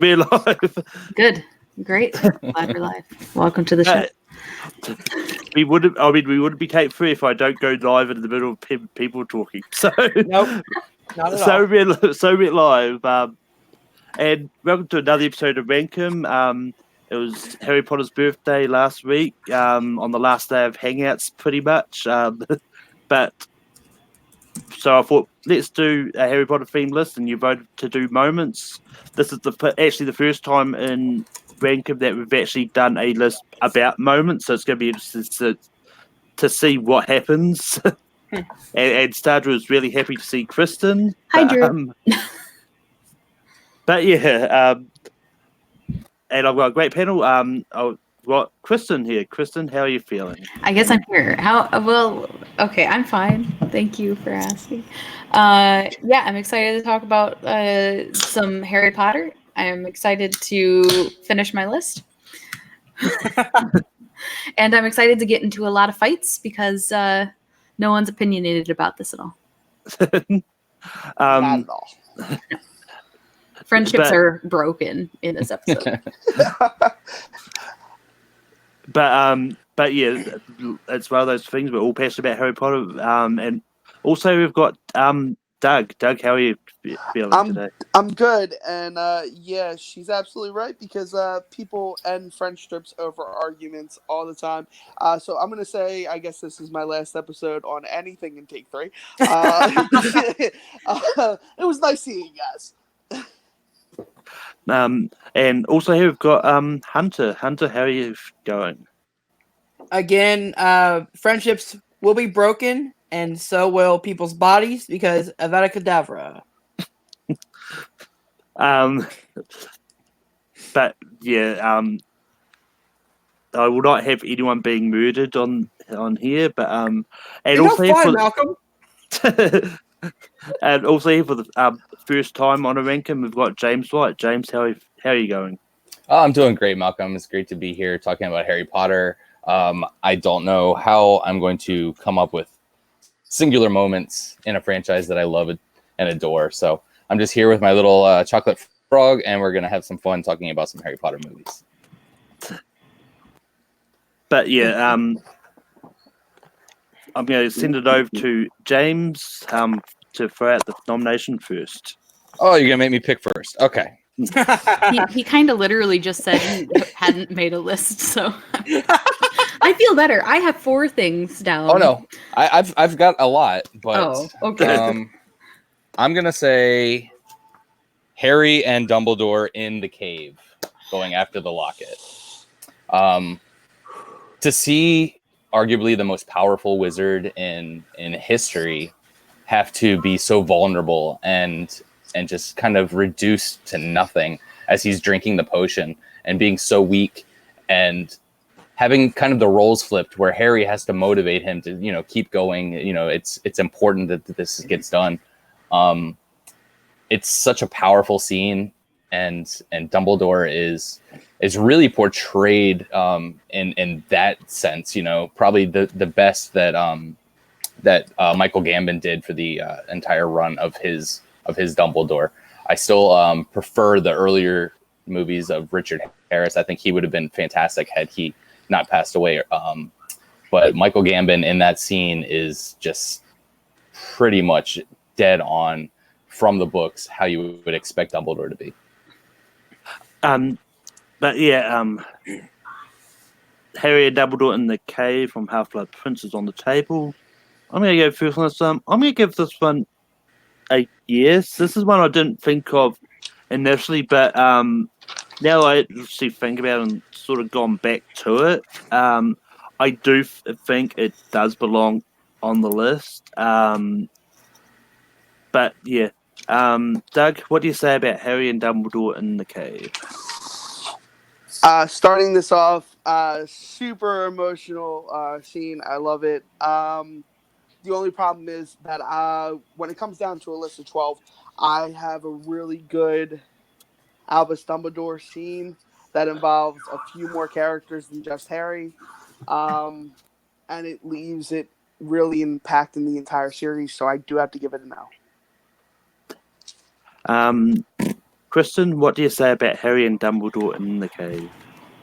We're live. Good. Great. Glad we're live. Welcome to the show. We wouldn't be tape free if I don't go live in the middle of people talking. So nope, not at all. We're live. And welcome to another episode of Rankum. It was Harry Potter's birthday last week. On the last day of Hangouts, pretty much. But so I thought, let's do a Harry Potter themed list, and you voted to do moments. This is actually the first time in Rankum that we've actually done a list about moments, so it's going to be interesting to see what happens. and Stardra was really happy to see Kristen. Hi, Drew. But yeah, and I've got a great panel. I've got Kristen here. Kristen, how are you feeling? I guess I'm here. Okay, I'm fine. Thank you for asking. Yeah, I'm excited to talk about some Harry Potter. I'm excited to finish my list. And I'm excited to get into a lot of fights because no one's opinionated about this at all. Not at all. Friendships are broken in this episode. But yeah, it's one of those things. We're all passionate about Harry Potter. And also we've got Doug. Doug, how are you feeling today? I'm good, and yeah, she's absolutely right because people end friendships over arguments all the time. So I'm gonna say, I guess this is my last episode on anything in Take 3. It was nice seeing you guys. And also here we've got Hunter. Hunter, how are you going? Again, friendships will be broken, and so will people's bodies because Avada Kedavra. But yeah, I will not have anyone being murdered on here. But and You're also fine, for Malcolm. and also here for the first time on a Rankum, we've got James White. James, how are you going? Oh, I'm doing great, Malcolm. It's great to be here talking about Harry Potter. I don't know how I'm going to come up with singular moments in a franchise that I love and adore. So I'm just here with my little chocolate frog, and we're going to have some fun talking about some Harry Potter movies. But yeah, I'm going to send it over to James to throw out the nomination first. Oh, you're going to make me pick first. Okay. He kind of literally just said he hadn't made a list, so I feel better. I have 4 things down. Oh no, I've got a lot, but okay. I'm gonna say Harry and Dumbledore in the cave, going after the locket. To see arguably the most powerful wizard in history have to be so vulnerable and just kind of reduced to nothing as he's drinking the potion and being so weak and having kind of the roles flipped where Harry has to motivate him to, keep going. It's important that this gets done. It's such a powerful scene, and Dumbledore is really portrayed in that sense. Probably the best that Michael Gambon did for the entire run of his Dumbledore. I still prefer the earlier movies of Richard Harris. I think he would have been fantastic had he not passed away. But Michael Gambon in that scene is just pretty much dead on from the books how you would expect Dumbledore to be. But yeah, Harry and Dumbledore in the cave from Half-Blood Prince is on the table. I'm going to go first on this one. I'm going to give this one a yes. This is one I didn't think of initially, but now I actually think about it and sort of gone back to it. I do think it does belong on the list. But yeah, Doug, what do you say about Harry and Dumbledore in the cave? Starting this off, super emotional scene. I love it. The only problem is that when it comes down to a list of 12, I have a really good Albus Dumbledore scene that involves a few more characters than just Harry. And it leaves it really impacting the entire series, so I do have to give it a no. Kristen, what do you say about Harry and Dumbledore in the cave?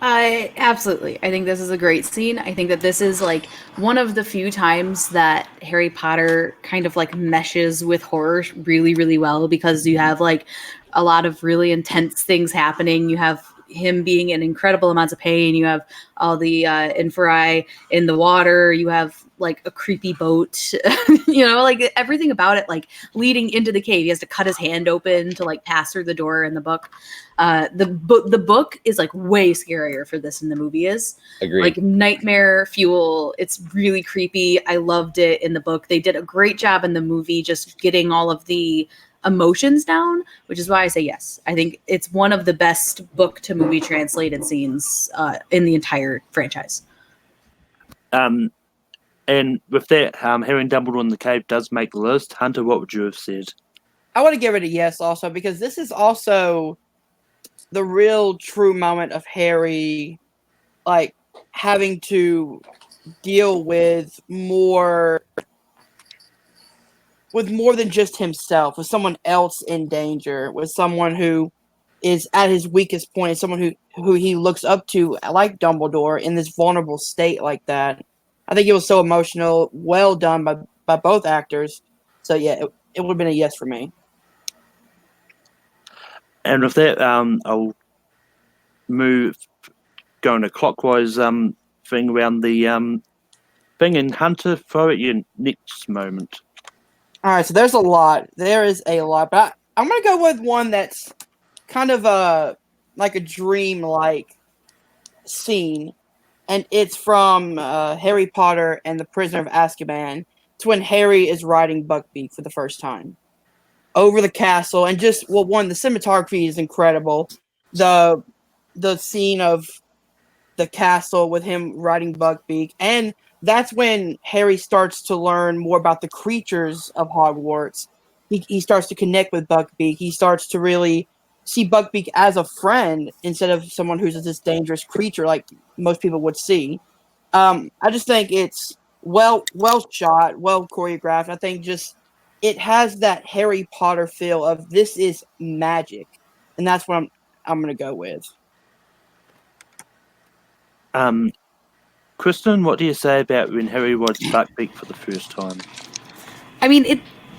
Absolutely. I think this is a great scene. I think that this is like one of the few times that Harry Potter kind of like meshes with horror really, really well, because you have like a lot of really intense things happening. You have him being in incredible amounts of pain. You have all the inferi in the water. You have like a creepy boat. Like everything about it, like leading into the cave. He has to cut his hand open to like pass through the door in the book. The book is like way scarier for this than the movie is. Agreed. Like nightmare fuel. It's really creepy. I loved it in the book. They did a great job in the movie just getting all of the emotions down, which is why I say yes. I think it's one of the best book to movie translated scenes in the entire franchise. And with that, Harry and Dumbledore in the cave does make the list. Hunter, what would you have said? I want to give it a yes also, because this is also the real true moment of Harry, like, having to deal with more than just himself, with someone else in danger, with someone who is at his weakest point, someone who he looks up to, like Dumbledore, in this vulnerable state like that. I think it was so emotional, well done by both actors. So yeah, it would have been a yes for me. And with that, I'll move going a clockwise thing around the thing, and Hunter, throw at your next moment. All right, so there's a lot. There is a lot, but I'm gonna go with one that's kind of like a dream-like scene, and it's from Harry Potter and the Prisoner of Azkaban. It's when Harry is riding Buckbeak for the first time over the castle, and just the cinematography is incredible. The scene of the castle with him riding Buckbeak, and that's when Harry starts to learn more about the creatures of Hogwarts. He starts to connect with Buckbeak. He starts to really see Buckbeak as a friend instead of someone who's this dangerous creature like most people would see. I just think it's well shot, well choreographed. I think just it has that Harry Potter feel of this is magic, and that's what I'm gonna go with. Kristen, what do you say about when Harry rides Buckbeak for the first time? I mean,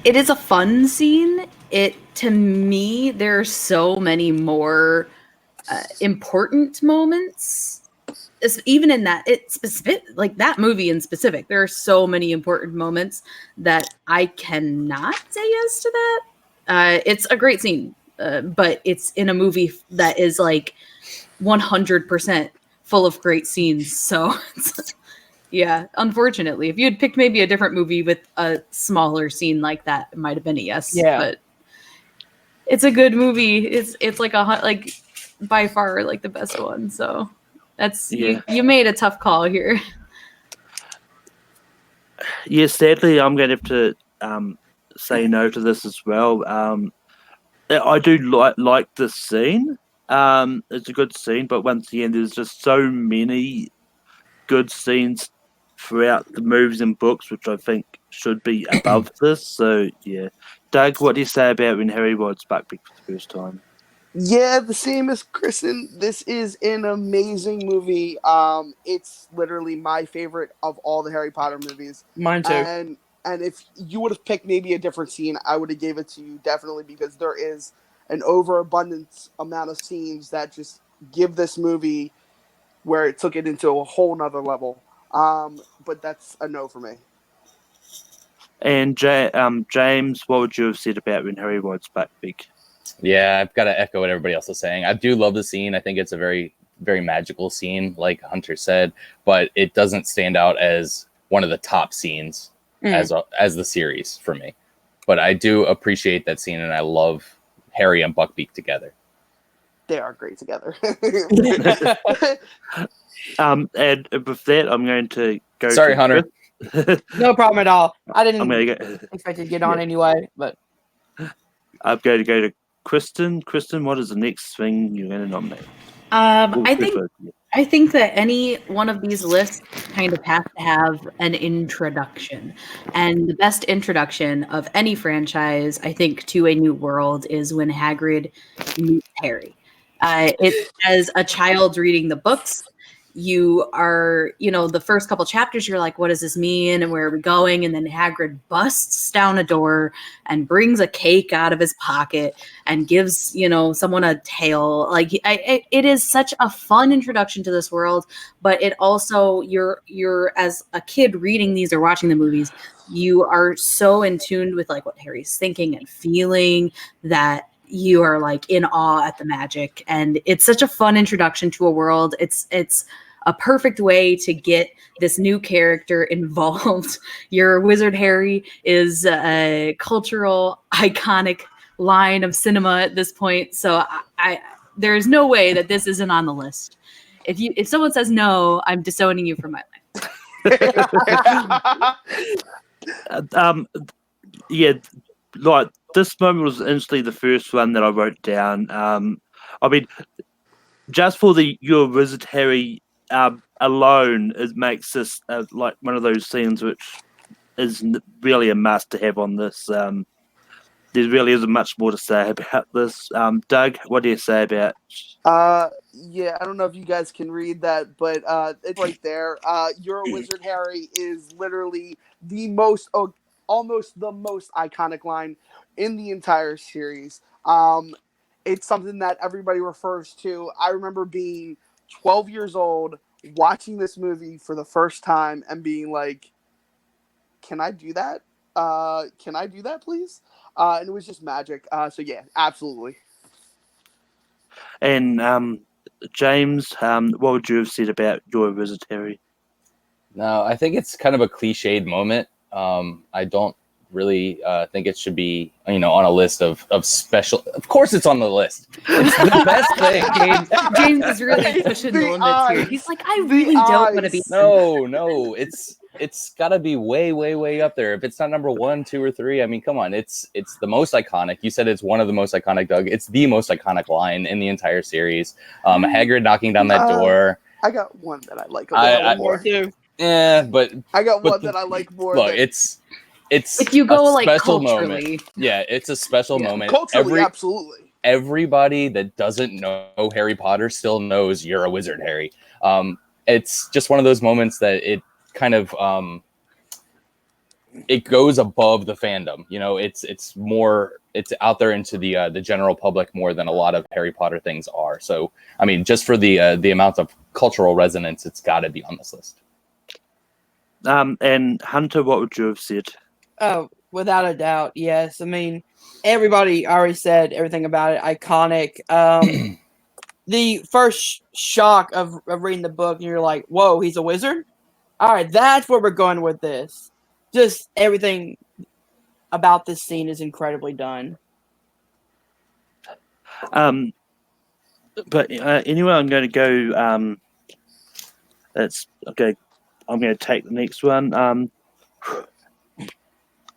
it is a fun scene. To me, there are so many more important moments. Even in that, it's specific, like that movie in specific, there are so many important moments that I cannot say yes to that. It's a great scene, but it's in a movie that is like 100% full of great scenes. So, yeah, unfortunately, if you had picked maybe a different movie with a smaller scene like that, it might have been a yes. Yeah. But it's a good movie. It's like by far like the best one. So that's you made a tough call here. Yeah, sadly, I'm going to have to say no to this as well. I do like this scene. It's a good scene, but once again, there's just so many good scenes throughout the movies and books, which I think should be above this. So, yeah. Doug, what do you say about when Harry rides Buckbeak for the first time? Yeah, the same as Kristen. This is an amazing movie. It's literally my favorite of all the Harry Potter movies. Mine too. And if you would have picked maybe a different scene, I would have gave it to you definitely, because there is an overabundance amount of scenes that just give this movie where it took it into a whole nother level. But that's a no for me. And James, what would you have said about when Harry rides Buckbeak? Yeah, I've got to echo what everybody else is saying. I do love the scene. I think it's a very, very magical scene, like Hunter said, but it doesn't stand out as one of the top scenes as the series for me. But I do appreciate that scene, and I love Harry and Buckbeak together. They are great together. And with that, I'm going to go. Sorry, Hunter. No problem at all. I didn't I'm going to expect to get on anyway, but I'm going to go to Kristen. Kristen, what is the next thing you're going to nominate? I think I think that any one of these lists kind of has to have an introduction. And the best introduction of any franchise, I think, to a new world is when Hagrid meets Harry. It as a child reading the books, you are, the first couple chapters, you're like, what does this mean? And where are we going? And then Hagrid busts down a door and brings a cake out of his pocket and gives someone a tail. Like it is such a fun introduction to this world, but it also you're as a kid reading these or watching the movies, you are so in tune with like what Harry's thinking and feeling that you are like in awe at the magic. And it's such a fun introduction to a world. It's a perfect way to get this new character involved. Your Wizard Harry is a cultural iconic line of cinema at this point. So I there is no way that this isn't on the list. If someone says no, I'm disowning you from my life. Yeah, like this moment was instantly the first one that I wrote down. I mean, just for your Wizard Harry alone, it makes this like one of those scenes which is really a must to have on this. There really isn't much more to say about this. Doug, what do you say about? Yeah, I don't know if you guys can read that, but it's right there. Your Wizard Harry is literally the almost the most iconic line in the entire series. It's something that everybody refers to. I remember being 12 years old, watching this movie for the first time, and being like, "Can I do that? Can I do that, please?" And it was just magic. So yeah, absolutely. And James, what would you have said about your Wizard Harry? No, I think it's kind of a cliched moment. I don't really think it should be, on a list of special. Of course, it's on the list. It's the best thing. James is really pushing the limits here. He's like, I really don't want to be. No, it's got to be way, way, way up there. If it's not number 1, 2, or 3, I mean, come on, it's the most iconic. You said it's one of the most iconic, Doug. It's the most iconic line in the entire series. Hagrid knocking down that door. I got one that I like a little more too. Yeah, but I got one that I like more. Look, it's if you go a like special culturally. moment. Yeah, it's a special moment. Culturally, absolutely. Everybody that doesn't know Harry Potter still knows you're a wizard, Harry. It's just one of those moments that it kind of it goes above the fandom. It's out there into the general public more than a lot of Harry Potter things are. So, I mean, just for the amount of cultural resonance, it's got to be on this list. And Hunter, what would you have said? Oh, without a doubt, yes. I mean, everybody already said everything about it. Iconic. The first shock of reading the book, and you're like, whoa, he's a wizard? All right, that's where we're going with this. Just everything about this scene is incredibly done. But anyway, I'm going to go. That's okay. I'm going to take the next one.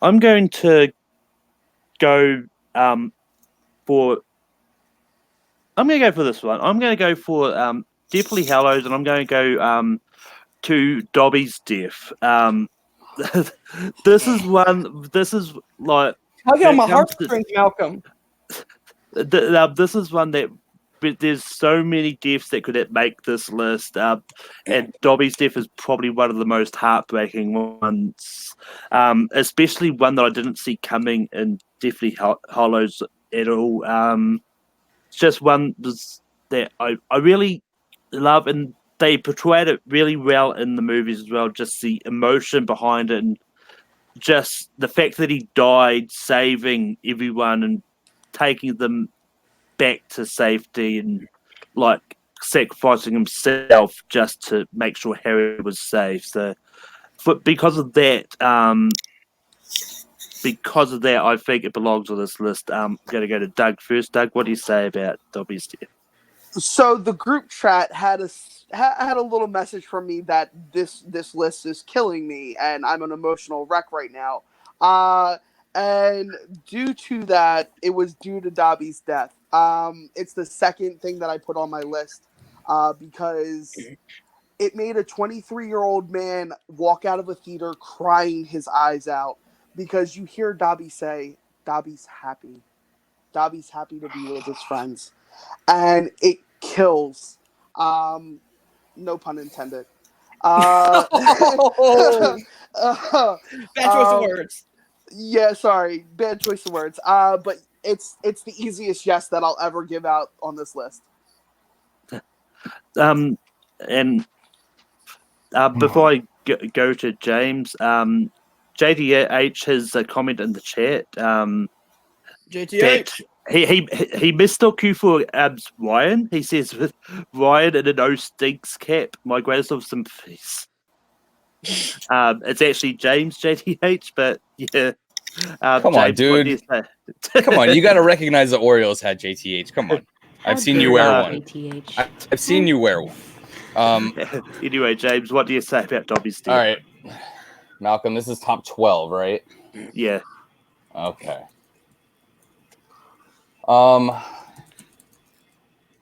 I'm going to go for. I'm going to go for this one. I'm going to go for Deathly Hallows, and I'm going to go to Dobby's death. This is one. This is like. Hug on my heartstrings, Malcolm. This is one that. But there's so many deaths that could make this list, and Dobby's death is probably one of the most heartbreaking ones, especially one that I didn't see coming in Deathly Hallows at all. It's just one that I really love, and they portrayed it really well in the movies as well. Just the emotion behind it, and just the fact that he died saving everyone and taking them back to safety and like sacrificing himself just to make sure Harry was safe. So, because of that, I think it belongs on this list. I'm going to go to Doug first. Doug, what do you say about Dobby's death? So the group chat had a little message from me that this list is killing me and I'm an emotional wreck right now. And due to that, it was due to Dobby's death. It's the second thing that I put on my list. because it made a 23-year-old man walk out of a theater crying his eyes out because you hear Dobby say, Dobby's happy. Dobby's happy to be with his friends. And it kills. No pun intended. Oh, uh, bad choice of words. Yeah, sorry. Bad choice of words. But it's the easiest yes that I'll ever give out on this list. And before I go to James, JDH has a comment in the chat that JTH. he mistook you for Ryan. He says with Ryan in a no stinks cap, my greatest of sympathies. It's actually James JDH, but yeah. Come on, James, what do you dude. say? Come on, you got to recognize the Orioles had JTH. Come on, I've seen you wear one. I've seen you wear one. Anyway, James, what do you say about Dobby's death? All right, Malcolm, this is top 12, right? Yeah. Okay. I'm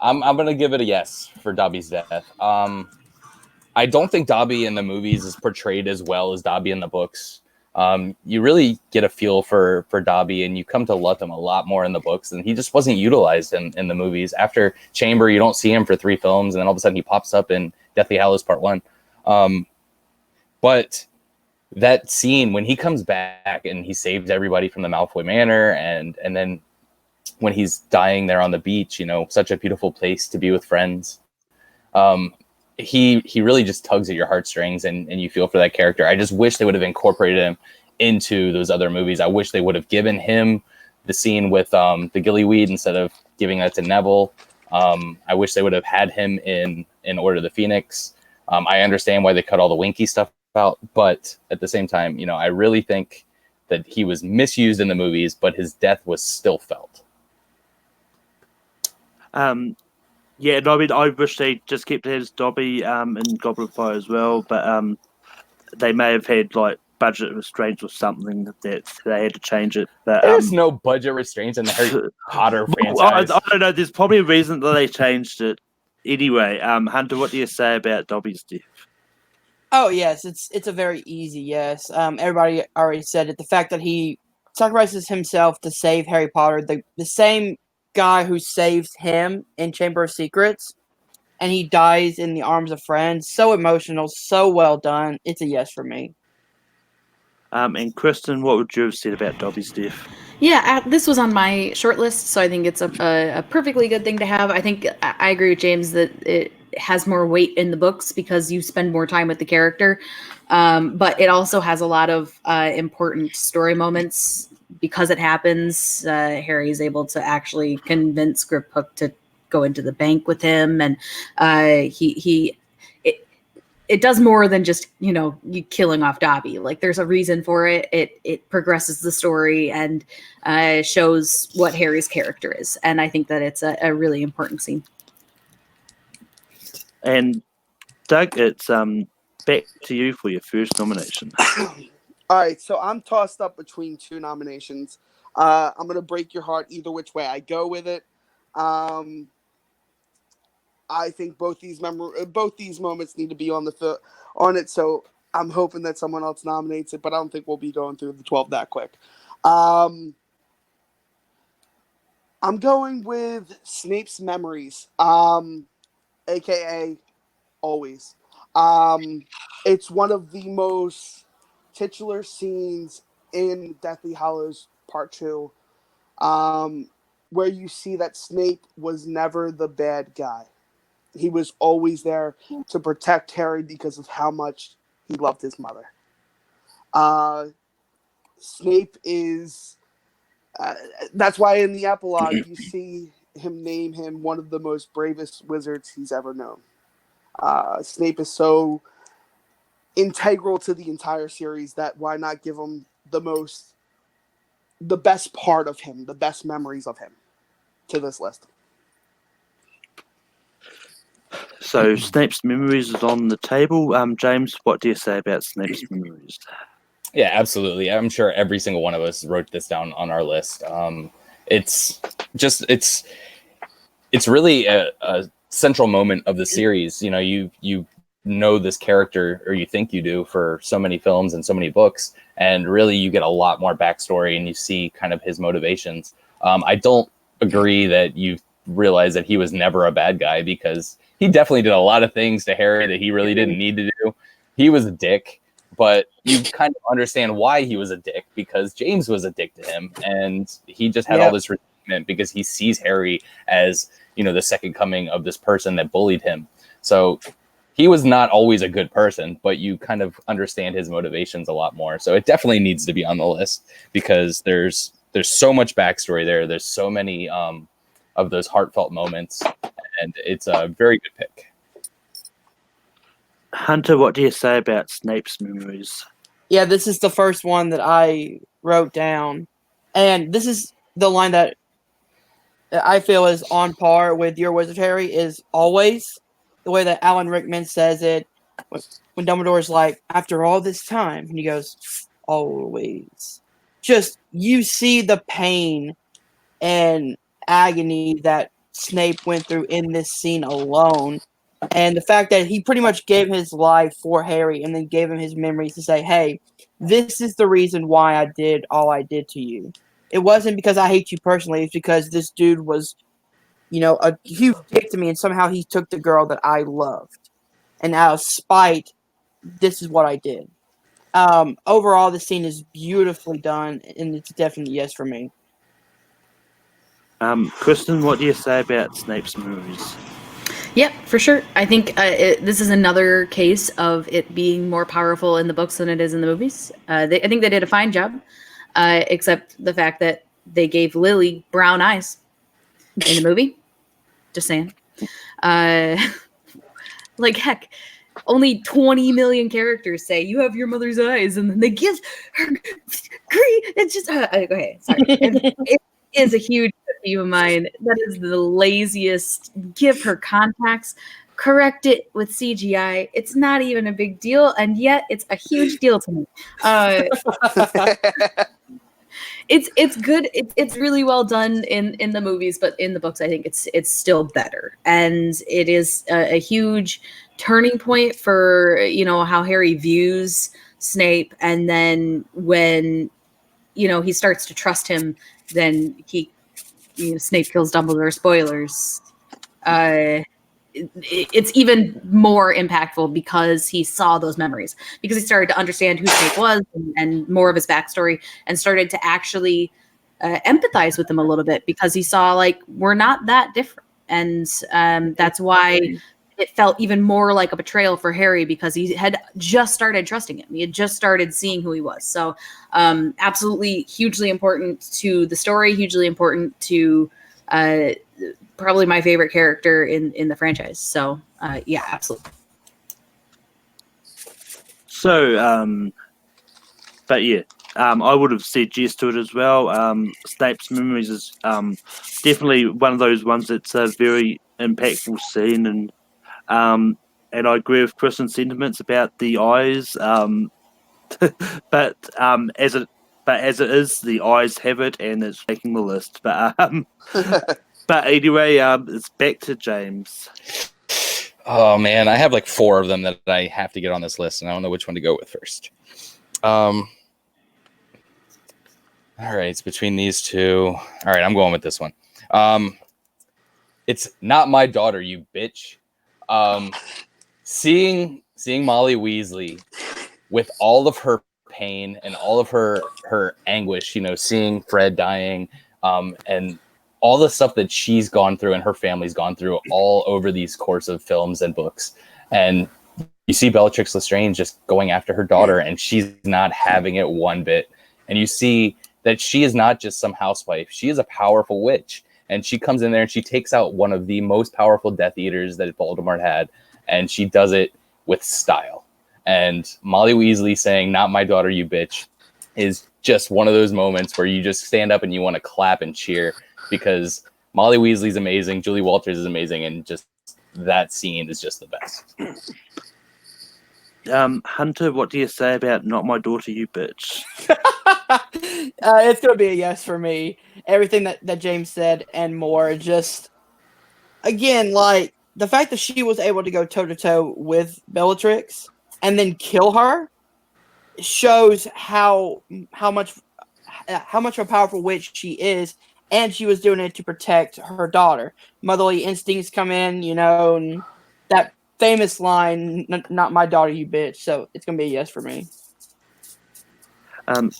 gonna give it a yes for Dobby's death. I don't think Dobby in the movies is portrayed as well as Dobby in the books. You really get a feel for Dobby, and you come to love him a lot more in the books, and he just wasn't utilized in the movies. After Chamber, you don't see him for 3 films, and then all of a sudden he pops up in Deathly Hallows Part 1. But that scene when he comes back and he saves everybody from the Malfoy Manor, and then when he's dying there on the beach, such a beautiful place to be with friends. He really just tugs at your heartstrings, and you feel for that character. I just wish they would have incorporated him into those other movies. I wish they would have given him the scene with the Gillyweed instead of giving that to Neville. I wish they would have had him in Order of the Phoenix. I understand why they cut all the Winky stuff out, but at the same time, I really think that he was misused in the movies, but his death was still felt. Yeah, no, I mean, I wish they just kept it as Dobby in Goblet of Fire as well, but they may have had budget restraints or something that they had to change it. But there's no budget restraints in the Harry Potter franchise. I don't know. There's probably a reason that they changed it. Anyway, Hunter, what do you say about Dobby's death? Oh yes, it's a very easy yes. Everybody already said it. The fact that he sacrifices himself to save Harry Potter, the same guy who saves him in Chamber of Secrets, and he dies in the arms of friends. So emotional, so well done. It's a yes for me. And Kristen, what would you have said about Dobby's death? Yeah, this was on my short list, so I think it's a perfectly good thing to have. I think I agree with James that it has more weight in the books because you spend more time with the character, but it also has a lot of important story moments. Because it happens, Harry is able to actually convince Griphook to go into the bank with him, and it does more than just you killing off Dobby. There's a reason for it. It progresses the story and shows what Harry's character is, and I think that it's a really important scene. And Doug, it's back to you for your first nomination. All right, so I'm tossed up between 2 nominations. I'm going to break your heart either which way I go with it. I think both these moments need to be on it, so I'm hoping that someone else nominates it, but I don't think we'll be going through the 12 that quick. I'm going with Snape's memories, aka Always. It's one of the most titular scenes in Deathly Hallows Part 2, where you see that Snape was never the bad guy. He was always there to protect Harry because of how much he loved his mother. Snape is... that's why in the epilogue you see him name him one of the most bravest wizards he's ever known. Snape is so integral to the entire series that why not give him the best part of him, the best memories of him to this list. So Snape's memories is on the table. James, what do you say about Snape's memories? Yeah, absolutely. I'm sure every single one of us wrote this down on our list. It's really a central moment of the series. You know, you know this character, or you think you do, for so many films and so many books, and really you get a lot more backstory and you see kind of his motivations. I don't agree that you realize that he was never a bad guy, because he definitely did a lot of things to Harry that he really didn't need to do. He was a dick, but you kind of understand why he was a dick, because James was a dick to him, and he just had all this resentment because he sees Harry as, you know, the second coming of this person that bullied him. So he was not always a good person, but you kind of understand his motivations a lot more. So it definitely needs to be on the list, because there's so much backstory there. There's so many of those heartfelt moments, and it's a very good pick. Hunter, what do you say about Snape's memories? Yeah, this is the first one that I wrote down. And this is the line that I feel is on par with your Wizard, Harry, is always. The way that Alan Rickman says it, when Dumbledore's like, after all this time, and he goes, always. Just, you see the pain and agony that Snape went through in this scene alone. And the fact that he pretty much gave his life for Harry and then gave him his memories to say, hey, this is the reason why I did all I did to you. It wasn't because I hate you personally. It's because this dude was, you know, a huge dick to me, and somehow he took the girl that I loved. And out of spite, this is what I did. Overall, the scene is beautifully done, and it's definitely yes for me. Kristen, what do you say about Snape's memories? Yep, for sure. I think this is another case of it being more powerful in the books than it is in the movies. I think they did a fine job, except the fact that they gave Lily brown eyes in the movie. Just saying. Like, heck, only 20 million characters say, you have your mother's eyes, and then they give her green. It's just, okay, sorry. It is a huge pet peeve of mine. That is the laziest. Give her contacts, correct it with CGI. It's not even a big deal, and yet it's a huge deal to me. It's good. It's really well done in the movies, but in the books, I think it's still better. And it is a huge turning point for, you know, how Harry views Snape. And then when, you know, he starts to trust him, then Snape kills Dumbledore. Spoilers. It's even more impactful because he saw those memories, because he started to understand who Snape was and more of his backstory, and started to actually empathize with him a little bit, because he saw, like, we're not that different. And that's why it felt even more like a betrayal for Harry, because he had just started trusting him. He had just started seeing who he was. So absolutely hugely important to the story, hugely important to probably my favorite character in the franchise. So yeah, absolutely. So, but yeah, I would have said yes to it as well. Snape's memories is definitely one of those ones that's a very impactful scene, and I agree with Kristen's sentiments about the eyes. But as it is, the eyes have it, and it's making the list. But but anyway, it's back to James. Oh man, I have like 4 of them that I have to get on this list, and I don't know which one to go with first. All right, it's between these 2. All right, I'm going with this one. It's Not My Daughter, You Bitch. Seeing Molly Weasley with all of her pain and all of her anguish, you know, seeing Fred dying, and all the stuff that she's gone through and her family's gone through all over these course of films and books. And you see Bellatrix Lestrange just going after her daughter, and she's not having it one bit. And you see that she is not just some housewife. She is a powerful witch. And she comes in there and she takes out one of the most powerful Death Eaters that Voldemort had. And she does it with style. And Molly Weasley saying, "Not my daughter, you bitch," is just one of those moments where you just stand up and you want to clap and cheer, because Molly Weasley's amazing, Julie Walters is amazing, and just that scene is just the best. Hunter, what do you say about Not My Daughter, You Bitch? It's going to be a yes for me. Everything that James said and more. Just, again, like, the fact that she was able to go toe to toe with Bellatrix and then kill her shows how much of a powerful witch she is, and she was doing it to protect her daughter. Motherly instincts come in, and that famous line, "Not my daughter, you bitch." So it's gonna be a yes for me.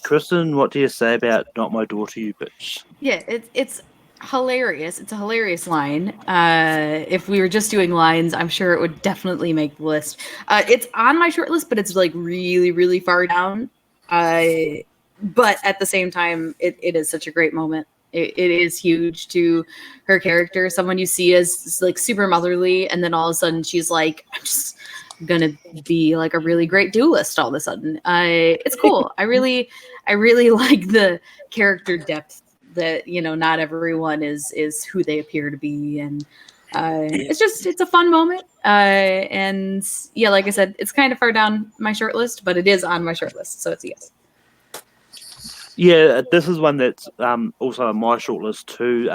Kristen, what do you say about "Not my daughter, you bitch"? Yeah, it's hilarious. It's a hilarious line. If we were just doing lines, I'm sure it would definitely make the list. It's on my short list, but it's like really, really far down. But at the same time, it is such a great moment. It is huge to her character. Someone you see as like super motherly, and then all of a sudden she's like, I'm just gonna be like a really great duelist all of a sudden. It's cool. I really like the character depth that not everyone is who they appear to be, and it's a fun moment. And yeah, like I said, it's kind of far down my short list, but it is on my short list, so it's a yes. Yeah, this is one that's also on my shortlist too.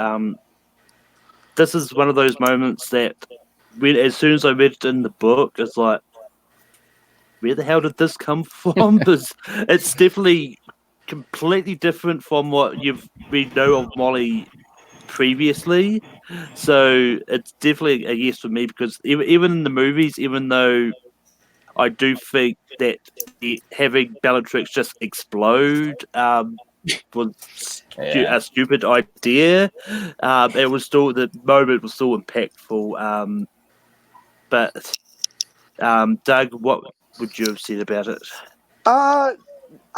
This is one of those moments that, as soon as I read it in the book, it's like, where the hell did this come from? It's definitely completely different from what we know of Molly previously. So it's definitely a yes for me, because even in the movies, even though I do think that having Bellatrix just explode was a stupid idea. It was still, the moment was still impactful. But Doug, what would you have said about it? I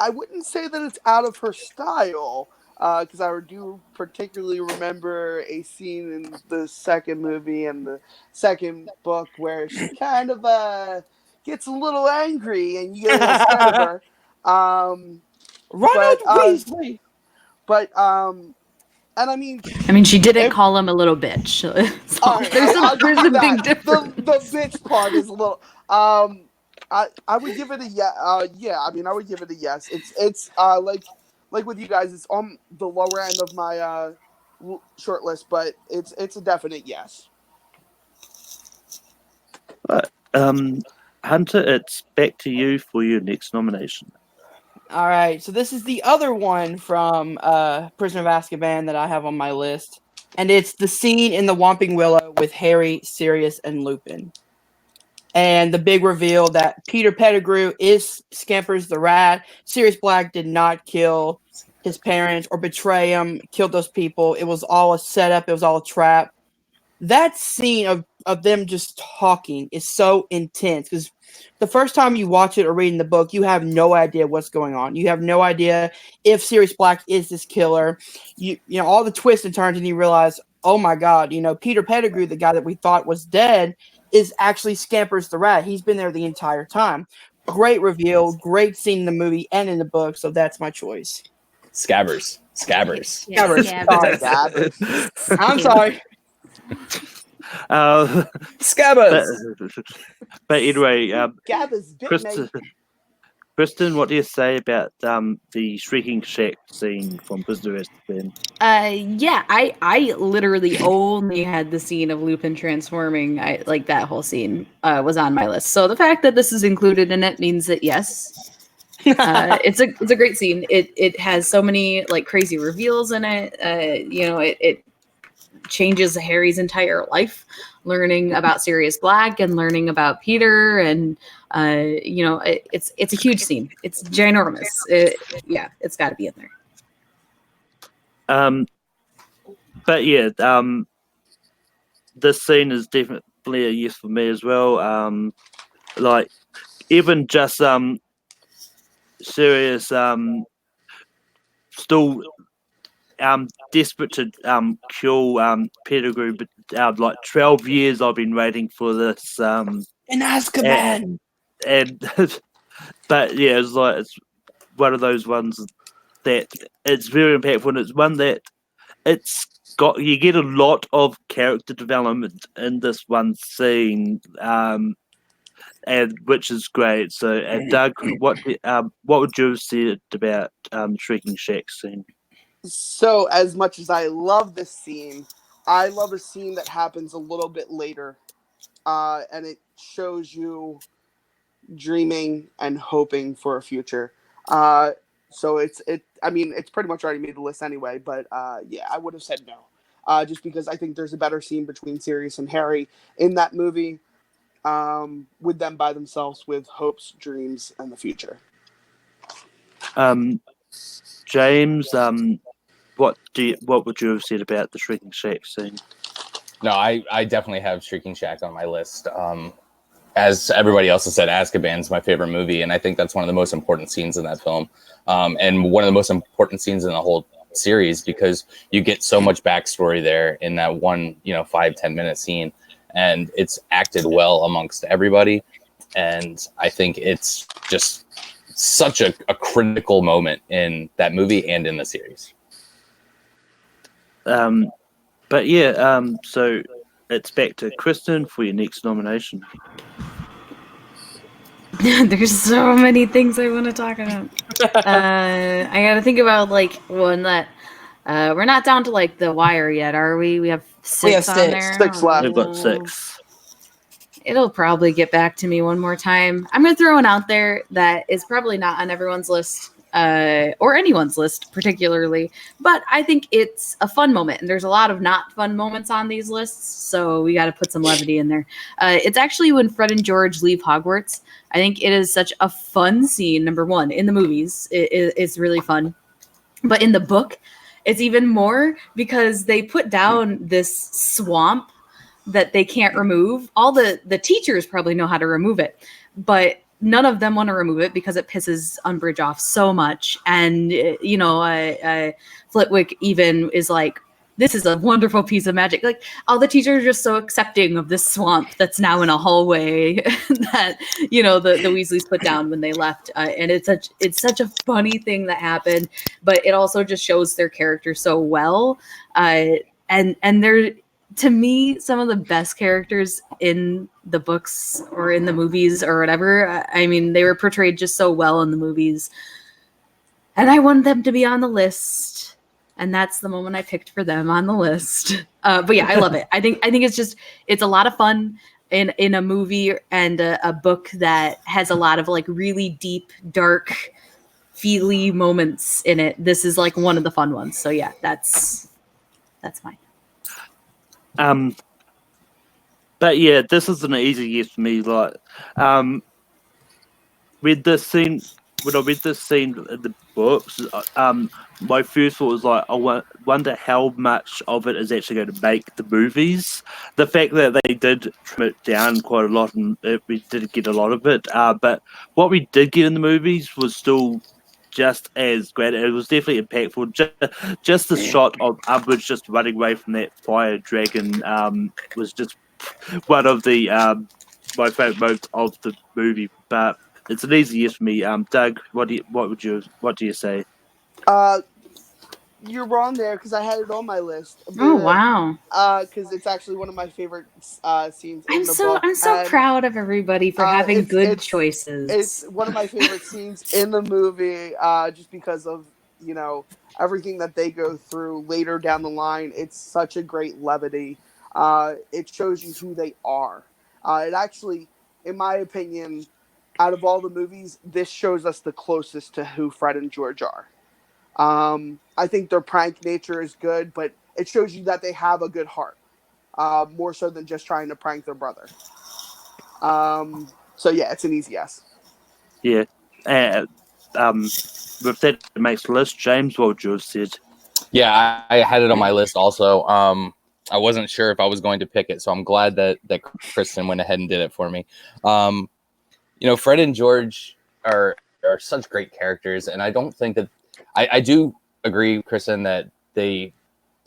wouldn't say that it's out of her style, because I do particularly remember a scene in the second movie and the second book where she kind of gets a little angry and you get a little scared of her. Ronald Weasley. But and I mean, she didn't call him a little bitch. So right, there's a big difference. The bitch part is a little. I would give it a yeah. I mean, I would give it a yes. It's like with you guys, it's on the lower end of my short list, but it's a definite yes. Hunter, it's back to you for your next nomination. All right, so this is the other one from Prisoner of Azkaban that I have on my list, and it's the scene in the Whomping Willow with Harry, Sirius, and Lupin. And the big reveal that Peter Pettigrew is Scampers the Rat. Sirius Black did not kill his parents or betray him, killed those people. It was all a setup. It was all a trap. That scene of them just talking is so intense, because the first time you watch it or read in the book, you have no idea what's going on. You have no idea if Sirius Black is this killer. You know all the twists and turns, and you realize, oh my God, Peter Pettigrew, the guy that we thought was dead, is actually Scampers the Rat. He's been there the entire time. Great reveal, great scene in the movie and in the book, so that's my choice. Scabbers. Scabbers. Scabbers. I'm sorry. Scabbers. But anyway, Scabbers, Kristen, what do you say about the Shrieking Shack scene from Prisoner of Azkaban? Yeah, I literally only had the scene of Lupin transforming. Like that whole scene was on my list. So the fact that this is included in it means that yes, it's a great scene. It has so many like crazy reveals in it. It changes Harry's entire life, learning about Sirius Black and learning about Peter, and it's a huge scene. It's ginormous. It's got to be in there. But yeah, this scene is definitely a yes for me as well. Like even just Sirius still desperate to kill Pettigrew, but like 12 years I've been waiting for this. In Azkaban. And but yeah, it's one of those ones that it's very impactful, and it's one that you get a lot of character development in this one scene, and which is great. So, and Doug, what would you have said about Shrieking Shack scene? So, as much as I love this scene, I love a scene that happens a little bit later and it shows you dreaming and hoping for a future. So it's pretty much already made the list anyway. But yeah, I would have said no, just because I think there's a better scene between Sirius and Harry in that movie, with them by themselves, with hopes, dreams, and the future. James, what would you have said about the Shrieking Shack scene? No, I definitely have Shrieking Shack on my list. As everybody else has said, Azkaban's my favorite movie, and I think that's one of the most important scenes in that film, and one of the most important scenes in the whole series, because you get so much backstory there in that one 5-10 minute scene, and it's acted well amongst everybody, and I think it's just such a critical moment in that movie and in the series. But yeah, so it's back to Kristen for your next nomination. There's so many things I want to talk about. I gotta think about like one that we're not down to like the wire yet, are we? We have six on there. 6 left. We've got 6. It'll probably get back to me one more time. I'm gonna throw one out there that is probably not on everyone's list, or anyone's list particularly, but I think it's a fun moment, and there's a lot of not fun moments on these lists, so we got to put some levity in there. It's actually when Fred and George leave Hogwarts. I think it is such a fun scene. Number one, in the movies, it's really fun, but in the book, it's even more, because they put down this swamp that they can't remove. All the teachers probably know how to remove it, but none of them want to remove it because it pisses Umbridge off so much. And, Flitwick even is like, this is a wonderful piece of magic. Like, all the teachers are just so accepting of this swamp that's now in a hallway that, the Weasleys put down when they left. And it's such a funny thing that happened, but it also just shows their character so well. And they're, to me, some of the best characters in the books or in the movies or whatever. I mean, they were portrayed just so well in the movies. And I want them to be on the list. And that's the moment I picked for them on the list. But yeah, I love it. I think it's a lot of fun in a movie and a book that has a lot of like really deep, dark, feely moments in it. This is like one of the fun ones. So yeah, that's mine. But yeah, this is an easy yes for me. Like, when I read this scene in the books, my first thought was like, I wonder how much of it is actually going to make the movies. The fact that they did trim it down quite a lot, and we did get a lot of it. But what we did get in the movies was still just as great. It was definitely impactful. Just the shot of Umbridge just running away from that fire dragon was just one of the my favorite moments of the movie. But it's an easy yes for me. Doug, what do you say? You're wrong there, because I had it on my list. Oh wow! Because it's actually one of my favorite scenes. I'm so proud of everybody for having good choices. It's one of my favorite scenes in the movie, just because of everything that they go through later down the line. It's such a great levity. It shows you who they are. It actually, in my opinion, out of all the movies, this shows us the closest to who Fred and George are. I think their prank nature is good, but it shows you that they have a good heart, more so than just trying to prank their brother. So yeah, it's an easy yes. Yeah. With that makes the list, James, what would you have said? Yeah, I had it on my list also. I wasn't sure if I was going to pick it, so I'm glad that Kristen went ahead and did it for me. Fred and George are such great characters, and I don't think that I do agree, Kristen, that they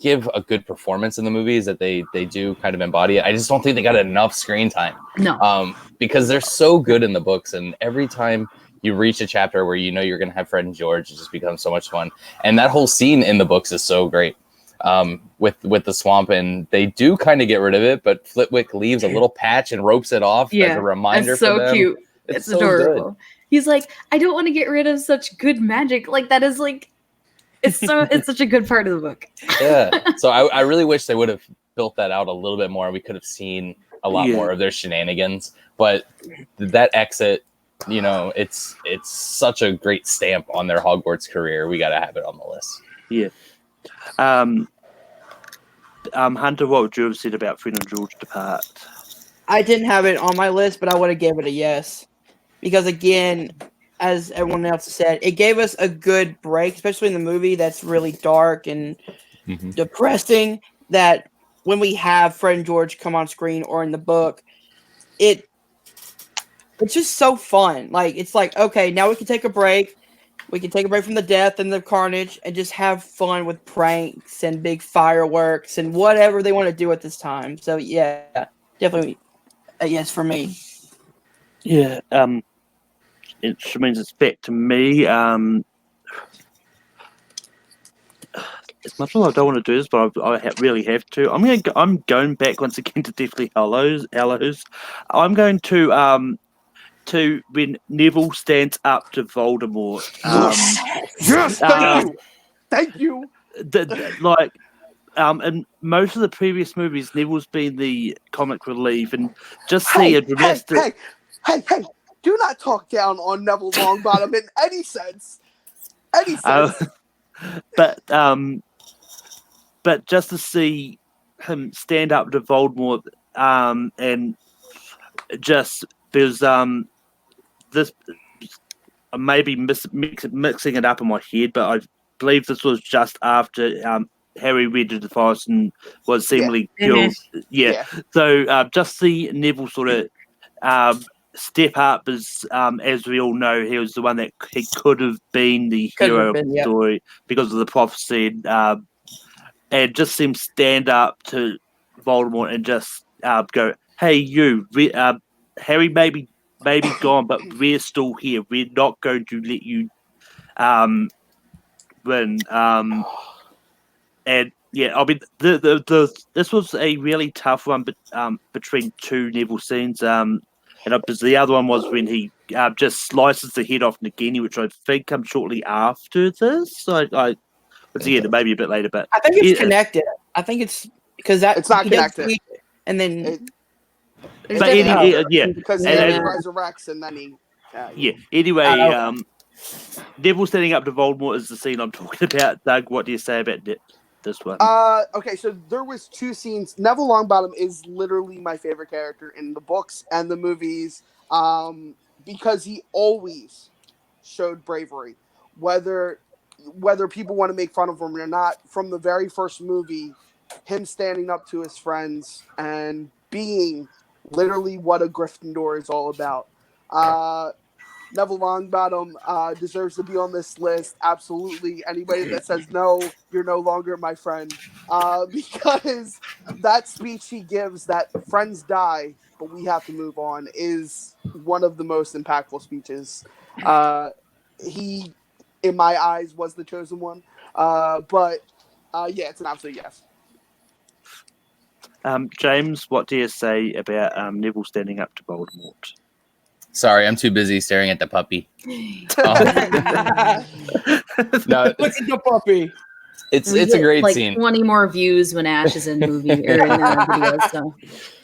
give a good performance in the movies, that they do kind of embody it. I just don't think they got enough screen time. No. Because they're so good in the books, and every time you reach a chapter where you're going to have Fred and George, it just becomes so much fun. And that whole scene in the books is so great, with the swamp, and they do kind of get rid of it, but Flitwick leaves a little patch and ropes it off as a reminder for them. It's so cute. It's so adorable. Good. He's like, I don't want to get rid of such good magic. Like, that is like, it's such a good part of the book. Yeah. So I really wish they would have built that out a little bit more. We could have seen a lot more of their shenanigans. But that exit, you know, it's such a great stamp on their Hogwarts career. We got to have it on the list. Yeah. Hunter, what would you have said about Fred and George depart? I didn't have it on my list, but I would have gave it a yes. Because again, as everyone else said, it gave us a good break, especially in the movie that's really dark and depressing, that when we have Fred and George come on screen or in the book, it's just so fun. Like, it's like, okay, now we can take a break. We can take a break from the death and the carnage and just have fun with pranks and big fireworks and whatever they want to do at this time. So, yeah, definitely a yes for me. Yeah. It means it's back to me. As much as I don't want to do this, but I really have to. I'm going back once again to Deathly Hallows. I'm going to when Neville stands up to Voldemort. Yes, thank you. In most of the previous movies, Neville's been the comic relief, and just see it. Hey! Do not talk down on Neville Longbottom in any sense. But just to see him stand up to Voldemort, and just there's this. I may be mixing it up in my head, but I believe this was just after Harry went into the forest and was seemingly killed. Yeah. So just see Neville sort of step up as we all know, he was the one that he could have been the hero of the story because of the prophecy, and just see him stand up to Voldemort and just go, "Hey, you, Harry, maybe gone, but we're still here. We're not going to let you win." And yeah, I mean, this was a really tough one, but between two Neville scenes. And the other one was when he just slices the head off Nagini, which I think comes shortly after this. It's maybe a bit later, but I think it's connected. I think it's because it's not connected. And then, because he resurrects and then he. Anyway, Neville standing up to Voldemort is the scene I'm talking about. Doug, what do you say about this one? Okay, so there was two scenes. Neville Longbottom is literally my favorite character in the books and the movies, because he always showed bravery, whether people want to make fun of him or not. From the very first movie, him standing up to his friends and being literally what a Gryffindor is all about. Neville Longbottom deserves to be on this list. Absolutely. Anybody that says no, you're no longer my friend. Because that speech he gives, that friends die, but we have to move on, is one of the most impactful speeches. He, in my eyes, was the chosen one. But it's an absolute yes. James, what do you say about Neville standing up to Voldemort? Sorry, I'm too busy staring at the puppy. No, look at the puppy. It's a great like scene. 20 more views when Ash is in movie or in a video. So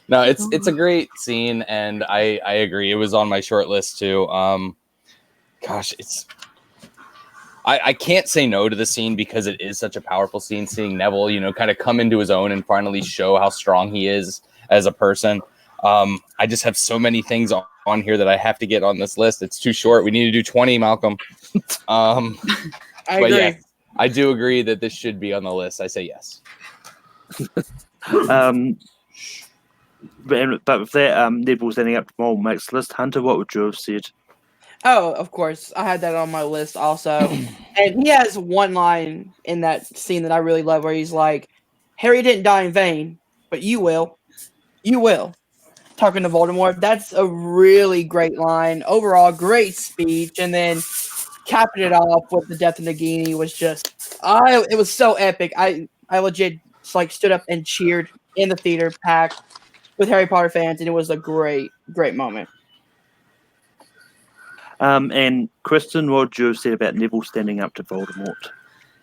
no, it's a great scene, and I agree. It was on my short list too. Gosh, I can't say no to the scene because it is such a powerful scene. Seeing Neville, kind of come into his own and finally show how strong he is as a person. I just have so many things on here that I have to get on this list. It's too short. We need to do 20, Malcolm. I agree. Yeah, I do agree that this should be on the list. I say yes. But with that, Neville standing up to Voldemort's list, Hunter, what would you have said? Oh, of course. I had that on my list also. And he has one line in that scene that I really love where he's like, Harry didn't die in vain, but you will. You will. Talking to Voldemort. That's a really great line. Overall, great speech. And then capping it off with the death of Nagini was just, it was so epic. I legit stood up and cheered in the theater packed with Harry Potter fans, and it was a great, great moment. And Kristen, what would you have said about Neville standing up to Voldemort?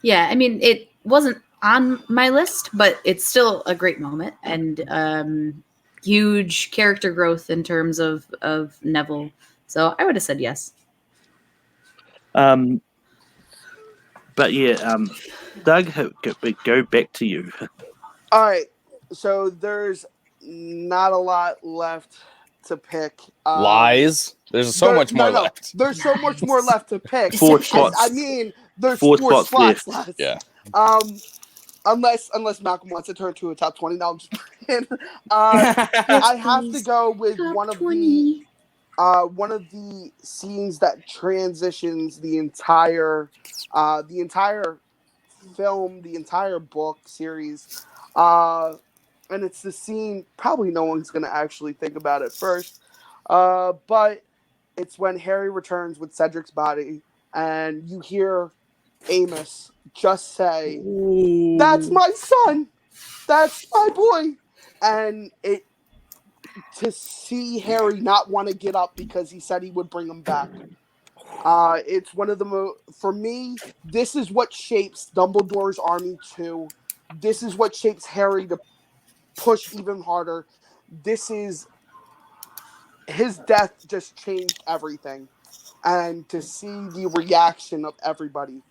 Yeah, I mean, it wasn't on my list, but it's still a great moment. And huge character growth in terms of Neville. So I would have said yes. But yeah, Doug, go back to you. All right, so there's not a lot left to pick. Lies. There's so much more left. There's so much more left to pick. Four spots. I mean, there's Four four spots spots left. left. Yeah. Unless Malcolm wants to turn to a top 20. Now I'm just playing. I have to go with one of the scenes that transitions the entire film, the entire book series, and it's the scene probably no one's gonna actually think about it first, but it's when Harry returns with Cedric's body, and you hear Amos just say, Ooh. "That's my son, that's my boy," and to see Harry not want to get up because he said he would bring him back. It's one of the for me, this is what shapes Dumbledore's Army 2. This is what shapes Harry to push even harder. This is his death just changed everything, and to see the reaction of everybody,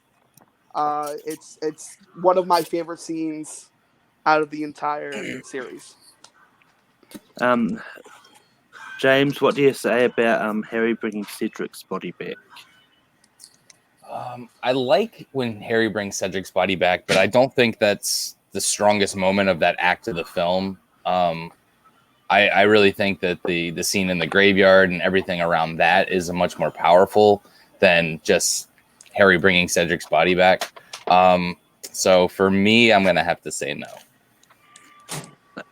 it's one of my favorite scenes out of the entire series. James, what do you say about Harry bringing Cedric's body back? I like when Harry brings Cedric's body back, but I don't think that's the strongest moment of that act of the film. I really think that the scene in the graveyard and everything around that is much more powerful than just Harry bringing Cedric's body back. So for me, I'm going to have to say no.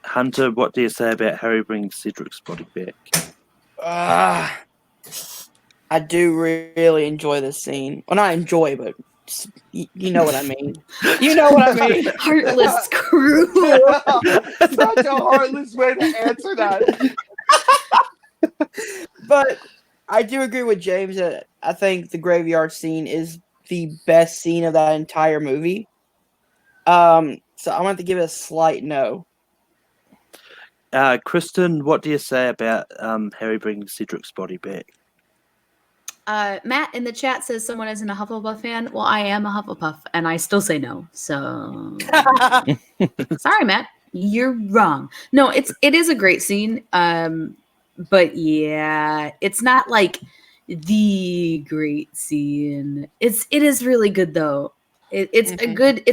Hunter, what do you say about Harry bringing Cedric's body back? I do really enjoy this scene. Well, not enjoy, but you know what I mean. You know what I mean. Heartless crew. Such a heartless way to answer that. But I do agree with James that I think the graveyard scene is the best scene of that entire movie. So I want to give it a slight no. Kristen, what do you say about Harry bringing Cedric's body back? Matt in the chat says someone isn't a Hufflepuff fan. Well, I am a Hufflepuff, and I still say no. So sorry, Matt, you're wrong. No, it is a great scene. But yeah, it's not like the great scene. It is really good though. It's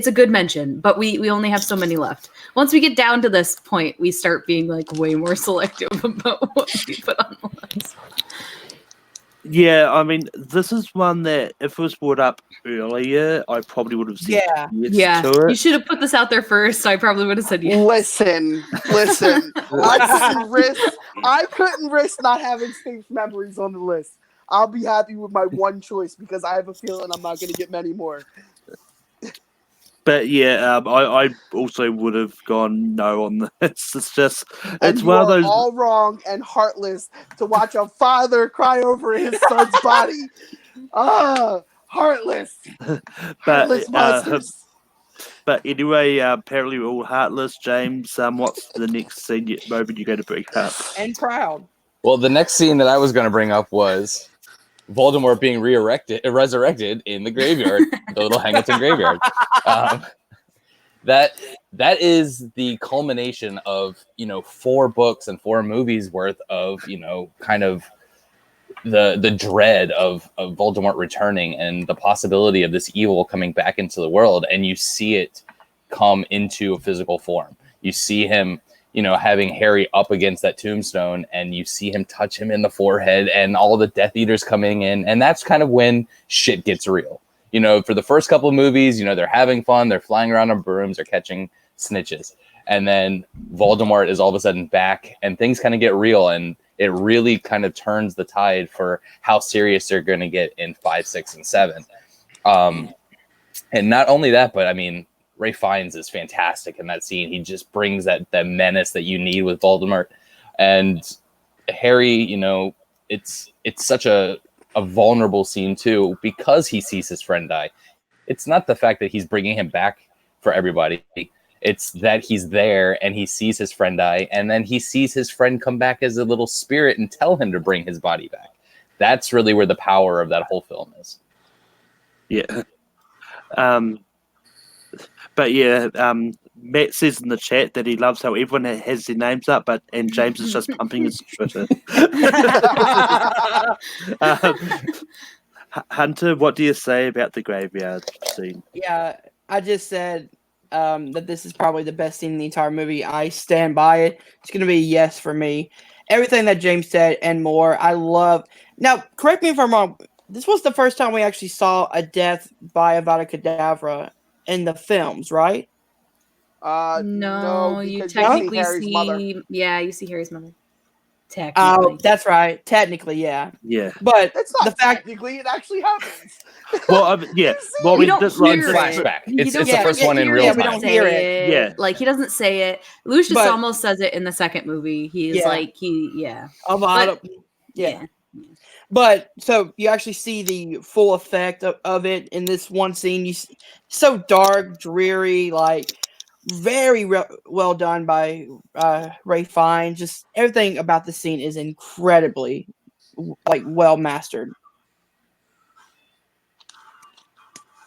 a good mention, but we only have so many left. Once we get down to this point, we start being like way more selective about what we put on the list. Yeah, I mean, this is one that if it was brought up earlier, I probably would have said yes to it. You should have put this out there first, so I probably would have said yes. Listen. I couldn't risk not having Snape's memories on the list. I'll be happy with my one choice because I have a feeling I'm not going to get many more. But yeah, I also would have gone no on this. It's And one of those. all wrong and heartless to watch a father cry over his son's body. Heartless. Heartless monsters. But anyway, apparently we're all heartless. James, what's the next moment you're going to bring up? And proud. Well, the next scene that I was going to bring up was Voldemort being resurrected in the graveyard, the little Hangleton graveyard. That is the culmination of 4 books and 4 movies worth of kind of the dread of Voldemort returning and the possibility of this evil coming back into the world, and you see it come into a physical form. You see him having Harry up against that tombstone, and you see him touch him in the forehead, and all the Death Eaters coming in, and that's kind of when shit gets real. For the first couple of movies, they're having fun, they're flying around on brooms, they're catching snitches, and then Voldemort is all of a sudden back, and things kind of get real, and it really kind of turns the tide for how serious they're going to get in 5, 6, and 7. And not only that, but I mean, Ralph Fiennes is fantastic in that scene. He just brings that menace that you need with Voldemort. And Harry, it's such a vulnerable scene too, because he sees his friend die. It's not the fact that he's bringing him back for everybody. It's that he's there and he sees his friend die, and then he sees his friend come back as a little spirit and tell him to bring his body back. That's really where the power of that whole film is. Yeah. But yeah, Matt says in the chat that he loves how everyone has their names up, and James is just pumping his Twitter. Hunter, what do you say about the graveyard scene? Yeah, I just said that this is probably the best scene in the entire movie. I stand by it. It's going to be a yes for me. Everything that James said and more, I love. Now, correct me if I'm wrong. This was the first time we actually saw a death by Avada Kedavra in the films, right? No, you because technically you see Harry's mother. Yeah, you see Harry's mother. Technically. Oh, that's right. Technically, yeah. Yeah. But It's not the fact technically, it actually happens. Well, yeah. Well, You don't this hear In it. flashback. It's the Yeah, first yeah, one in yeah, real we time. don't hear it. Yeah. Like, he doesn't say it. Lucius But- almost says it in the second movie. He's Yeah. like, Avada, But- yeah. But so you actually see the full effect of it in this one scene. You see, so dark, dreary, like very well done by Ray Fiennes. Just everything about the scene is incredibly like well mastered.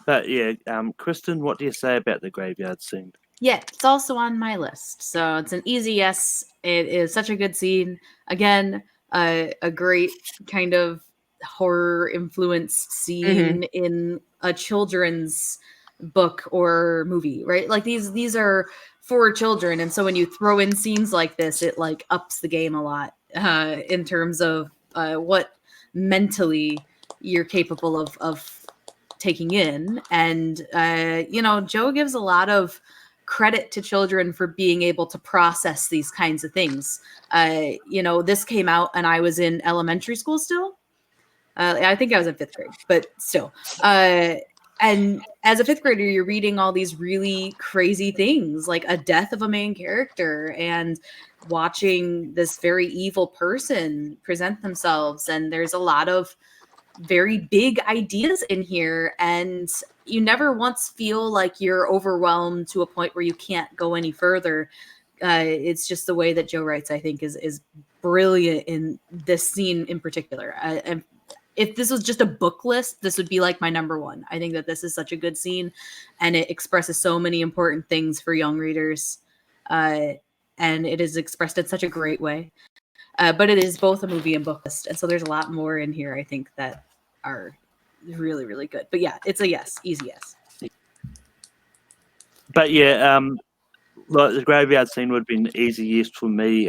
But yeah, Kristen, what do you say about the graveyard scene? Yeah, it's also on my list. So it's an easy yes. It is such a good scene. Again, a great kind of horror influence scene in a children's book or movie, right? Like these are for children, and so when you throw in scenes like this, it like ups the game a lot in terms of what mentally you're capable of taking in. And Joe gives a lot of credit to children for being able to process these kinds of things. This came out and I was in elementary school still. I think I was in 5th grade, but still. And as a 5th grader, you're reading all these really crazy things, like a death of a main character and watching this very evil person present themselves. And there's a lot of very big ideas in here, and you never once feel like you're overwhelmed to a point where you can't go any further. It's just the way that Joe writes, I think, is brilliant in this scene in particular. And if this was just a book list, this would be like my number one. I think that this is such a good scene, and it expresses so many important things for young readers, and it is expressed in such a great way. But it is both a movie and book list, and so there's a lot more in here, I think, that are really, really good. But yeah, it's a yes, easy yes. But yeah, like the graveyard scene would be an easy yes for me.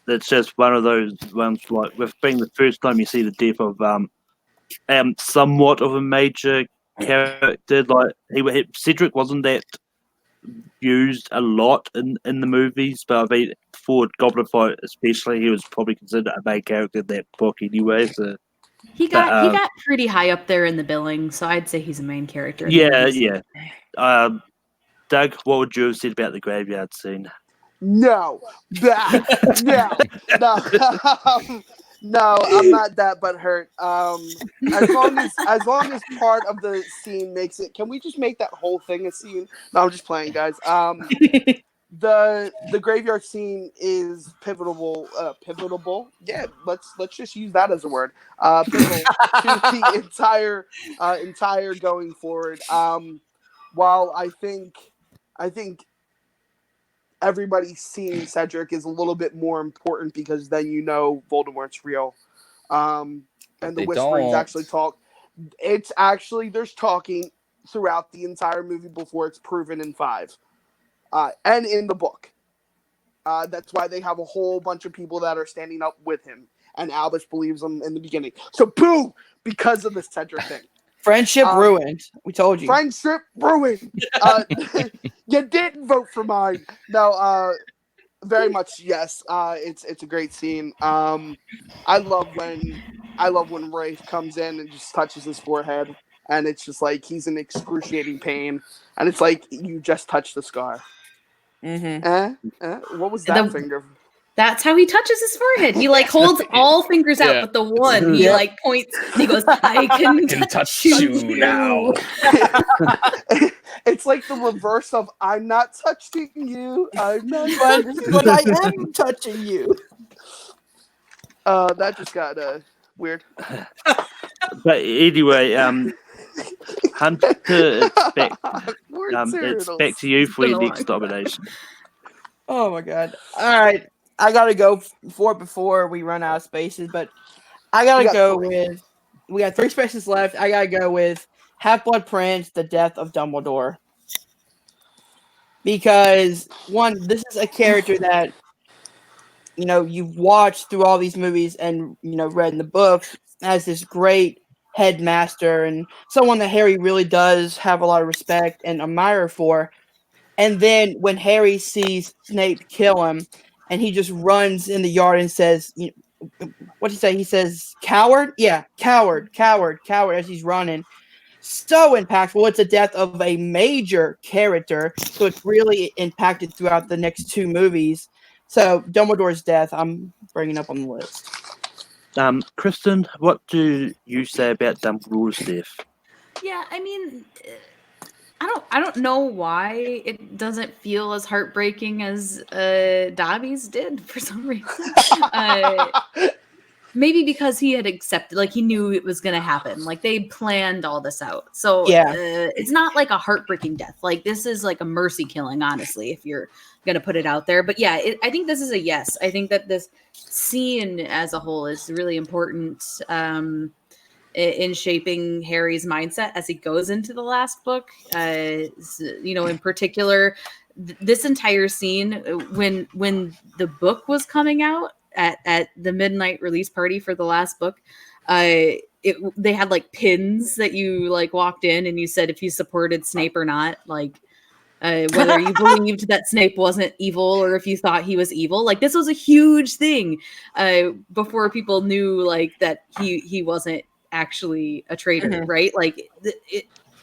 It's just one of those ones, like with being the first time you see the death of somewhat of a major character. Like Cedric wasn't that used a lot in the movies, but I mean for Goblet Fight especially, he was probably considered a main character in that book anyway. So he got pretty high up there in the billing, so I'd say he's a main character. Yeah. Doug, what would you have said about the graveyard scene? No, no, no, I'm not that butthurt. As long as part of the scene makes it, can we just make that whole thing a scene? No, I'm just playing, guys. The graveyard scene is pivotal. Yeah, let's just use that as a word. Pivotal to the entire going forward. While I think everybody seeing Cedric is a little bit more important because then Voldemort's real. And the whisperings actually talk. It's actually, there's talking throughout the entire movie before it's proven in 5. And in the book. That's why they have a whole bunch of people that are standing up with him. And Albus believes him in the beginning. So boom! Because of the Cedric thing. Friendship ruined. We told you. Friendship ruined. You didn't vote for mine. No, very much yes. It's a great scene. I love when Rafe comes in and just touches his forehead, and it's just like he's in excruciating pain, and it's like you just touched the scar. Mm-hmm. What was that finger? That's how he touches his forehead. He like holds all fingers out, Yeah. but the one he Yeah. like points and he goes, I can touch you now. It's like the reverse of "I'm not touching you." I'm not. But I am touching you. That just got weird. But anyway, Hunter, it's back to you for your next nomination. Oh my god! All right, I gotta go for it before we run out of spaces, but I gotta go with. We got 3 spaces left. I gotta go with Half-Blood Prince: The Death of Dumbledore, because one, this is a character that you've watched through all these movies and read in the books as this great headmaster and someone that Harry really does have a lot of respect and admire for. And then when Harry sees Snape kill him, and he just runs in the yard and says, what did he say? He says, "Coward." Yeah, coward, coward, coward, as he's running. So impactful. It's the death of a major character, so it's really impacted throughout the next 2 movies. So Dumbledore's death, I'm bringing up on the list. Kristen, what do you say about Dumbledore's death? Yeah, I mean, I don't know why it doesn't feel as heartbreaking as Dobby's did for some reason. Maybe because he had accepted, like he knew it was going to happen. Like they planned all this out. So Yeah. it's not like a heartbreaking death. Like this is like a mercy killing, honestly, if you're going to put it out there. But yeah, I think this is a yes. I think that this scene as a whole is really important in shaping Harry's mindset as he goes into the last book. In particular, this entire scene when the book was coming out at the midnight release party for the last book, they had like pins that you like walked in and you said if you supported Snape or not, like whether you believed that Snape wasn't evil or if you thought he was evil. Like this was a huge thing before people knew like that he wasn't actually a traitor, right? Like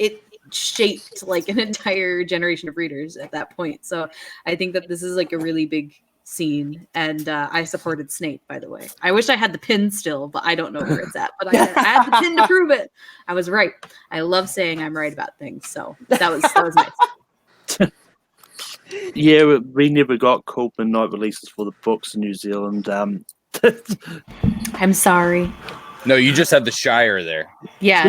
it shaped like an entire generation of readers at that point. So I think that this is like a really big scene, and I supported Snape, by the way. I wish I had the pin still, but I don't know where it's at. But I had the pin to prove it. I was right. I love saying I'm right about things, so that was nice. Yeah, we never got cool midnight releases for the books in New Zealand. I'm sorry. No, you just have the Shire there. Yeah,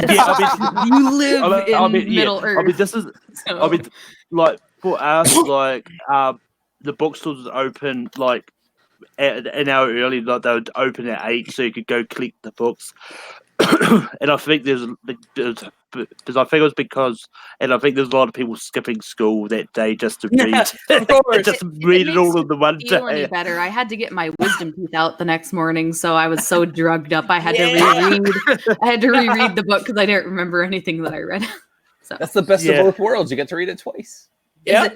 you live in Middle Earth. I mean, this is. So. I mean, like for us, like the bookstores would open like an hour early. Like they would open at 8, so you could go collect the books. And I think there's because I think it was because, and I think there's a lot of people skipping school that day just to read, of course. just read it all in the one feel day. any better? I had to get my wisdom teeth out the next morning, so I was so drugged up. I had to reread. I had to reread the book because I didn't remember anything that I read. So That's the best of both worlds. You get to read it twice. Yeah.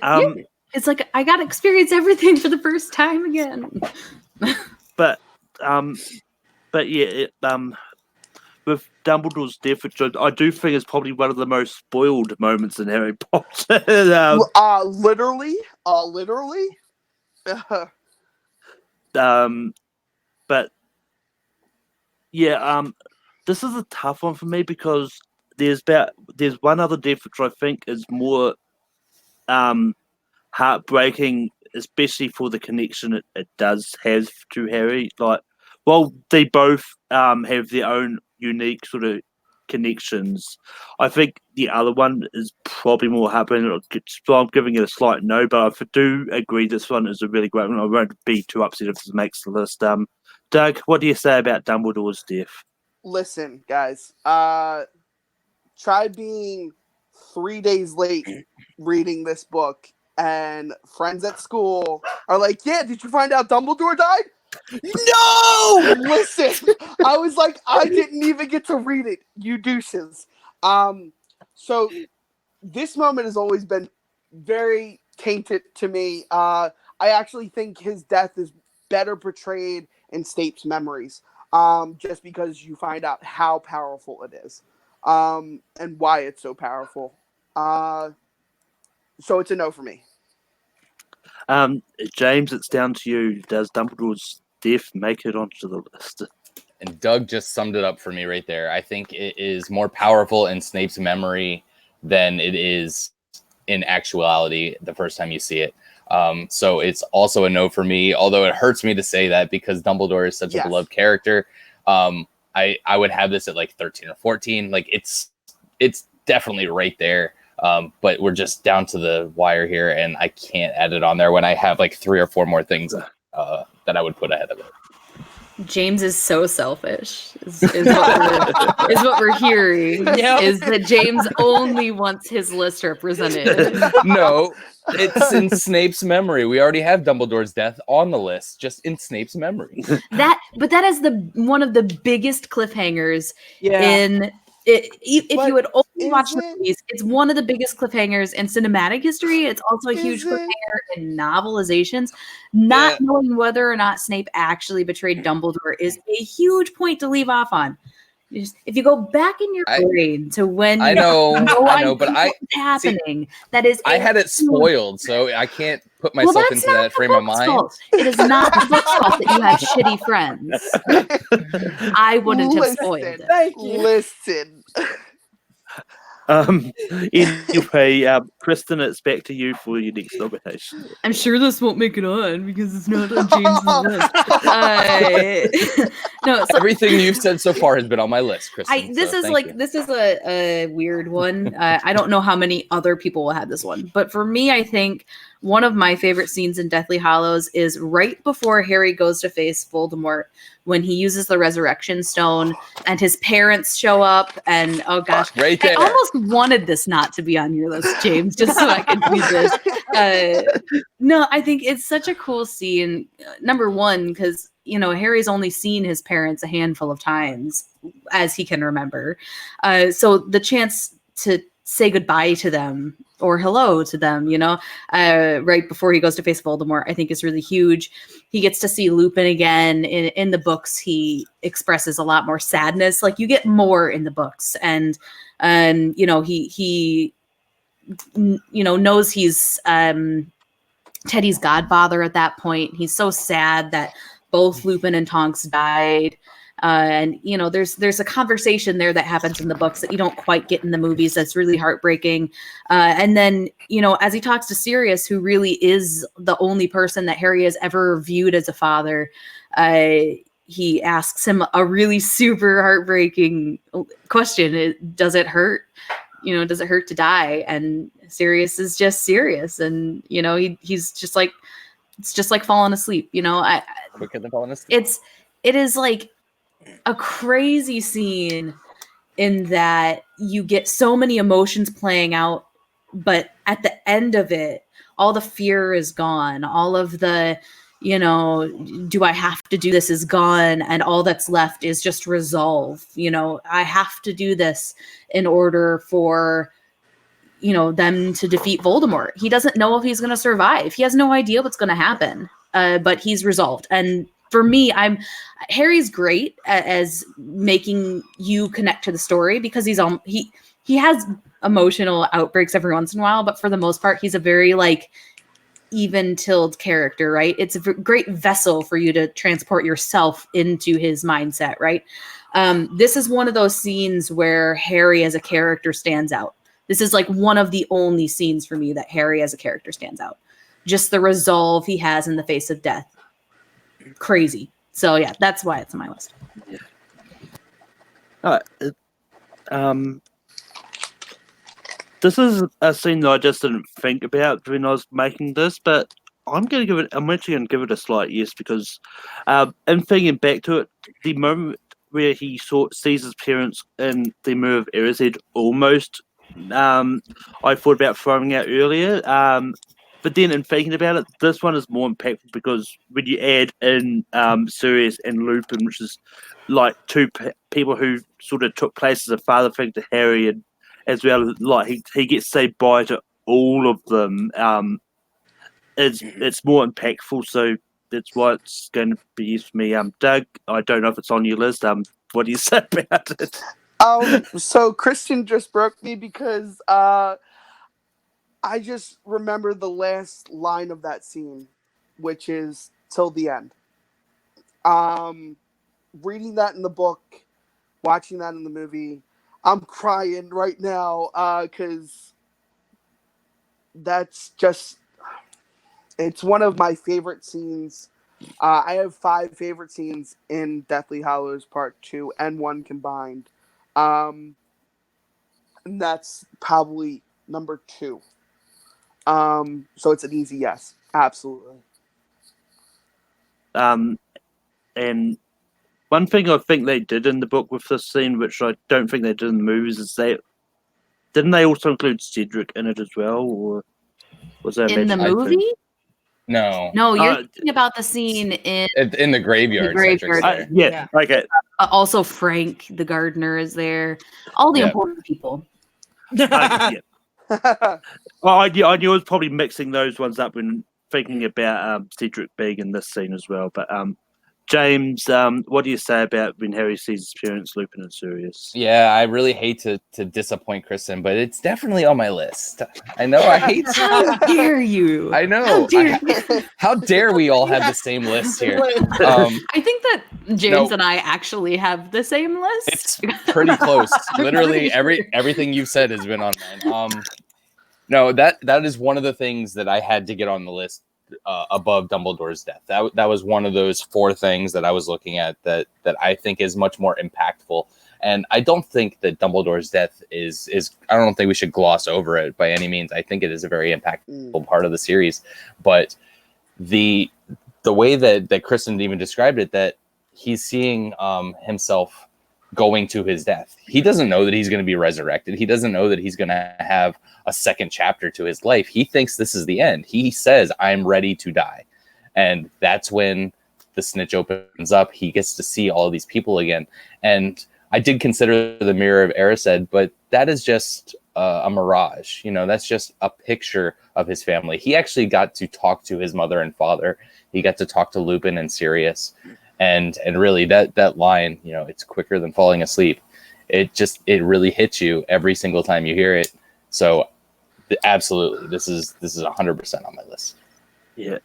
It's like I got to experience everything for the first time again. But yeah, with Dumbledore's death, which I do think is probably one of the most spoiled moments in Harry Potter. Literally. But yeah, this is a tough one for me because there's one other death which I think is more heartbreaking, especially for the connection it does have to Harry. Like, well, they both have their own unique sort of connections. I think the other one is probably more heartbreaking. So I'm giving it a slight no, but I do agree this one is a really great one. I won't be too upset if it makes the list. Doug, what do you say about Dumbledore's death? Listen, guys, try being 3 days late reading this book, and friends at school are like, "Yeah, did you find out Dumbledore died?" No! Listen, I was like, I didn't even get to read it, you douches. So this moment has always been very tainted to me. I actually think his death is better portrayed in Snape's memories, just because you find out how powerful it is, and why it's so powerful. So it's a no for me. James, it's down to you. Does Dumbledore's death make it onto the list? And Doug just summed it up for me right there. I think it is more powerful in Snape's memory than it is in actuality the first time you see it. So it's also a no for me, although it hurts me to say that because Dumbledore is such a beloved character. I would have this at like 13 or 14. Like it's definitely right there. But we're just down to the wire here, and I can't add it on there when I have like 3 or 4 more things that I would put ahead of it. James is so selfish, is what we're hearing. Yep. Is that James only wants his list represented. No, it's in Snape's memory. We already have Dumbledore's death on the list, just in Snape's memory. That is one of the biggest cliffhangers in it. If you would only watch the movies, it's one of the biggest cliffhangers in cinematic history. It's also a huge cliffhanger in novelizations. Not knowing whether or not Snape actually betrayed Dumbledore is a huge point to leave off on. If you go back in your brain to when I know, but what's happening, that is. I had it spoiled, so I can't put myself into that frame of mind. Fault. It is not the book's fault that you have shitty friends. I wouldn't have spoiled it. Thank you. Listen. Anyway, Kristen, it's back to you for your next nomination. I'm sure this won't make it on because it's not on James' list. No, so Everything you've said so far has been on my list, Kristen. This is a weird one. I don't know how many other people will have this one, but for me, I think one of my favorite scenes in Deathly Hallows is right before Harry goes to face Voldemort, when he uses the Resurrection Stone and his parents show up. And oh gosh, right there. I almost wanted this not to be on your list, James, just so I could use this. No, I think it's such a cool scene. Number one, because Harry's only seen his parents a handful of times as he can remember. So the chance to say goodbye to them or hello to them, right before he goes to face Voldemort, I think is really huge. He gets to see Lupin again. In the books, he expresses a lot more sadness. Like you get more in the books, and he knows he's Teddy's godfather at that point. He's so sad that both Lupin and Tonks died. And there's a conversation there that happens in the books that you don't quite get in the movies. That's really heartbreaking. And then, as he talks to Sirius, who really is the only person that Harry has ever viewed as a father, he asks him a really super heartbreaking question. Does it hurt? Does it hurt to die? And Sirius is just serious. And, he's just like, it's just like falling asleep. Quicker than falling asleep. It is like a crazy scene in that you get so many emotions playing out, but at the end of it, all the fear is gone. All of the, do I have to do this is gone. And all that's left is just resolve. I have to do this in order for, them to defeat Voldemort. He doesn't know if he's going to survive. He has no idea what's going to happen, but he's resolved. And for me, Harry's great as making you connect to the story because he has emotional outbreaks every once in a while, but for the most part, he's a very even-tilled character, right? It's a great vessel for you to transport yourself into his mindset, right? This is one of those scenes where Harry as a character stands out. This is one of the only scenes for me that Harry as a character stands out. Just the resolve he has in the face of death. Crazy. So yeah, that's why it's on my list. This is a scene that I just didn't think about when I was making this, but I'm actually going to give it a slight yes because, in thinking back to it, the moment where he sees his parents in the mirror of Erised almost, I thought about throwing out earlier. But then in thinking about it, this one is more impactful because when you add in Sirius and Lupin, which is two people who sort of took place as a father figure to Harry, and as well, he gets to say bye to all of them. It's more impactful, so that's why it's going to be used for me. Doug, I don't know if it's on your list. What do you say about it? So Christian just broke me because I I just remember the last line of that scene, which is till the end. Reading that in the book, watching that in the movie, I'm crying right now because that's just, it's one of my favorite scenes. I have 5 favorite scenes in Deathly Hallows Part 2 and 1 combined. And that's probably number 2. So it's an easy yes. Absolutely. And one thing I think they did in the book with this scene, which I don't think they did in the movies, is didn't they also include Cedric in it as well, or was that In the movie? No, No, you're thinking about the scene in the graveyard. The graveyard. Cedric's there. Yeah, okay. also Frank, the gardener, is there. All the Yeah. important people. Yeah. Well, I knew I was probably mixing those ones up when thinking about Cedric being in this scene as well. But James, what do you say about when Harry sees his parents, Lupin and Sirius? Yeah, I really hate to disappoint Kristen, but it's definitely on my list. I know I hate to. How dare you? I know. How dare you? How dare we all have the same list here? I think that James No. and I actually have the same list. It's pretty close. I'm Literally pretty sure. everything you've said has been on mine. No, that is one of the things that I had to get on the list above Dumbledore's death. That was one of those 4 things that I was looking at that I think is much more impactful. And I don't think that Dumbledore's death is I don't think we should gloss over it by any means. I think it is a very impactful part of the series. But the way that Kristen even described it, that he's seeing himself going to his death. He doesn't know that he's going to be resurrected. He doesn't know that he's going to have a second chapter to his life. He thinks this is the end. He says, I'm ready to die. And that's when the snitch opens up. He gets to see all of these people again. And I did consider the Mirror of Erised, but that is just a mirage. You know, that's just a picture of his family. He actually got to talk to his mother and father. He got to talk to Lupin and Sirius. And really that line, you know, it's quicker than falling asleep. It really hits you every single time you hear it. So absolutely, this is 100% on my list. Yeah.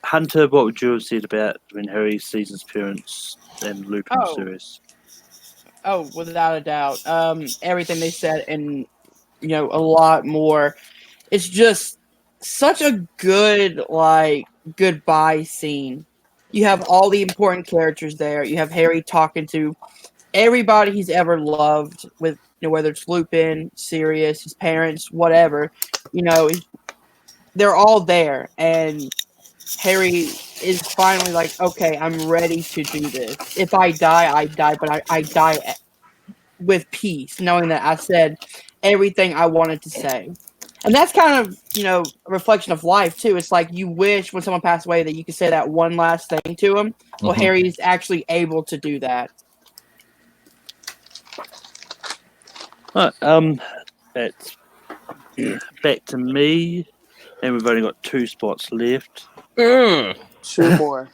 Hunter, what would you have said about when Harry sees his parents and Lupin and Sirius? Oh, without a doubt. Everything they said and, you know, a lot more. It's just such a good, goodbye scene. You have all the important characters there. You have Harry talking to everybody he's ever loved, with, you know, whether it's Lupin, Sirius, his parents, whatever. You know, they're all there, and Harry is finally like, okay, I'm ready to do this. If I die, I die, but I die with peace, knowing that I said everything I wanted to say. And that's kind of, you know, a reflection of life, too. It's like you wish when someone passed away that you could say that one last thing to him. Well, Harry's actually able to do that. It's back to me, and we've only got 2 spots left. 2 more.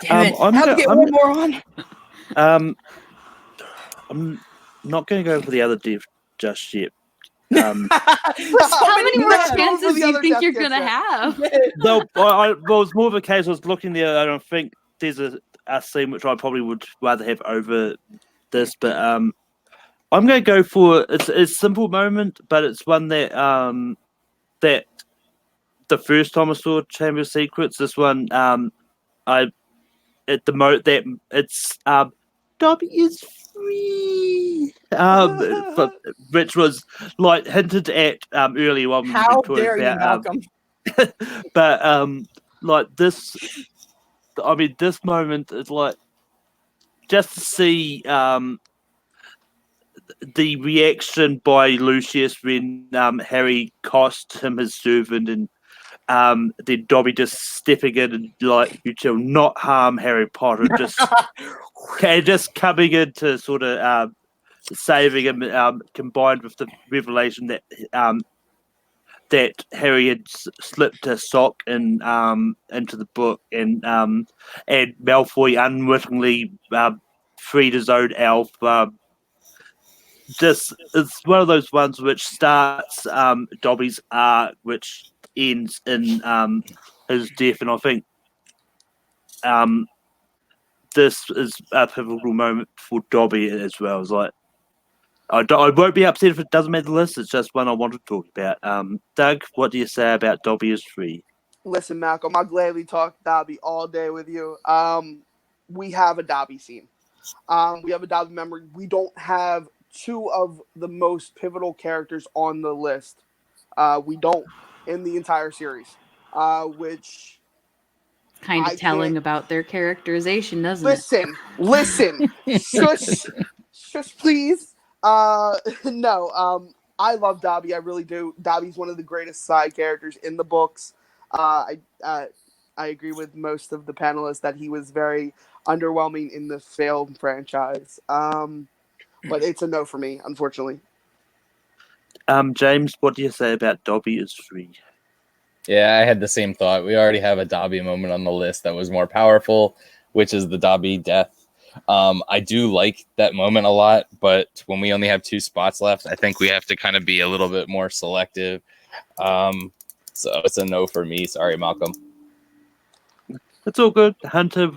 Damn it. I'll get one more on. I'm not going to go for the other death just yet. How many more chances do you think you're going to have? No, well, it's more of a case I was looking there. I don't think there's a scene which I probably would rather have over this, but I'm going to go for it's a simple moment, but it's one that that the first time I saw Chamber of Secrets, this one it's Dobby is free, which was like hinted at earlier on. How dare you, Malcolm? But like this, I mean, this moment is like just to see the reaction by Lucius when Harry cost him his servant, and then Dobby just stepping in and like, you shall not harm Harry Potter, just coming in to sort of saving him, combined with the revelation that that Harry had slipped a sock in into the book, and Malfoy unwittingly freed his own elf. just it's one of those ones which starts Dobby's arc, which ends in his death, and I think um, this is a pivotal moment for Dobby as well. It's like I won't be upset if it doesn't make the list. It's just one I want to talk about. Doug, what do you say about Dobby is free? Listen, Malcolm, I'll gladly talk Dobby all day with you. We have a Dobby scene. We have a Dobby memory. We don't have two of the most pivotal characters on the list. We don't in the entire series, which Kind I of telling can't- about their characterization, doesn't it? listen, shush, please. No, I love Dobby. I really do. Dobby's one of the greatest side characters in the books. I agree with most of the panelists that he was very underwhelming in the failed franchise. But it's a no for me, unfortunately. James, what do you say about Dobby is free? Yeah, I had the same thought. We already have a Dobby moment on the list that was more powerful, which is the Dobby death. I do like that moment a lot, but when we only have 2 spots left, I think we have to kind of be a little bit more selective. So it's a no for me. Sorry, Malcolm. It's all good. Hunter,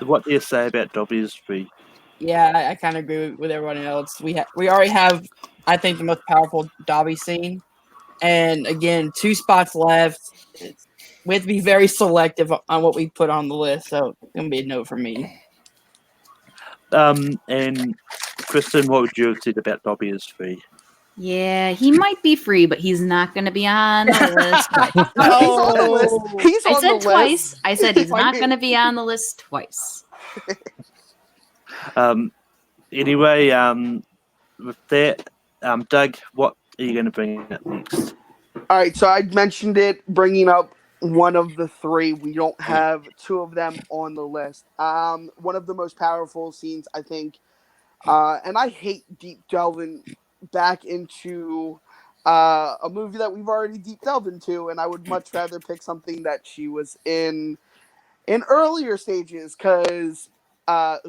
what do you say about Dobby is free? Yeah, I kind of agree with everyone else. We already have, I think, the most powerful Dobby scene, and again, 2 spots left. We have to be very selective on what we put on the list, so it's gonna be a no for me. And Kristen, what would you have said about Dobby is free? Yeah, he might be free, but he's not going to be on the list twice. He's on the list. He's I on said the twice. list. I said he's Like not me. going to be on the list twice. Anyway, with that, Doug, what are you going to bring up next? All right, so I mentioned it, bringing up one of the 3. We don't have 2 of them on the list. One of the most powerful scenes, I think, and I hate deep delving back into a movie that we've already deep delved into, and I would much rather pick something that she was in earlier stages, because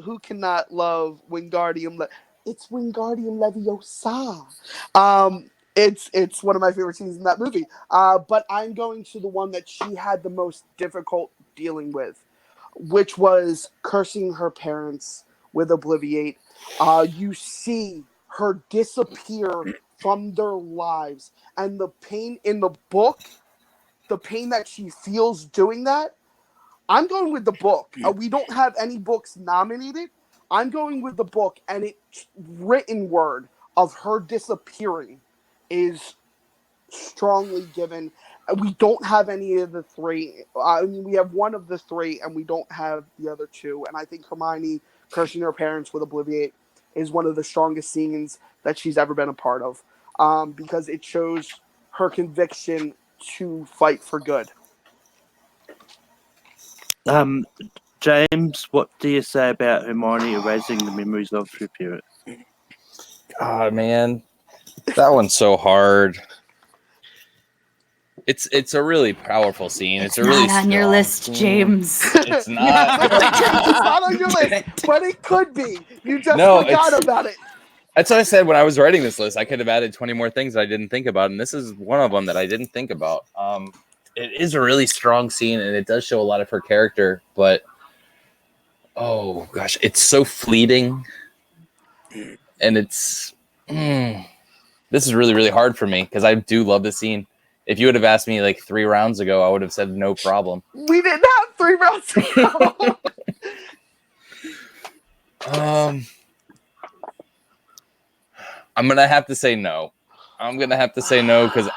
who cannot love Wingardium? It's Wingardium Leviosa. It's one of my favorite scenes in that movie. But I'm going to the one that she had the most difficult dealing with, which was cursing her parents with Obliviate. You see her disappear from their lives, and the pain in the book, the pain that she feels doing that. I'm going with the book. We don't have any books nominated. I'm going with the book, and it's written word of her disappearing is strongly given. We don't have any of the 3. I mean, we have one of the 3, and we don't have the other 2. And I think Hermione cursing her parents with Obliviate is one of the strongest scenes that she's ever been a part of, because it shows her conviction to fight for good. James, what do you say about Hermione erasing the memories of her parents? God, man, that one's so hard. It's a really powerful scene. It's a really not on your strong list, scene. James. It's not. It's not on your list, but it could be. You just No, forgot it's- about it. That's what I said when I was writing this list. I could have added 20 more things that I didn't think about, and this is one of them that I didn't think about. It is a really strong scene, and it does show a lot of her character, but oh gosh, it's so fleeting, and it's this is really, really hard for me because I do love the scene. If you would have asked me like 3 rounds ago, I would have said no problem. We didn't have 3 rounds ago. I'm gonna have to say no. I'm gonna have to say no because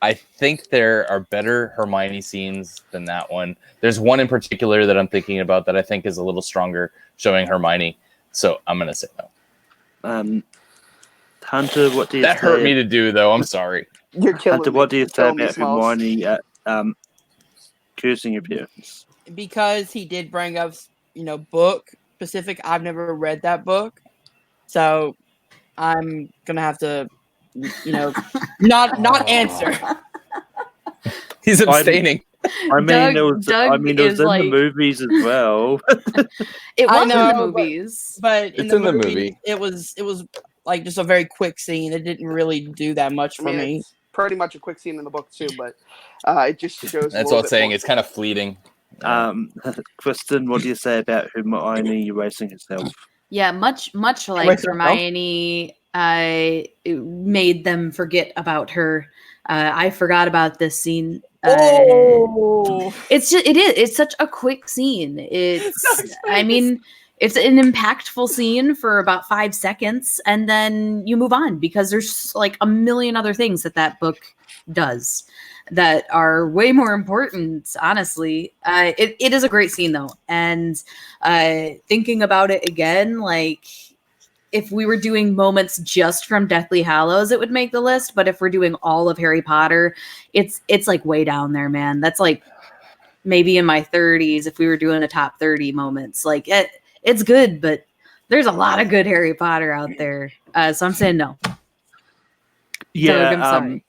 I think there are better Hermione scenes than that one. There's one in particular that I'm thinking about that I think is a little stronger, showing Hermione. So I'm gonna say no. Hunter, what do you That say? hurt me to do, though. I'm sorry. You're killing Hunter, me. what do you say Killing me, about Smalls. Hermione cursing her parents? Because he did bring up, book specific. I've never read that book, so I'm gonna have to, not answer. He's abstaining. I mean, it was Doug in is the like- movies as well. It I was in know, the but- movies. But in It's the in the movie, movie. it was like just a very quick scene. It didn't really do that much for me. It's pretty much a quick scene in the book too, but it just shows. That's what I'm saying. It's kind of fleeting. Kristen, what do you say about Hermione erasing herself? Yeah, much like Erase herself? Hermione made them forget about her. I forgot about this scene. It's just, it's such a quick scene. It's I mean, it's an impactful scene for about 5 seconds, and then you move on because there's like a million other things that book does that are way more important, honestly. It is a great scene though, and thinking about it again, like if we were doing moments just from Deathly Hallows, it would make the list. But if we're doing all of Harry Potter, it's like way down there, man. That's like maybe in my 30s if we were doing a top 30 moments. Like it's good, but there's a lot of good Harry Potter out there. So I'm saying no. Yeah, Doug, I'm sorry.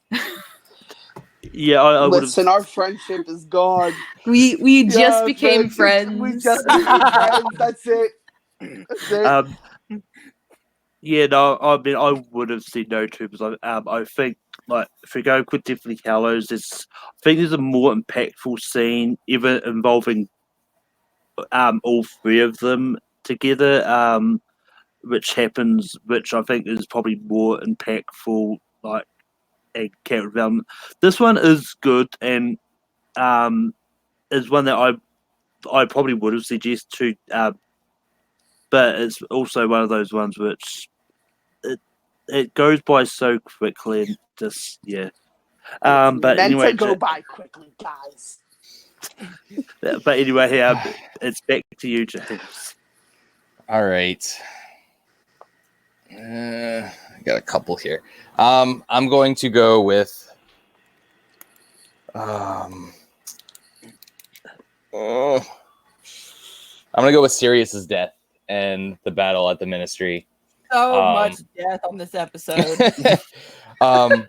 Yeah, I would Listen, our friendship is gone. We just became friends. We just became friends. That's it. That's it. Yeah, no, I mean, I would have said no to because I think, like, if we go with Deathly Hallows, I think there's a more impactful scene ever involving all three of them together, which I think is probably more impactful, like, and character development. This one is good and is one that I probably would have suggested to, but it's also one of those ones which it goes by so quickly and just but meant anyway, to go by quickly, guys. But anyway, it's back to you, James. All right. I got a couple here. I'm going to go with I'm gonna go with Sirius's death and the battle at the Ministry. So much death on this episode. But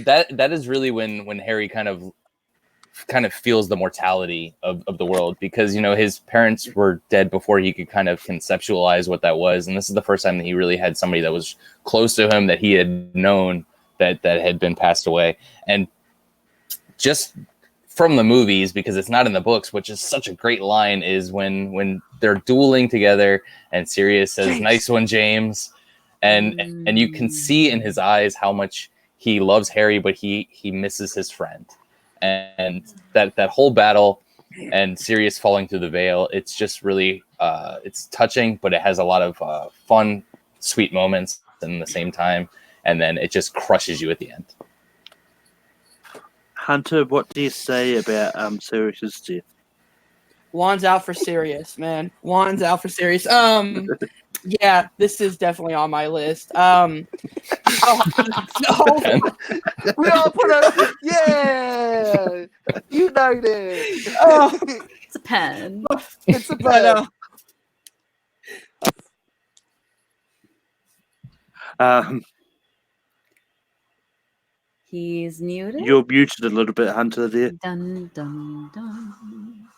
that is really when Harry kind of feels the mortality of the world, because his parents were dead before he could kind of conceptualize what that was, and this is the first time that he really had somebody that was close to him that he had known that had been passed away. And just from the movies, because it's not in the books, which is such a great line, is when they're dueling together and Sirius says, James. "Nice one, James," and you can see in his eyes how much he loves Harry, but he misses his friend. And that whole battle and Sirius falling through the veil, it's just really it's touching, but it has a lot of fun, sweet moments in the same time, and then it just crushes you at the end. Hunter, what do you say about Sirius's death? Wands out for Sirius, man. Wands out for Sirius. Yeah, this is definitely on my list. We all put our united. It's a pen. It's a pen. He's muted. You're muted a little bit, Hunter. There. Dun dun dun.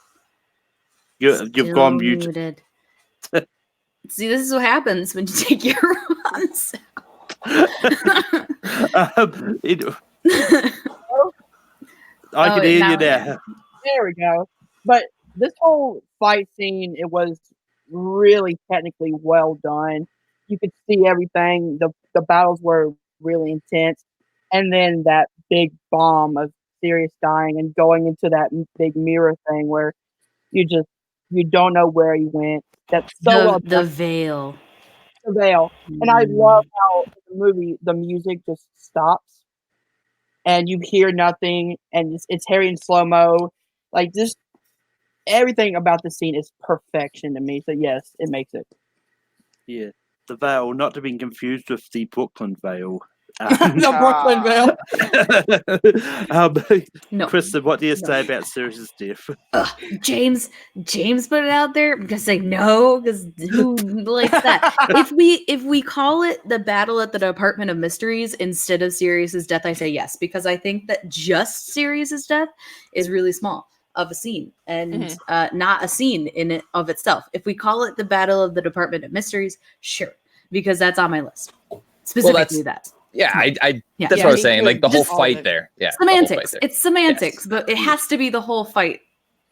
You've gone muted. See, this is what happens when you take your runs. I can hear you now. There we go. But this whole fight scene, it was really technically well done. You could see everything. The battles were really intense. And then that big bomb of Sirius dying and going into that big mirror thing where you don't know where he went. That's so the veil. The veil. And I love how in the movie the music just stops and you hear nothing, and it's Harry in slow-mo. Like, just everything about the scene is perfection to me. So yes, it makes it. Yeah. The veil, not to be confused with the Brooklyn veil. The Brooklyn veil. No. Kristen, what do you say about Sirius's death? James put it out there because because who likes that? if we call it the battle at the Department of Mysteries instead of Sirius's death, I say yes, because I think that just Sirius's death is really small of a scene and not a scene in it of itself. If we call it the battle of the Department of Mysteries, sure. because that's on my list. Specifically that. Yeah, I Yeah. that's Yeah. what I was saying. Like the whole Just all of fight it. there. Yeah. the whole fight Semantics. there. It's semantics, Yes. but it has to be the whole fight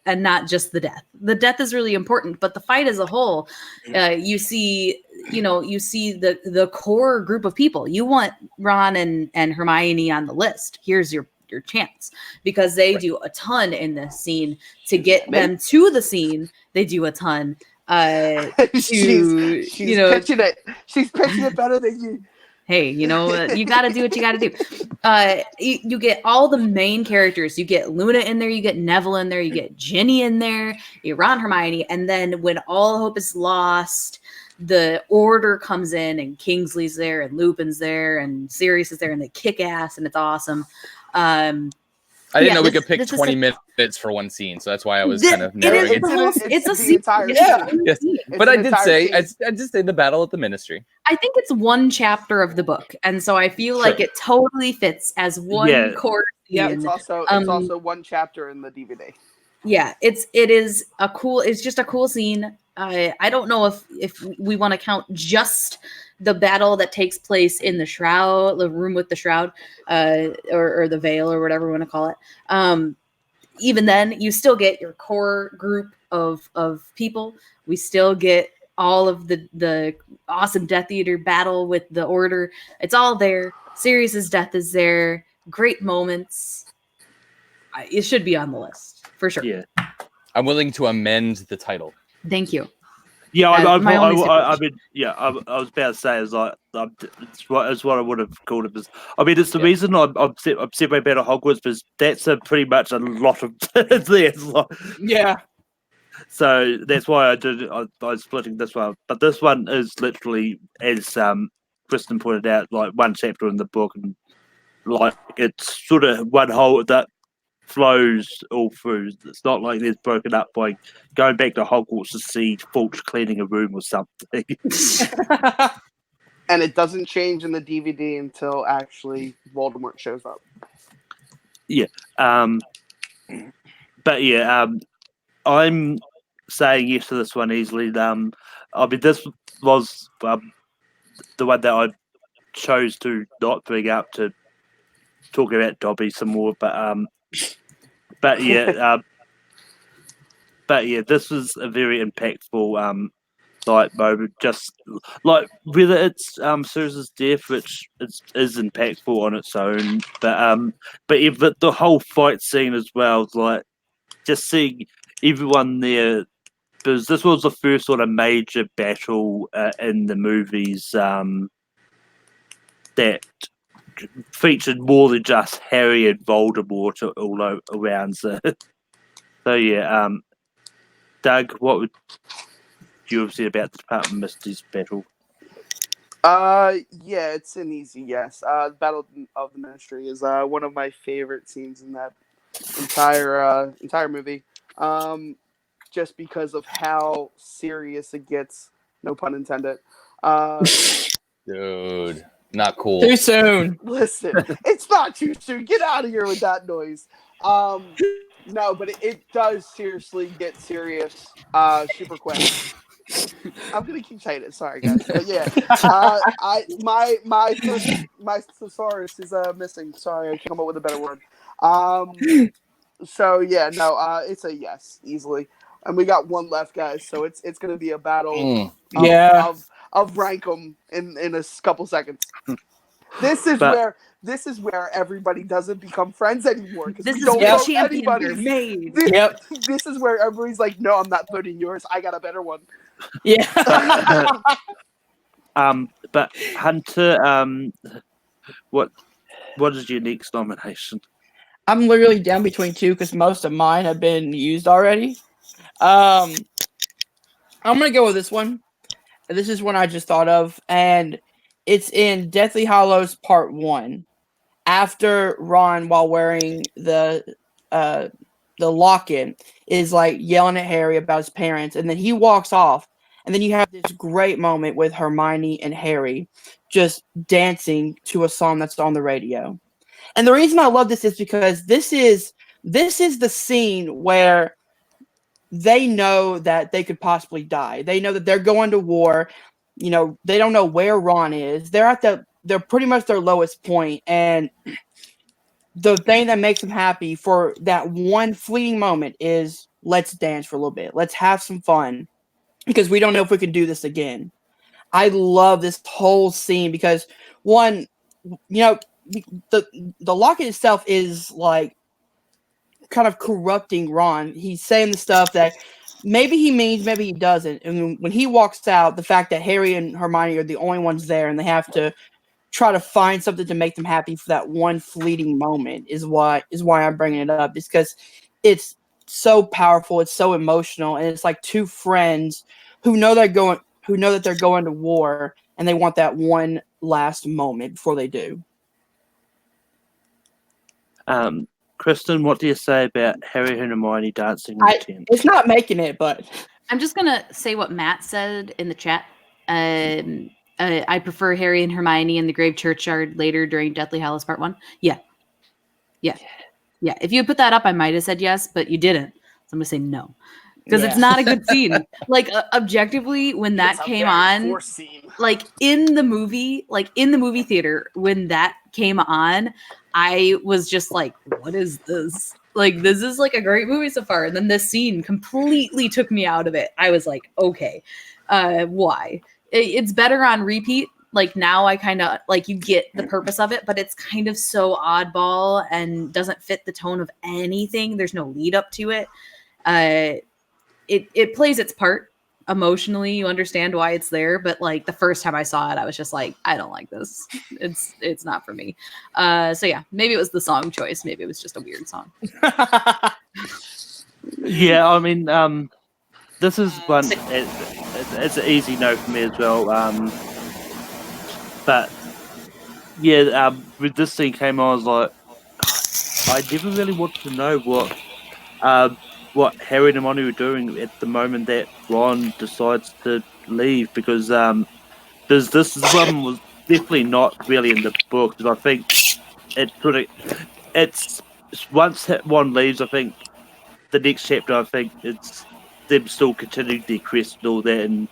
and not just the death. The death is really important, but the fight as a whole, you see the core group of people. You want Ron and Hermione on the list. Here's your chance, because they do a ton in this scene to get them to the scene. They do a ton. She's pitching it. She's pitching it better than you. Hey, you got to do what you got to do. You get all the main characters. You get Luna in there. You get Neville in there. You get Ginny in there. You Ron, Hermione, and then when all hope is lost, the Order comes in, and Kingsley's there, and Lupin's there, and Sirius is there, and they kick ass, and it's awesome. I didn't know we could pick 20 minutes for one scene, so that's why I was kind of narrowing it. It's a the scene. entire Yes. But I did say, scene. I just say the battle at the Ministry. I think it's one chapter of the book, and so I feel like it totally fits as one core scene. Yeah, it's also one chapter in the DVD. Yeah, it's just a cool scene. I don't know if we want to count just the battle that takes place in the shroud, the room with the shroud, or the veil, or whatever we want to call it. Even then, you still get your core group of people. We still get all of the awesome Death Eater battle with the Order. It's all there. Sirius's death is there. Great moments. It should be on the list for sure. Yeah, I'm willing to amend the title. Thank you. Yeah, I My only mean, yeah, I was about to say is like it's what I would have called it. I mean, it's the reason I'm separated about Hogwarts, because that's pretty much a lot of there. Yeah. So that's why I was splitting this one, but this one is literally, as Kristen pointed out, like one chapter in the book, and like it's sort of one whole that flows all through. It's not like it's broken up by going back to Hogwarts to see Filch cleaning a room or something. And it doesn't change in the DVD until actually Voldemort shows up. Yeah. But yeah, I'm saying yes to this one easily. I mean, this was the one that I chose to not bring up to talk about Dobby some more, but yeah, this was a very impactful like moment. Just like whether it's Sirius's death, which is impactful on its own, but the whole fight scene as well, like just seeing everyone there, because this was the first sort of major battle in the movies that featured more than just Harry and Voldemort all around. So yeah, Doug, what would you have said about the Department of Misty's battle? Yeah, it's an easy yes. The Battle of the Ministry is one of my favorite scenes in that entire movie. Just because of how serious it gets. No pun intended. Dude, not cool. Too soon. Listen, it's not too soon. Get out of here with that noise. No, but it does seriously get serious super quick. I'm gonna keep saying it. Sorry, guys, but yeah, my thesaurus is missing. Sorry, I can't come up with a better word. So yeah, no, it's a yes easily, and we got one left, guys. So it's gonna be a battle. Of rank 'em in a couple seconds. This is where everybody doesn't become friends anymore, because we don't vote anybody. This is where everybody's like, no, I'm not voting yours. I got a better one. Yeah. But Hunter, what is your next nomination? I'm literally down between two because most of mine have been used already. I'm gonna go with this one. This is one I just thought of, and it's in Deathly Hallows Part 1. After Ron, while wearing the locket, is like yelling at Harry about his parents, and then he walks off, and then you have this great moment with Hermione and Harry just dancing to a song that's on the radio. And the reason I love this is because this is the scene where they know that they could possibly die. They know that they're going to war. they don't know where Ron is. They're pretty much their lowest point, and the thing that makes them happy for that one fleeting moment is let's dance for a little bit. Let's have some fun because we don't know if we can do this again. I love this whole scene because one, the locket itself is like kind of corrupting Ron. He's saying the stuff that maybe he means, maybe he doesn't. And when he walks out, the fact that Harry and Hermione are the only ones there and they have to try to find something to make them happy for that one fleeting moment is why I'm bringing it up. It's because it's so powerful, it's so emotional, and it's like two friends who know that they're going to war, and they want that one last moment before they do. Kristen, what do you say about Harry and Hermione dancing in the tent? It's not making it, but I'm just gonna say what Matt said in the chat. I prefer Harry and Hermione in the Grave Churchyard later during Deathly Hallows Part 1. Yeah. If you put that up, I might have said yes, but you didn't. So I'm gonna say no. Because it's not a good scene. Like, objectively, when that came on, like in the movie theater, when that came on, I was just like, what is this? Like, this is like a great movie so far. And then this scene completely took me out of it. I was like, okay, why? It's better on repeat. Like, now I kind of like, you get the purpose of it, but it's kind of so oddball and doesn't fit the tone of anything. There's no lead up to it. It plays its part emotionally. You understand why it's there, but like the first time I saw it, I was just like, I don't like this. It's not for me. So yeah, maybe it was the song choice. Maybe it was just a weird song. Yeah, I mean, this is one. It's an easy no for me as well. But yeah, when this scene came on, I was like, I never really wanted to know what Harry and Hermione were doing at the moment that Ron decides to leave, because this one was definitely not really in the book. Because I think it's once Ron leaves, I think the next chapter, I think it's them still continuing their quest and all that,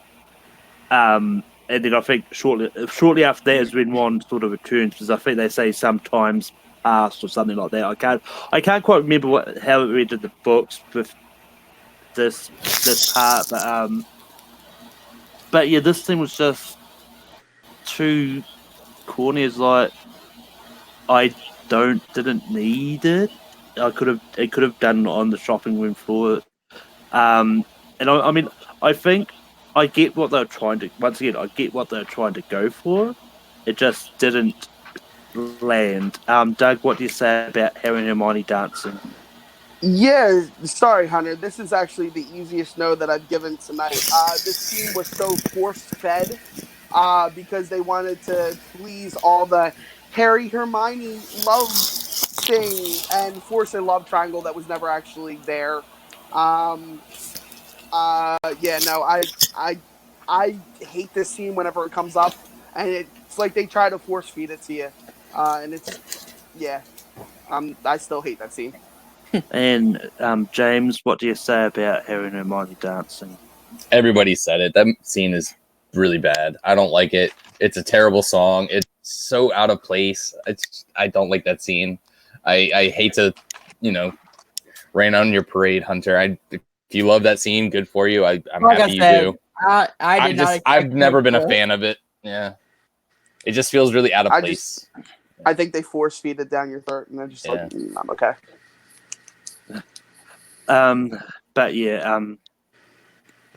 and then I think shortly after that is when Ron sort of returns, because I think they say sometimes past or something like that. I can't quite remember how it read in the books with this part, but yeah, this thing was just too corny. It's like I didn't need it. It could have done on the shopping room floor. And I mean, I think I get what they're trying to. Once again, I get what they're trying to go for. It just didn't land. Doug, what do you say about Harry and Hermione dancing? Yeah, sorry, Hunter. This is actually the easiest no that I've given tonight. This scene was so force-fed because they wanted to please all the Harry Hermione love thing and force a love triangle that was never actually there. Yeah, no, I hate this scene whenever it comes up, and it's like they try to force feed it to you, and it's I still hate that scene. And James, what do you say about Harry and Hermione dancing? Everybody said it. That scene is really bad. I don't like it. It's a terrible song. It's so out of place. I don't like that scene. I hate to, rain on your parade, Hunter. If you love that scene, good for you. I'm happy you do. I've never been a fan of it. Yeah, it just feels really out of place. I think they force feed it down your throat, and they're just like, I'm okay. But yeah,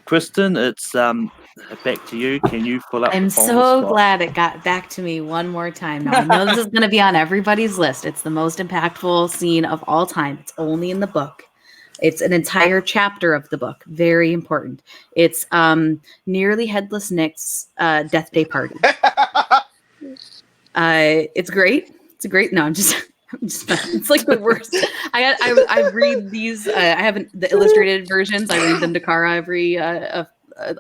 Kristen, it's back to you. Can you pull up? I'm so glad it got back to me one more time. Now I know this is going to be on everybody's list. It's the most impactful scene of all time. It's only in the book. It's an entire chapter of the book. Very important. It's Nearly Headless Nick's death day party. It's great. It's a great. No, I'm just it's like the worst. I read these. I haven't the illustrated versions. I read them to Kara every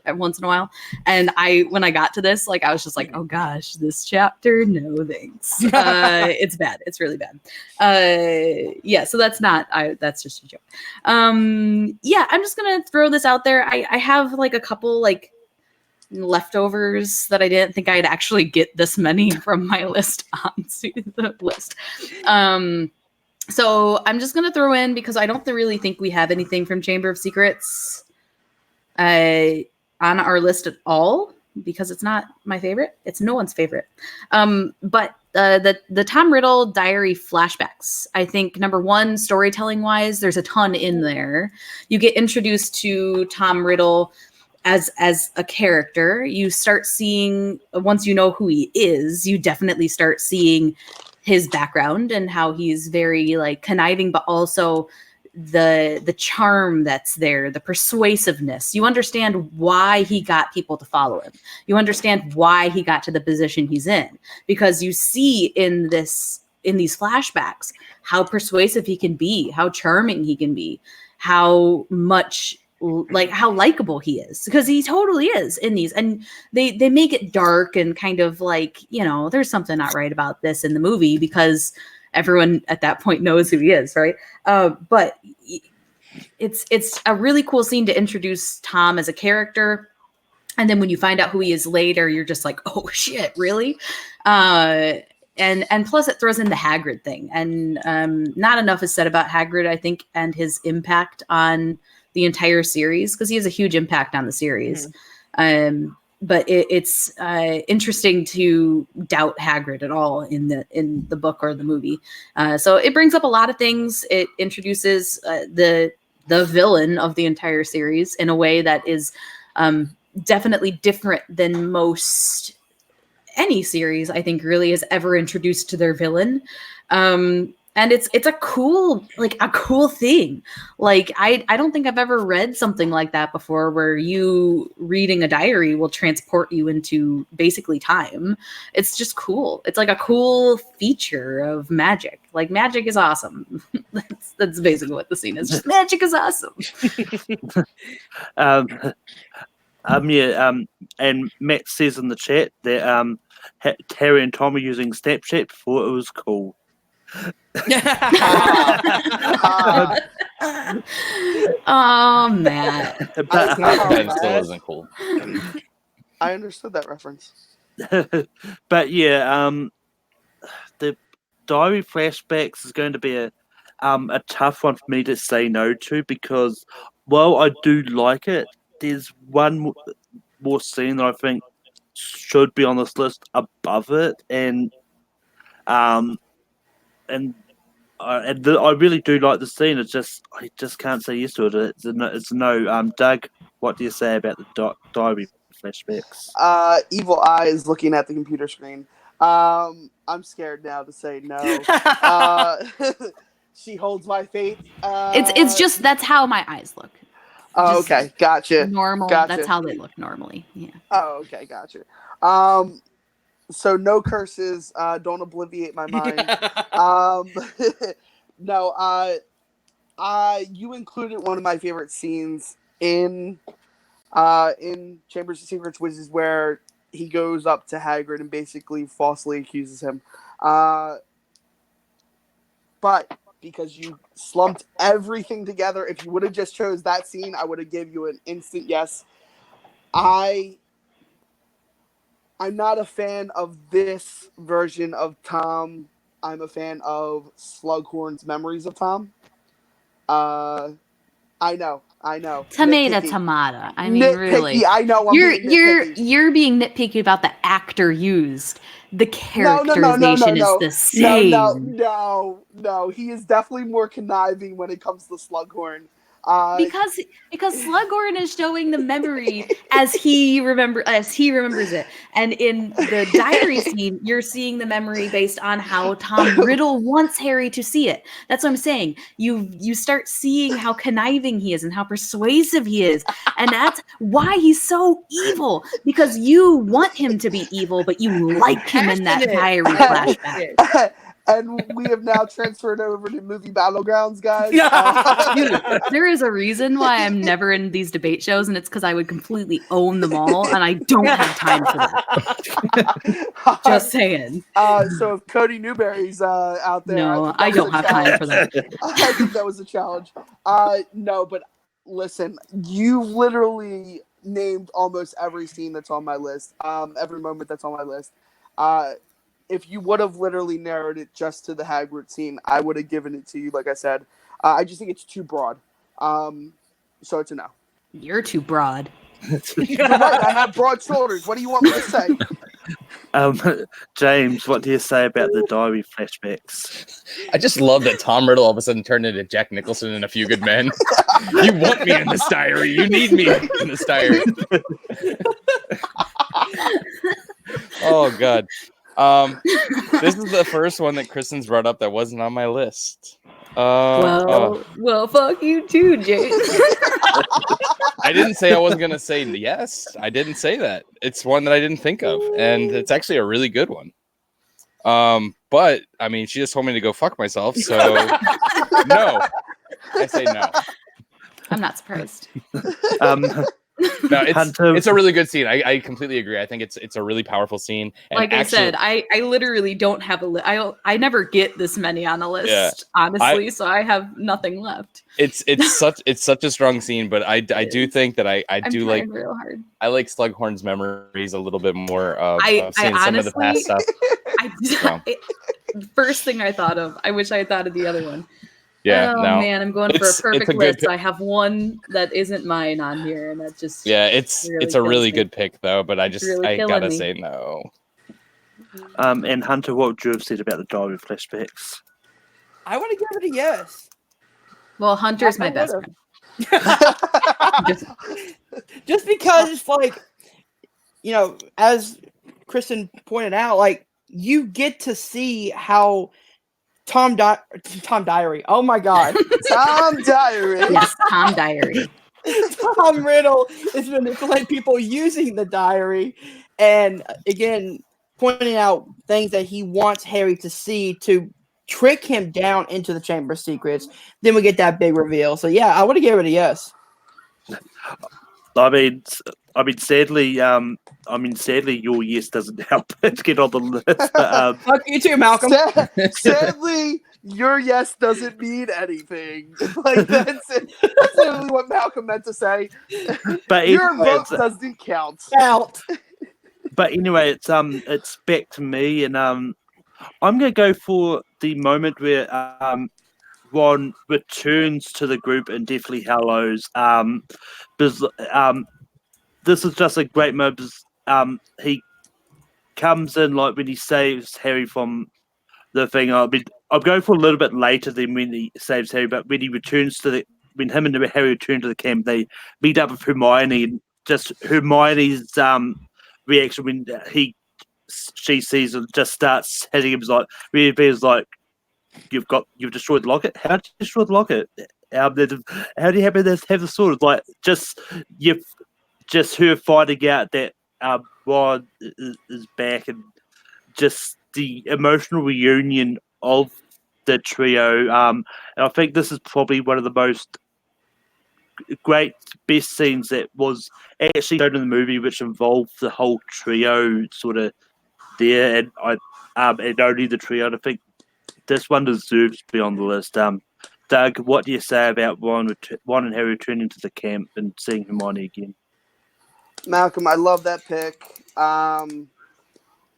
once in a while. And when I got to this, like I was just like, oh gosh, this chapter, no thanks. It's bad. It's really bad. Yeah. So that's just a joke. Yeah, I'm just gonna throw this out there. I have like a couple like leftovers that I didn't think I'd actually get this many from my list onto the list. So I'm just gonna throw in, because I don't really think we have anything from Chamber of Secrets on our list at all, because it's not my favorite. It's no one's favorite. But the Tom Riddle diary flashbacks, I think, number one, storytelling wise, there's a ton in there. You get introduced to Tom Riddle as a character. You start seeing, once you know who he is, you definitely start seeing his background and how he's very like conniving, but also the charm that's there, the persuasiveness. You understand why he got people to follow him. You understand why he got to the position he's in, because you see in these flashbacks how persuasive he can be, how charming he can be, how much like how likable he is, because he totally is in these. And they make it dark and kind of like, you know, there's something not right about this in the movie, because everyone at that point knows who he is, right? But it's a really cool scene to introduce Tom as a character. And then when you find out who he is later, you're just like, oh shit, really? And plus it throws in the Hagrid thing. And not enough is said about Hagrid, I think, and his impact on the entire series, because he has a huge impact on the series. But it's interesting to doubt Hagrid at all in the book or the movie. So it brings up a lot of things. It introduces the villain of the entire series in a way that is definitely different than most any series, I think, really has ever introduced to their villain. And it's a cool thing. Like I don't think I've ever read something like that before, where you reading a diary will transport you into basically time. It's just cool. It's like a cool feature of magic. Like magic is awesome. That's basically what the scene is. Just magic is awesome. And Matt says in the chat that Terry and Tom are using Snapchat before it was cool. Oh, Matt. That still isn't cool. I understood that reference. But yeah, the diary flashbacks is going to be a tough one for me to say no to, because while I do like it, there's one more scene that I think should be on this list above it, and I really do like the scene. It's just I just can't say yes to it. It's no. Doug, what do you say about the diary flashbacks? Evil Eye is looking at the computer screen. I'm scared now to say no. She holds my fate. It's just that's how my eyes look. Oh, okay, gotcha. Normal. Gotcha. That's how they look normally. Yeah. Oh, okay, gotcha. So no curses. Don't obliviate my mind. No. You included one of my favorite scenes in Chambers of Secrets, which is where he goes up to Hagrid and basically falsely accuses him. But because you slumped everything together, if you would have just chose that scene, I would have given you an instant yes. I'm not a fan of this version of Tom. I'm a fan of Slughorn's memories of Tom. I know. Tomato. I mean, nitpicky. really. I know. You're being nitpicky about the actor used. The characterization is the same. No. He is definitely more conniving when it comes to Slughorn. Because Slughorn is showing the memory as he remembers it, and in the diary scene, you're seeing the memory based on how Tom Riddle wants Harry to see it. That's what I'm saying. You start seeing how conniving he is and how persuasive he is, and that's why he's so evil. Because you want him to be evil, but you like him in that diary flashback. And we have now transferred over to movie Battlegrounds, guys. Dude, there is a reason why I'm never in these debate shows, and it's because I would completely own them all, and I don't have time for that. Just saying. So if Cody Newberry's out there, no, I don't have time for that. I think that was a challenge. No, but listen, you literally named almost every scene that's on my list, every moment that's on my list. If you would have literally narrowed it just to the Hagrid scene, I would have given it to you. Like I said, I just think it's too broad. So it's a no. You're too broad. You're right. I have broad shoulders. What do you want me to say? James, what do you say about the diary flashbacks? I just love that Tom Riddle all of a sudden turned into Jack Nicholson in A Few Good Men. You want me in this diary. You need me in this diary. Oh, God. This is the first one that Kristen's brought up that wasn't on my list. Well, fuck you too, James. I didn't say I wasn't going to say yes. I didn't say that. It's one that I didn't think of, and it's actually a really good one. But, I mean, she just told me to go fuck myself, so no. I say no. I'm not surprised. No, it's a really good scene. I completely agree. I think it's a really powerful scene. And like I said, I literally don't have a list. I never get this many on a list, honestly. So I have nothing left. It's such a strong scene, but I do think that I do like real hard. I like Slughorn's memories a little bit more of I seeing some of the past stuff. First thing I thought of, I wish I had thought of the other one. Yeah, oh no. Man, I'm going for a perfect a list. I have one that isn't mine on here, and that just it's a really good pick though. But I gotta say no. And Hunter, what would you have said about the diary flashbacks? I want to give it a yes. Well, Hunter's my best friend. Just because it's like, as Kristen pointed out, like you get to see how Tom Diary. Oh my God. Tom Diary. Yes, Tom Diary. Tom Riddle is manipulating people using the diary, and again pointing out things that he wants Harry to see to trick him down into the Chamber of Secrets. Then we get that big reveal. So yeah, I would have given it a yes. I mean, sadly, your yes doesn't help it get on the list. But, fuck you too, Malcolm. Sadly, your yes doesn't mean anything. Like that's literally what Malcolm meant to say. But your vote doesn't count. But anyway, it's back to me, and I'm gonna go for the moment where Ron returns to the group in Deathly Hallows. Because this is just a great moment. Because, he comes in like when he saves Harry from the thing. I'm going for a little bit later than when he saves Harry, but when he returns when him and Harry return to the camp, they meet up with Hermione, and just Hermione's reaction when she sees him just starts hitting him like you've destroyed the locket. How did you destroy the locket? How do you have the sword? Like just her finding out that Ron is back, and just the emotional reunion of the trio. And I think this is probably one of the most best scenes that was actually shown in the movie, which involved the whole trio sort of there, and and only the trio. And I think this one deserves to be on the list. Doug, what do you say about Ron and Harry returning to the camp and seeing Hermione again? Malcolm, I love that pick.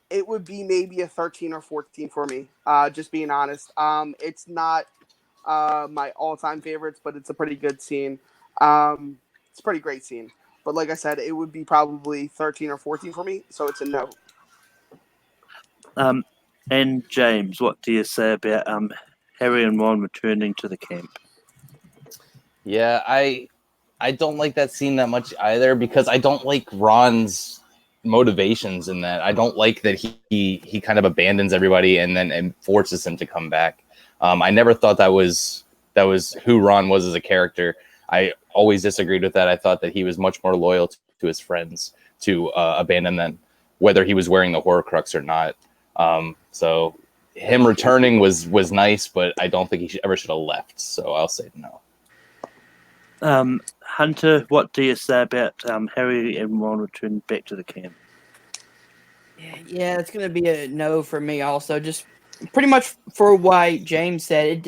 It would be maybe a 13 or 14 for me, just being honest. It's not my all-time favorites, but it's a pretty good scene. It's a pretty great scene. But like I said, it would be probably 13 or 14 for me, so it's a no. And James, what do you say about Harry and Ron returning to the camp? Yeah, I don't like that scene that much either, because I don't like Ron's motivations in that. I don't like that he kind of abandons everybody and forces him to come back. I never thought that was who Ron was as a character. I always disagreed with that. I thought that he was much more loyal to his friends to abandon them, whether he was wearing the Horcrux or not. So him returning was nice, but I don't think he should have left. So I'll say no. Hunter, what do you say about Harry and Ron returning back to the camp? Yeah, it's going to be a no for me also. Just pretty much for why James said.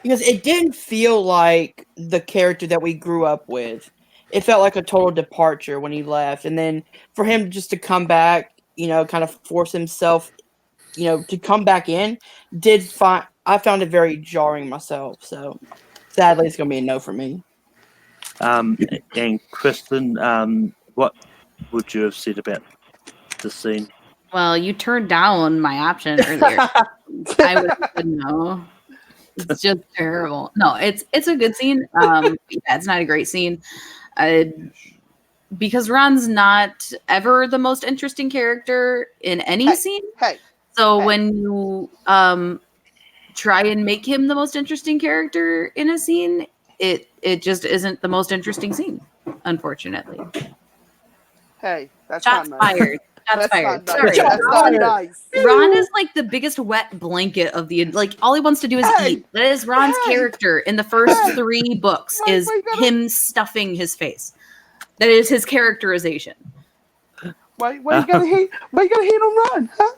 Because it didn't feel like the character that we grew up with. it felt like a total departure when he left, and then for him just to come back, kind of force himself, to come back in, I found it very jarring myself. So sadly, it's gonna be a no for me. And Kristen, what would you have said about the scene? Well, you turned down my option earlier. I would have said no. It's just terrible. No, it's a good scene. Yeah, it's not a great scene. Because Ron's not ever the most interesting character in any scene. So when you try and make him the most interesting character in a scene, it just isn't the most interesting scene, unfortunately. Hey, that's Shots not nice. fired. Shots fired. Not Sorry. nice. That's not nice. Ron is like the biggest wet blanket of the, like, all he wants to do is eat. That is Ron's character in the first 3 books is him stuffing his face. That is his characterization. Why you gotta hate? Why you gotta hate on Ron? Huh?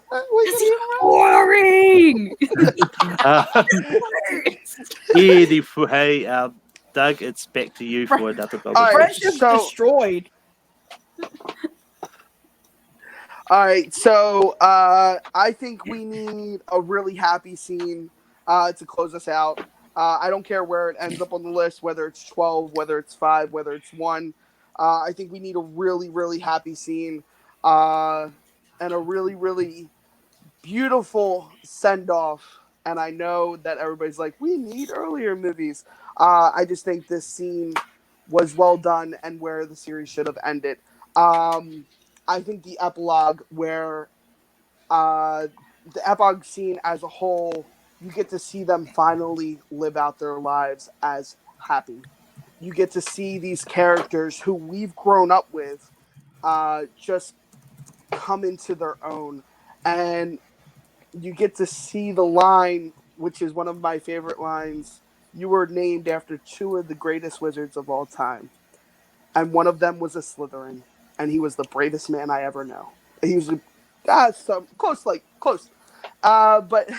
Boring. Hey, Doug, it's back to you for another moment. All right, Friendship's destroyed. All right, so I think we need a really happy scene to close us out. I don't care where it ends up on the list, whether it's 12, whether it's 5, whether it's 1. I think we need a really, really happy scene and a really, really beautiful send-off. And I know that everybody's like, we need earlier movies. I just think this scene was well done and where the series should have ended. I think the epilogue where the epilogue scene as a whole, you get to see them finally live out their lives as happy. You get to see these characters who we've grown up with just come into their own. And you get to see the line, which is one of my favorite lines, you were named after 2 of the greatest wizards of all time. And one of them was a Slytherin. And he was the bravest man I ever know. He was close. But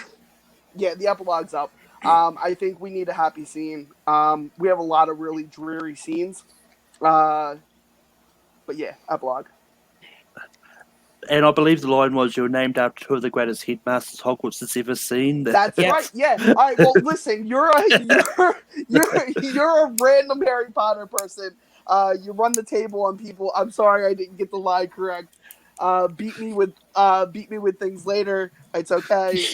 yeah, the epilogue's up. I think we need a happy scene. We have a lot of really dreary scenes. But yeah, epilogue. And I believe the line was, "You were named after 2 of the greatest headmasters Hogwarts has ever seen." That's right. Yeah. All right. Well, listen, you're a random Harry Potter person. You run the table on people. I'm sorry I didn't get the line correct. Beat me with things later. It's okay.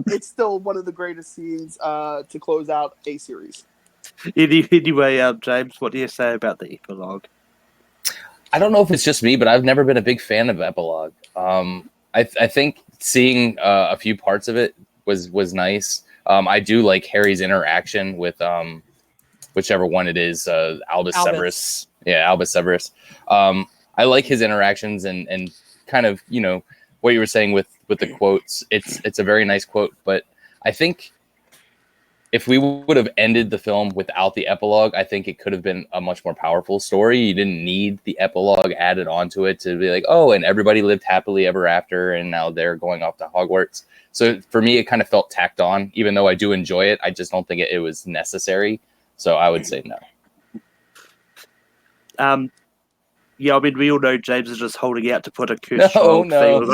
It's still one of the greatest scenes to close out a series. Anyway, James, what do you say about the epilogue? I don't know if it's just me, but I've never been a big fan of epilogue. I think seeing a few parts of it was nice. I do like Harry's interaction with whichever one it is, Albus Severus. Yeah, Albus Severus. I like his interactions and kind of, what you were saying with the quotes. It's a very nice quote, but I think if we would have ended the film without the epilogue, I think it could have been a much more powerful story. You didn't need the epilogue added onto it to be like, oh, and everybody lived happily ever after, and now they're going off to Hogwarts. So for me, it kind of felt tacked on, even though I do enjoy it. I just don't think it was necessary. So I would say no. Yeah, I mean, we all know James is just holding out to put a curse child no. thing.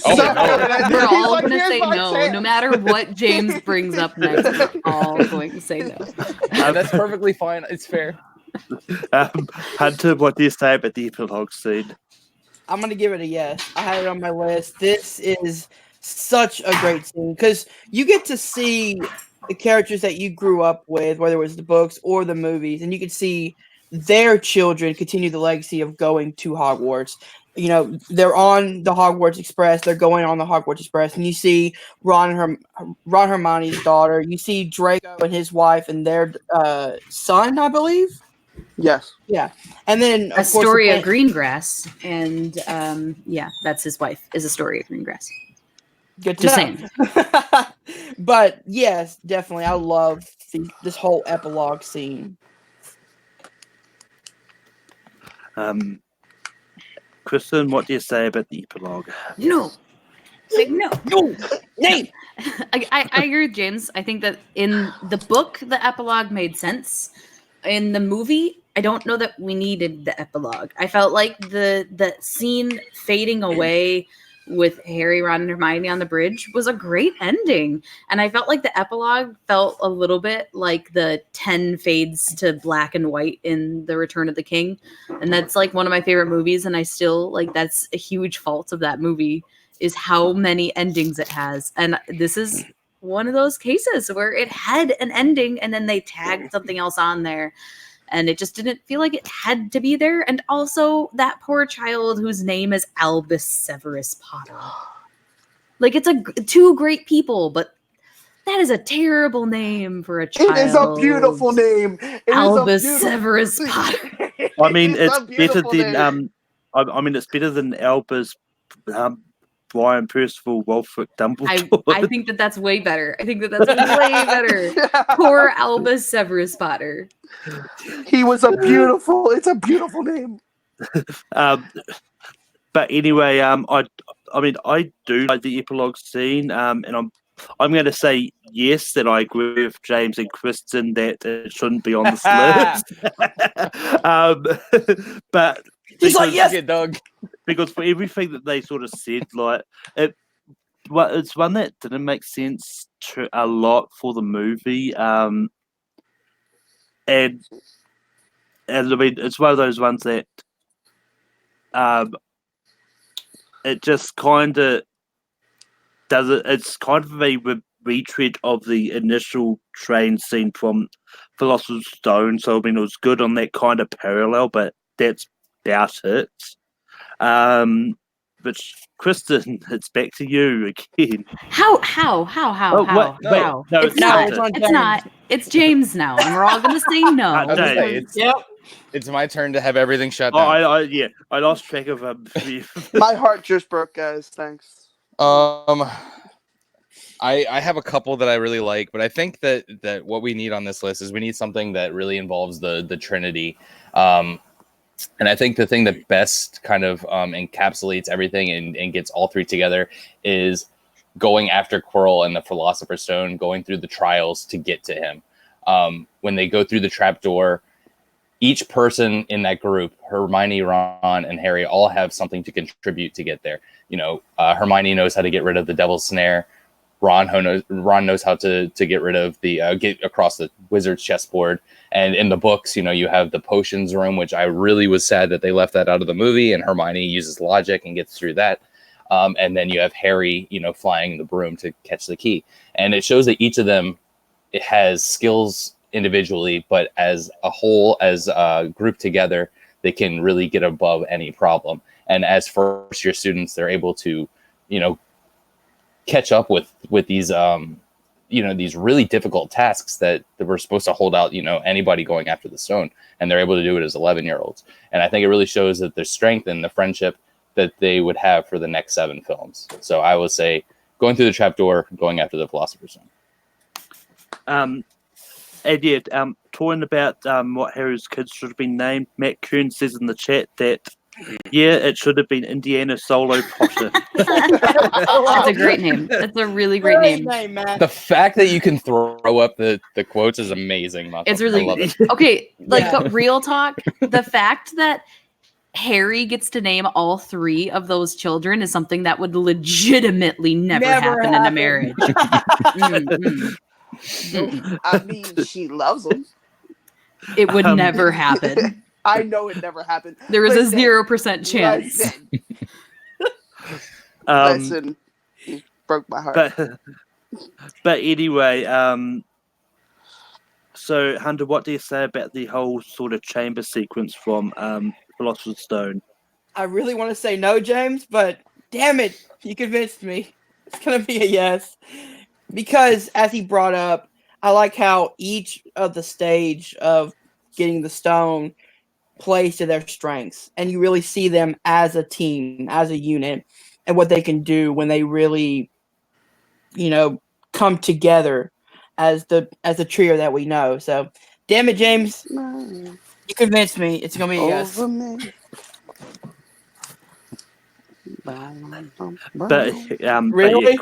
We're all going to say no. No matter what James brings up next, we're all going to say no. That's perfectly fine. It's fair. Hunter, what do you say about the epilogue scene? I'm going to give it a yes. I had it on my list. This is such a great scene because you get to see the characters that you grew up with, whether it was the books or the movies, and you can see their children continue the legacy of going to Hogwarts. They're on the Hogwarts Express. They're going on the Hogwarts Express, and you see Ron Hermione's daughter. You see Draco and his wife and their son, I believe. Yes. Yeah, and then of course, Astoria Greengrass, and yeah, that's his wife. Is Astoria Greengrass. Good to know. But yes, definitely, I love this whole epilogue scene. Kristen, what do you say about the epilogue? No. Say no. No. Name. I agree with James. I think that in the book, the epilogue made sense. In the movie, I don't know that we needed the epilogue. I felt like the scene fading away with Harry, Ron, and Hermione on the bridge was a great ending. And I felt like the epilogue felt a little bit like the 10 fades to black and white in The Return of the King. And that's like one of my favorite movies. And I still like, that's a huge fault of that movie is how many endings it has. And this is one of those cases where it had an ending and then they tagged something else on there. And it just didn't feel like it had to be there. And also that poor child whose name is Albus Severus Potter. Like, it's two great people, but that is a terrible name for a child. It is a beautiful name. Albus Severus Potter. I mean, it's better than it's better than Albus Brian Percival Wolfric Dumbledore. I think that's way better. I think that's way better. Poor Albus Severus Potter. He was it's a beautiful name. But anyway, I do like the epilogue scene, and I'm going to say yes, that I agree with James and Kristen that it shouldn't be on this list. But He's like, yes, Doug. Because for everything that they sort of said, like it's one that didn't make sense a lot for the movie, and I mean it's one of those ones that it just kind of does it. It's kind of a retread of the initial train scene from Philosopher's Stone. So I mean, it was good on that kind of parallel, but that's about it. But Kristen, it's back to you again. How? No, It's not. It's James now, and we're all gonna say no. It's my turn to have everything shut Oh, down. I lost track of My heart just broke, guys. Thanks. I have a couple that I really like, but I think that what we need on this list is we need something that really involves the Trinity. And I think the thing that best kind of encapsulates everything and gets all three together is going after Quirrell and the Philosopher's Stone, going through the trials to get to him. When they go through the trapdoor, each person in that group, Hermione, Ron, and Harry, all have something to contribute to get there. You know, Hermione knows how to get rid of the Devil's Snare. Ron knows how to get rid of get across the wizard's chessboard. And in the books, you know, you have the potions room, which I really was sad that they left that out of the movie. And Hermione uses logic and gets through that. And then you have Harry, you know, flying the broom to catch the key. And it shows that each of them, it has skills individually, but as a whole, as a group together, they can really get above any problem. And as first year students, they're able to, you know, catch up with these these really difficult tasks that we're supposed to hold out, you know, anybody going after the stone, and they're able to do it as 11-year-olds. And I think it really shows that there's strength in the friendship that they would have for the next 7 films. So I would say going through the trapdoor, going after the Philosopher's Stone. And yet, talking about what Harry's kids should have been named, Matt Kuhn says in the chat that it should have been Indiana Solo Potter. That's a great name. That's a really great name. The fact that you can throw up the quotes is amazing. It's really good. Okay, but real talk, the fact that Harry gets to name all 3 of those children is something that would legitimately never happen in a marriage. I mean, she loves them. It would never happen. I know it never happened. There was a 0% chance. Listen, he broke my heart. But anyway, so Hunter, what do you say about the whole sort of chamber sequence from Philosopher's Stone? I really want to say no, James, but damn it, you convinced me. It's gonna be a yes. Because, as he brought up, I like how each of the stage of getting the stone plays to their strengths. And you really see them as a team, as a unit, and what they can do when they really, you know, come together as the trio that we know. So, damn it, James. You convinced me. It's going to be a yes. But really?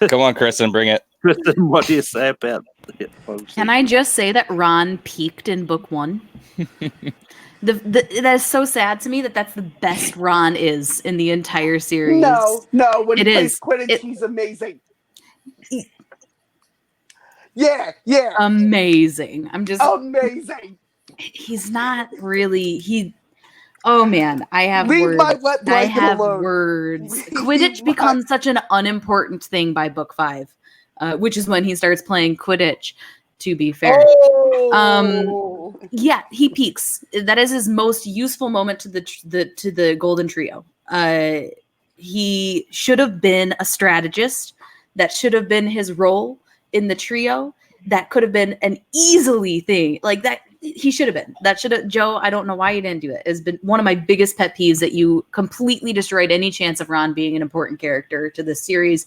Come on, Kristen, bring it. Kristen, what do you say about it? Can I just say that Ron peaked in book 1? That is so sad to me that that's the best Ron is in the entire series. No, when It he plays is. Quidditch, he's amazing. Yeah. Amazing. Amazing. He's not really Oh man, I have Leave words. my wet I blanket have alone. words. Leave Quidditch my- becomes such an unimportant thing by book 5, which is when he starts playing Quidditch. To be fair, Oh. yeah, he peaks. That is his most useful moment to the Golden Trio. He should have been a strategist. That should have been his role in the trio. That could have been an easily thing like that. He should have been. That should have Joe. I don't know why you didn't do it. Has been one of my biggest pet peeves that you completely destroyed any chance of Ron being an important character to this series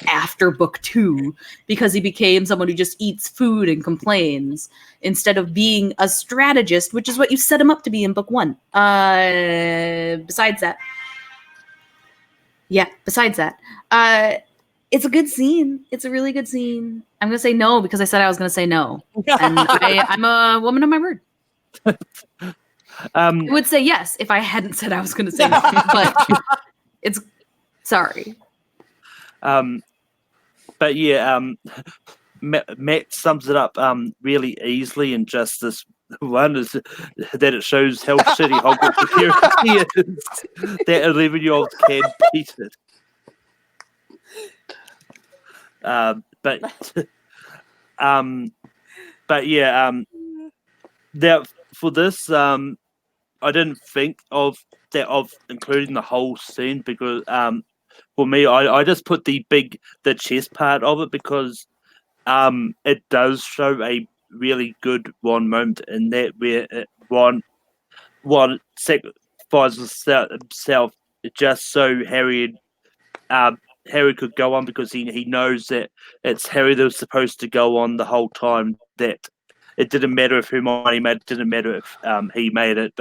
after book 2 because he became someone who just eats food and complains instead of being a strategist, which is what you set him up to be in book 1. Besides that, it's a good scene. It's a really good scene. I'm gonna say no because I said I was gonna say no, and I'm a woman of my word. I would say yes if I hadn't said I was gonna say no, but it's sorry. But yeah, Matt sums it up really easily in just this one is that it shows how shitty Hogwarts security is. That 11-year-olds can beat it. But yeah, that for this, I didn't think of including the whole scene because for me, I just put the chess part of it because it does show a really good one moment in that where one sacrifices himself just so Harry could go on because he knows that it's Harry that was supposed to go on the whole time. That it didn't matter if Hermione made it, didn't matter if he made it,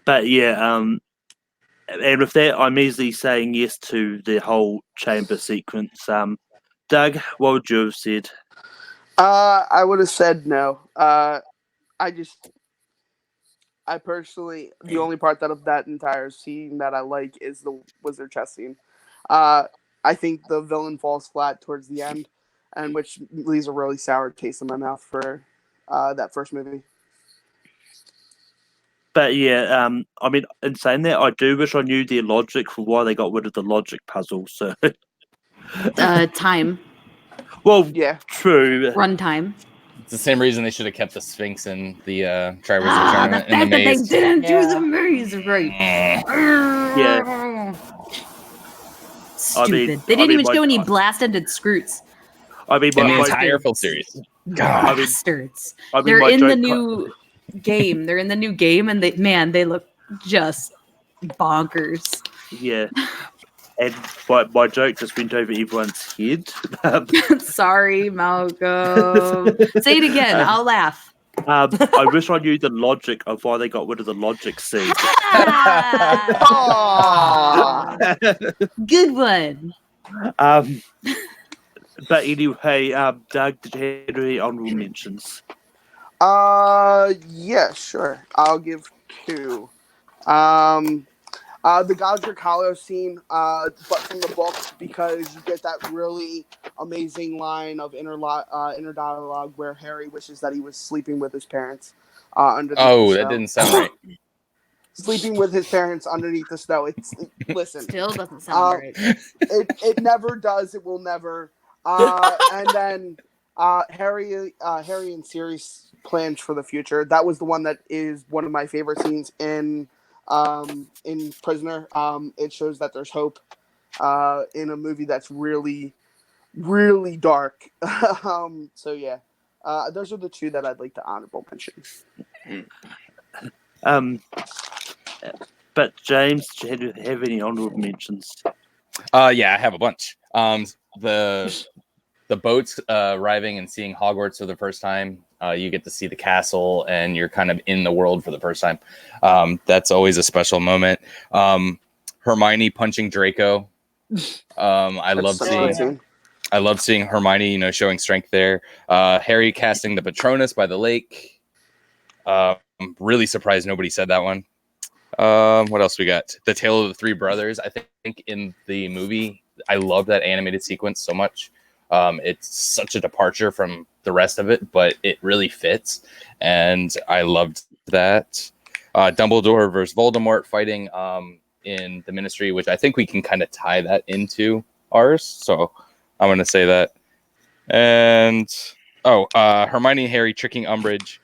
but yeah, and with that, I'm easily saying yes to the whole chamber sequence. Doug, what would you have said? I would have said no. I personally, the only part of that entire scene that I like is the wizard chess scene. I think the villain falls flat towards the end, and which leaves a really sour taste in my mouth for that first movie. But yeah, I mean, in saying that, I do wish I knew their logic for why they got rid of the logic puzzle. So, Time, well, Yeah. true. runtime. It's the same reason they should have kept the Sphinx in the Triwizard Tournament The in the fact that they maze. didn't do Yeah. the maze right. Yeah. Stupid. They didn't even show any blast-ended screws. I mean, In the entire full series. God. Bastards. I mean, They're my in the joke- new game. They're in the new game, and they look just bonkers. Yeah. And my joke just went over everyone's head. Sorry, Malcolm. Say it again. I'll laugh. I wish I knew the logic of why they got rid of the logic scene. Good one. But anyway, Doug, did you have any honorable mentions? Yeah, sure. I'll give 2. The Godric Hollow scene, but from the book, because you get that really amazing line of inner dialogue where Harry wishes that he was sleeping with his parents underneath the snow. That didn't sound right. Sleeping with his parents underneath the snow. Listen. Still doesn't sound right. It never does. It will never. And then Harry and Sirius plans for the future. That was the one that is one of my favorite scenes in Prisoner. It shows that there's hope in a movie that's really, really dark. So yeah, those are the 2 that I'd like to honorable mention. But James, do you have any honorable mentions? Yeah, I have a bunch. The boats arriving and seeing Hogwarts for the first time. You get to see the castle, and you're kind of in the world for the first time. That's always a special moment. Hermione punching Draco. I love seeing Hermione, showing strength there. Harry casting the Patronus by the lake. I'm really surprised nobody said that one. What else we got? The Tale of the Three Brothers. I think in the movie, I love that animated sequence so much. It's such a departure from the rest of it, but it really fits, and I loved that. Dumbledore versus Voldemort fighting in the Ministry, which I think we can kind of tie that into ours. So I'm going to say that. And Hermione and Harry tricking Umbridge,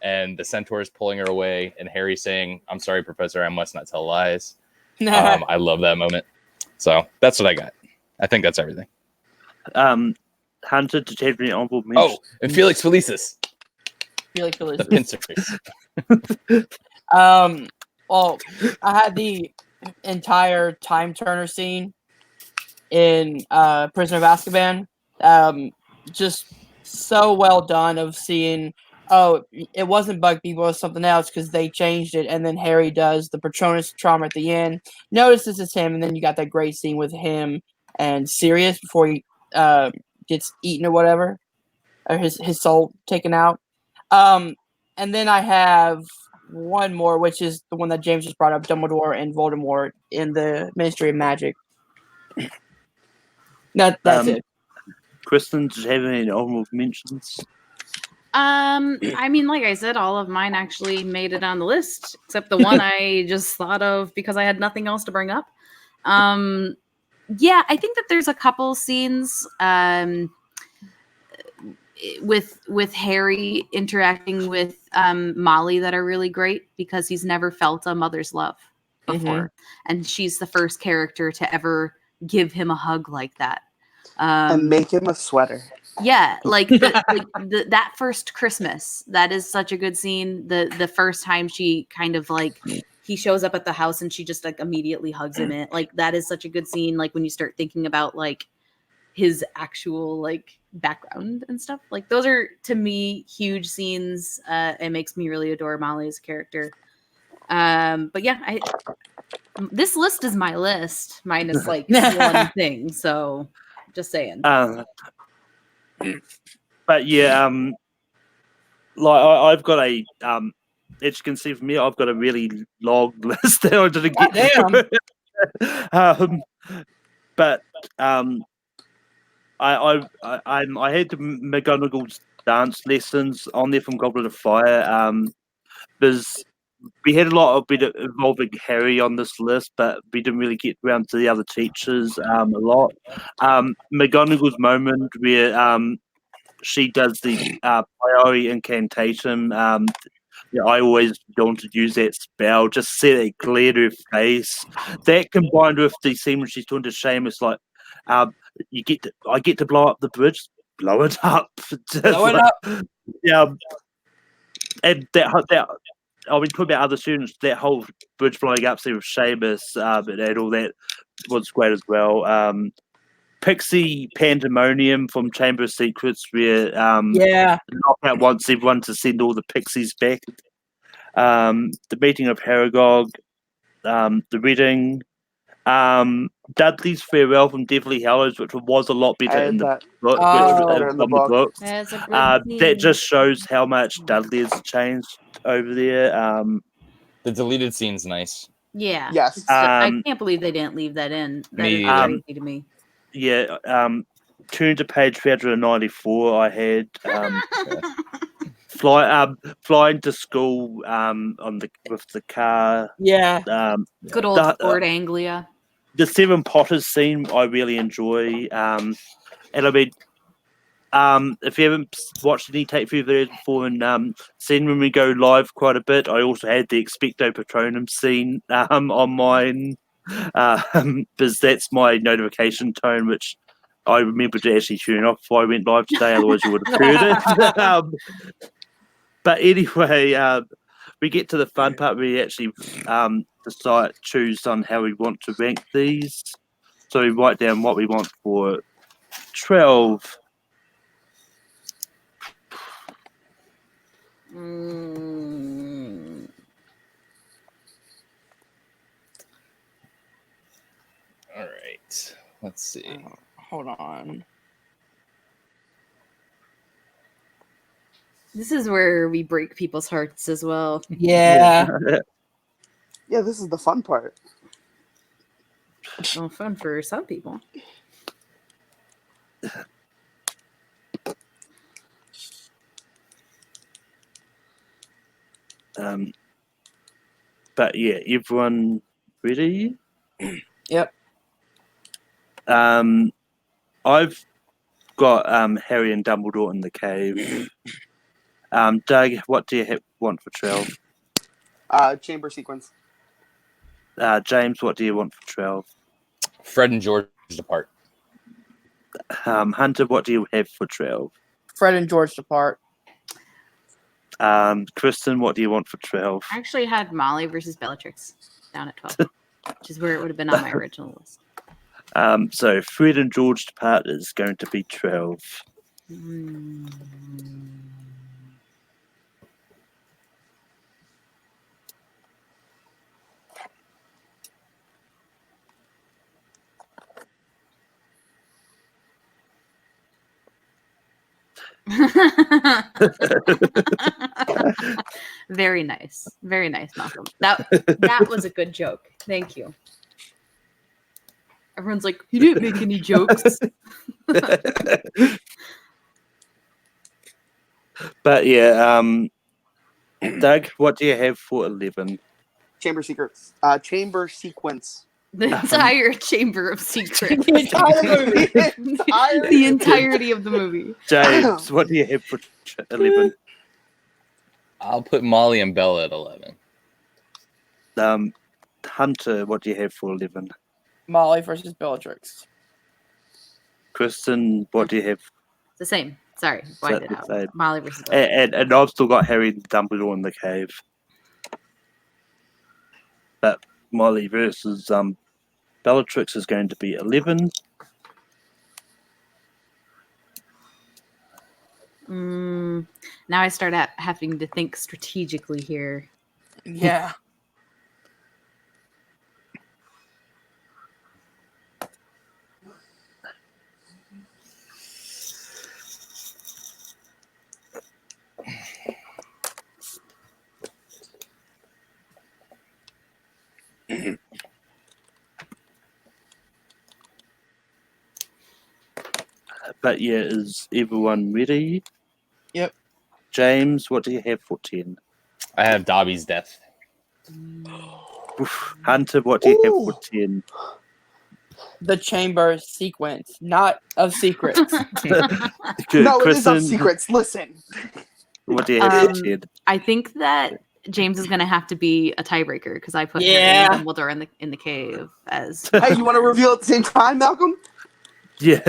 and the Centaurs pulling her away, and Harry saying, "I'm sorry, Professor, I must not tell lies." I love that moment. So that's what I got. I think that's everything. Hunter, did you have any honorable mentions? Oh, and Felix Felicis, Felix the Felicis. pincers. Well, I had the entire Time Turner scene in Prisoner of Azkaban. Just so well done of seeing, oh, it wasn't Bug People, it was something else because they changed it. And then Harry does the Patronus trauma at the end. Notice this is him, and then you got that great scene with him and Sirius before he gets eaten or whatever, or his soul taken out. And then I have one more, which is the one that James just brought up, Dumbledore and Voldemort in the Ministry of Magic. That's it. Kristen, did you have any honorable mentions? I mean, like I said, all of mine actually made it on the list, except the one I just thought of because I had nothing else to bring up. Yeah, I think that there's a couple scenes with Harry interacting with Molly that are really great because he's never felt a mother's love before, and she's the first character to ever give him a hug like that. And make him a sweater. Yeah, that first Christmas, that is such a good scene. The first time she kind of like he shows up at the house and she just like immediately hugs him. Like that is such a good scene. Like when you start thinking about like his actual like background and stuff, like those are to me huge scenes. It makes me really adore Molly as a character. But yeah, this list is my list minus like one thing. So just saying. But yeah, like I've got a as you can see from me, I've got a really long list that I didn't get. But I had the McGonagall's dance lessons on there from Goblet of Fire. There's we had a lot of bit involving Harry on this list, but we didn't really get around to the other teachers a lot. McGonagall's moment where she does the priori incantation. I always want to use that spell. Just see it clear to her face. That combined with the scene when she's talking to Seamus, like, I get to blow up the bridge, blow it up, Blow it up. Yeah, and that. I mean, talking about other students, that whole bridge blowing up scene with Seamus and all that was great as well. Pixie Pandemonium from Chamber of Secrets, where Knockout wants everyone to send all the pixies back. The meeting of Haragog, the wedding, Dudley's farewell from Deathly Hallows, which was a lot better in the book. Better in the book. That just shows how much Dudley has changed over there. The deleted scene's nice. Yeah. Yes. I can't believe they didn't leave that in. That is crazy to me. Yeah. Turn to page 394. I had flying to school with the car. Yeah. Good old Fort Anglia. The Seven Potters scene I really enjoy. And I mean, if you haven't watched any Take 3 videos before and seen when we go live quite a bit, I also had the Expecto Patronum scene on mine because that's my notification tone, which I remember to actually turn off before I went live today, otherwise you would have heard it. But anyway, we get to the fun part where we actually choose on how we want to rank these. So we write down what we want for 12. All right. Let's see. Hold on. This is where we break people's hearts as well. Yeah. Yeah, this is the fun part. Well, fun for some people. But yeah, everyone ready? Yep. I've got Harry and Dumbledore in the cave. Doug, what do you want for 12? Chamber sequence. James, what do you want for 12? Fred and George depart. Hunter, what do you have for 12? Fred and George depart. Kristen, what do you want for 12? I actually had Molly versus Bellatrix down at 12, which is where it would have been on my original list. So Fred and George depart is going to be 12. Mm. Very nice, Malcolm. That was a good joke. Thank you. Everyone's like, he didn't make any jokes. But yeah, Doug, what do you have for 11? Chamber secrets. Chamber sequence. The entire Chamber of Secrets. The entire movie. The entirety of the movie. James, what do you have for 11? I'll put Molly and Bella at 11. Hunter, what do you have for 11? Molly versus Bellatrix. Kristen, what do you have? It's the same. Sorry, wind it the out. same. Molly versus Bellatrix. And I've still got Harry and Dumbledore in the cave. But Molly versus Bellatrix is going to be 11. Now I start having to think strategically here. Yeah. But yeah, is everyone ready? Yep. James, what do you have for 10? I have Dobby's death. Oof. Hunter, what do you have for 10? The chamber sequence, not of secrets. No, it is of secrets. Listen. What do you have for 10? I think that James is going to have to be a tiebreaker because I put Harry Yeah. and Dumbledore in the cave as. Hey, you want to reveal at the same time, Malcolm? Yeah.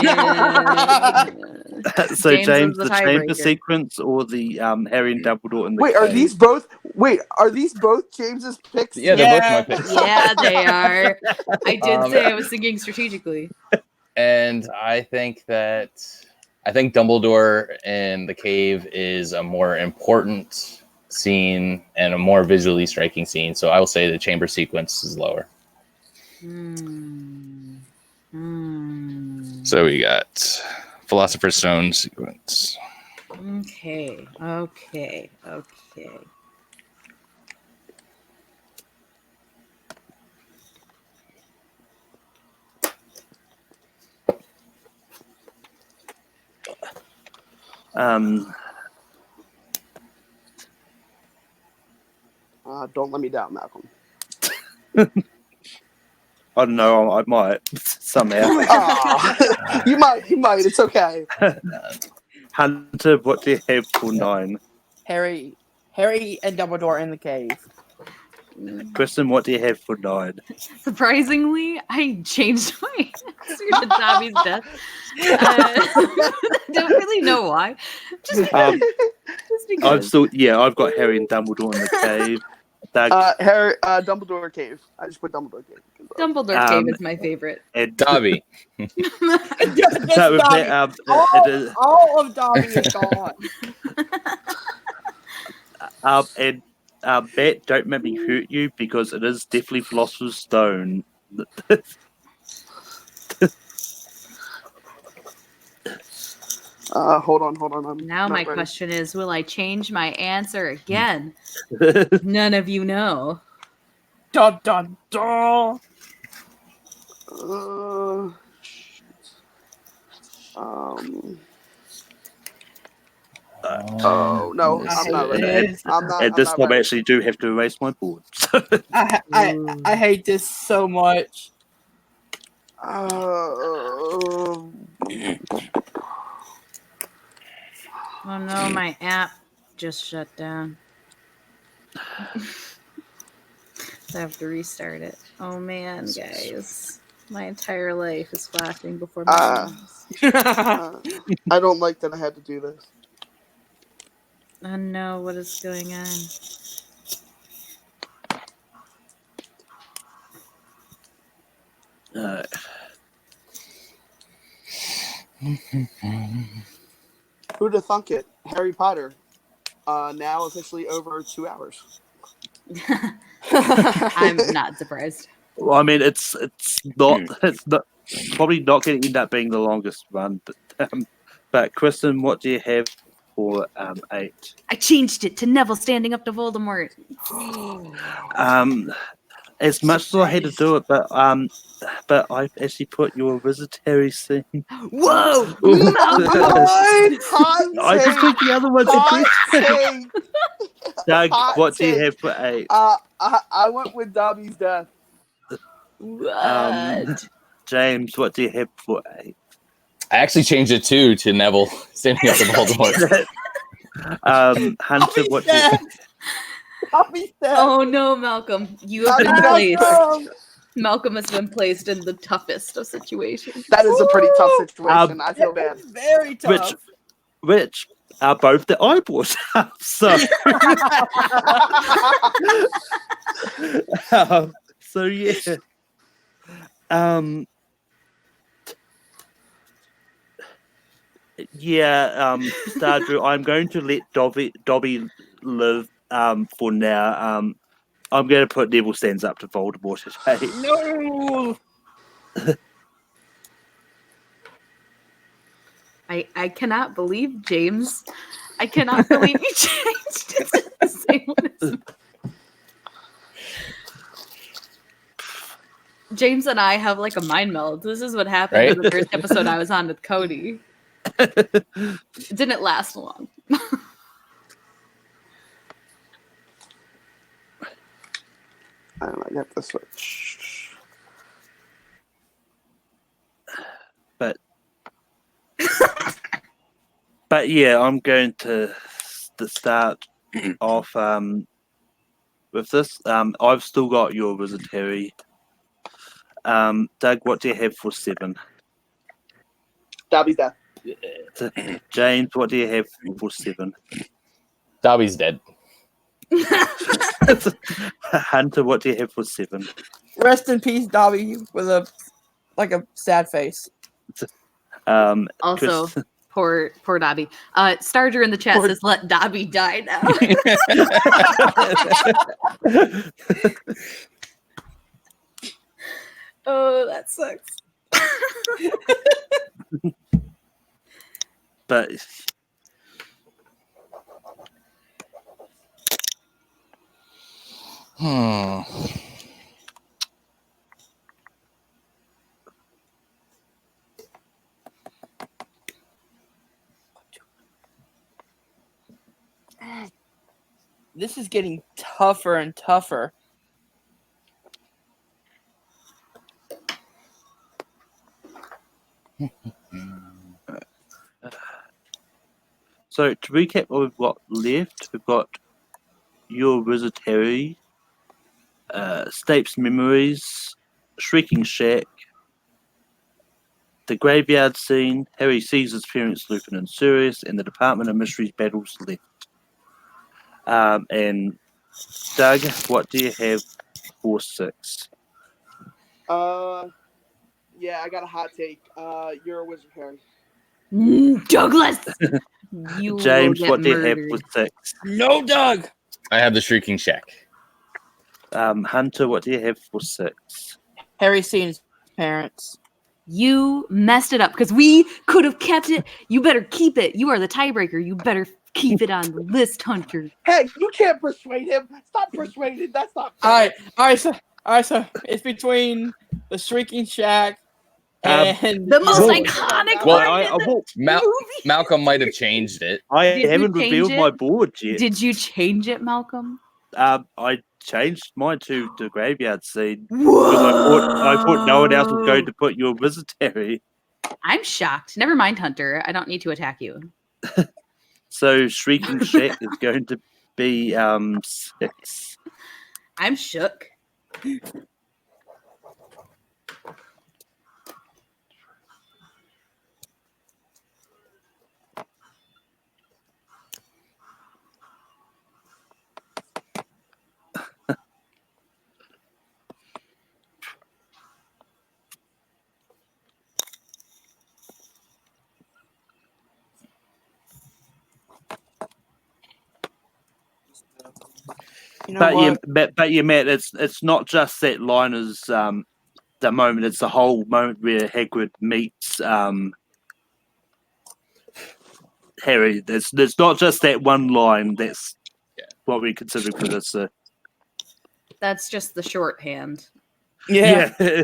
Yeah. So James James, was the the chamber tiebreaker. sequence or the Harry and Dumbledore in the Wait, are cave? these both? Wait, are these both James's picks? Yeah, they're both my picks. Yeah, they are. I did say I was thinking strategically. And I think Dumbledore in the cave is a more important scene and a more visually striking scene. So I will say the chamber sequence is lower. So we got Philosopher's Stone sequence. Okay. Don't let me down, Malcolm. I don't know, I might somehow. You might. It's okay. Hunter, what do you have for 9? Harry and Dumbledore in the cave. Kristen, what do you have for 9? Surprisingly, I changed my answer to Dobby's death. I don't really know why. Just because. I've got Harry and Dumbledore in the cave. Doug, Dumbledore cave. I just put Dumbledore cave. Dumbledore cave is my favorite. and Dobby. that would be, it is, All of Dobby is gone. and Matt, don't make me hurt you because it is definitely Philosopher's Stone. Hold on. I'm Now not my ready. question is, will I change my answer again? None of you know. Dun dun dun. Oh no, I I'm not hate ready. this. I'm not. At I'm this not time, I ready. actually do have to erase my board. I hate this so much. Oh no, my app just shut down. So I have to restart it. Oh man, guys. My entire life is flashing before my eyes. I don't like that I had to do this. Oh no, what is going on? Who'd have thunk it? Harry Potter. Now officially over 2 hours. I'm not surprised. Well, I mean, it's not probably not going to end up being the longest run, but Kristen, what do you have for 8? I changed it to Neville standing up to Voldemort. As much as I hate to do it, but I've actually put your visitary scene. Whoa! Hot I just took the other one. Hot take. Doug, Hot what do you take. have for 8? I went with Dobby's death. What? James, what do you have for 8? I actually changed it too to Neville standing up to Voldemort. Hunter, what do you? Dobby's death. Oh no, Malcolm. You have been Dobby's placed. death. Malcolm has been placed in the toughest of situations. That is a pretty tough situation. I feel bad. Very tough. Which are both the eyeballs. So, so yeah. Stardrew, I'm going to let Dobby live for now. I'm going to put Neville stands up to Voldemort today. No. I cannot believe James. I cannot believe you changed it to the same one as me. James and I have like a mind meld. This is what happened in the first episode I was on with Cody. It didn't last long. I got the switch. But yeah, I'm going to start off with this. I've still got your visitary. Doug, what do you have for 7? Dobby's death. James, what do you have for 7? Dobby's dead. Hunter, what do you have for 7? Rest in peace, Dobby, with a sad face. Also, poor Dobby. Starger in the chat says, "Let Dobby die now." Oh, that sucks. But This is getting tougher and tougher. so to recap what we've got left, we've got your visitary, Snape's memories, Shrieking Shack, the graveyard scene, Harry sees his parents Lupin and Sirius, and the Department of Mysteries battles left. And Doug, what do you have for 6? Yeah, I got a hot take. You're a wizard, Harry. Douglas, you James, will get what do you murdered. have for 6? No, Doug. I have the Shrieking Shack. Hunter, what do you have for 6? Harry seeing his parents. You messed it up because we could have kept it. You better keep it. You are the tiebreaker. You better keep it on the list, Hunter. Hey, you can't persuade him. Stop persuading. That's not All fair. right. So it's between the Shrieking Shack and The most Well, iconic well, line in the movie. Malcolm might have changed it. I Did you haven't change revealed it? my board yet. Did you change it, Malcolm? I changed mine to the graveyard scene because I thought no one else was going to put your Visitary. I'm shocked. Never mind, Hunter. I don't need to attack you. So Shrieking Shack is going to be 6. I'm shook. you know But what? Matt, it's not just that line is the moment; it's the whole moment where Hagrid meets Harry. There's not just that one line. That's what we consider for this. That's just the shorthand. Yeah.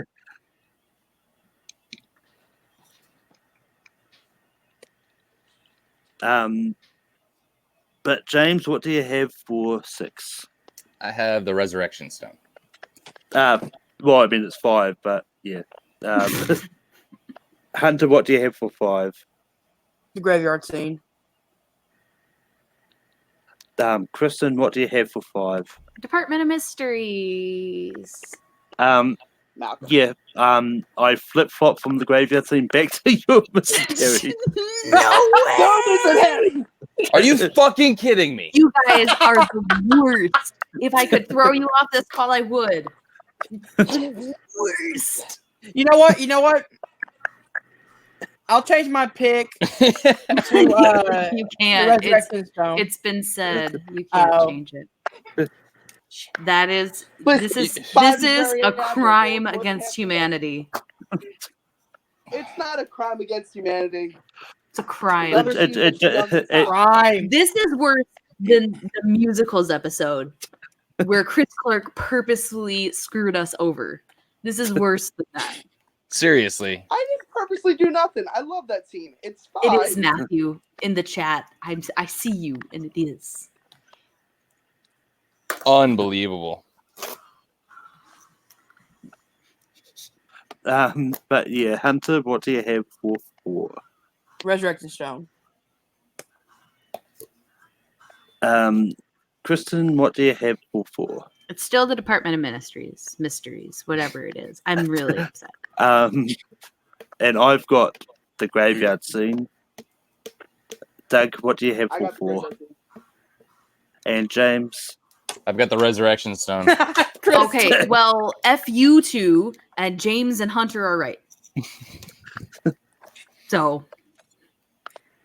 But James, what do you have for 6? I have the Resurrection Stone. Well, I mean it's 5, but yeah. Hunter, what do you have for 5? The graveyard scene. Kristen, what do you have for 5? Department of Mysteries. Malcolm. Yeah. I flip flop from the graveyard scene back to your Visitary. No way! No, Mr. Harry. Are you fucking kidding me? You guys are the worst. If I could throw you off this call, I would. Worst. You know what? I'll change my pick to You the can't. Resurrection Stone. It's been said. You can't change it. That is. This is a crime against humanity. It's not a crime against humanity. It's a crime. Never seen what she does in time. Crime. This is worse than the musicals episode where Chris Clark purposely screwed us over. This is worse than that. Seriously. I didn't purposely do nothing. I love that scene. It's fine. It is Matthew in the chat. I see you, and it is. Unbelievable. But yeah, Hunter, what do you have for 4? Resurrection Stone. Kristen, what do you have for 4? It's still the Department of Mysteries, whatever it is. I'm really upset. And I've got the graveyard scene. Doug, what do you have I for got the 4? graveyard scene. And James? I've got the Resurrection Stone. Okay, well, F you two, and James and Hunter are right. So,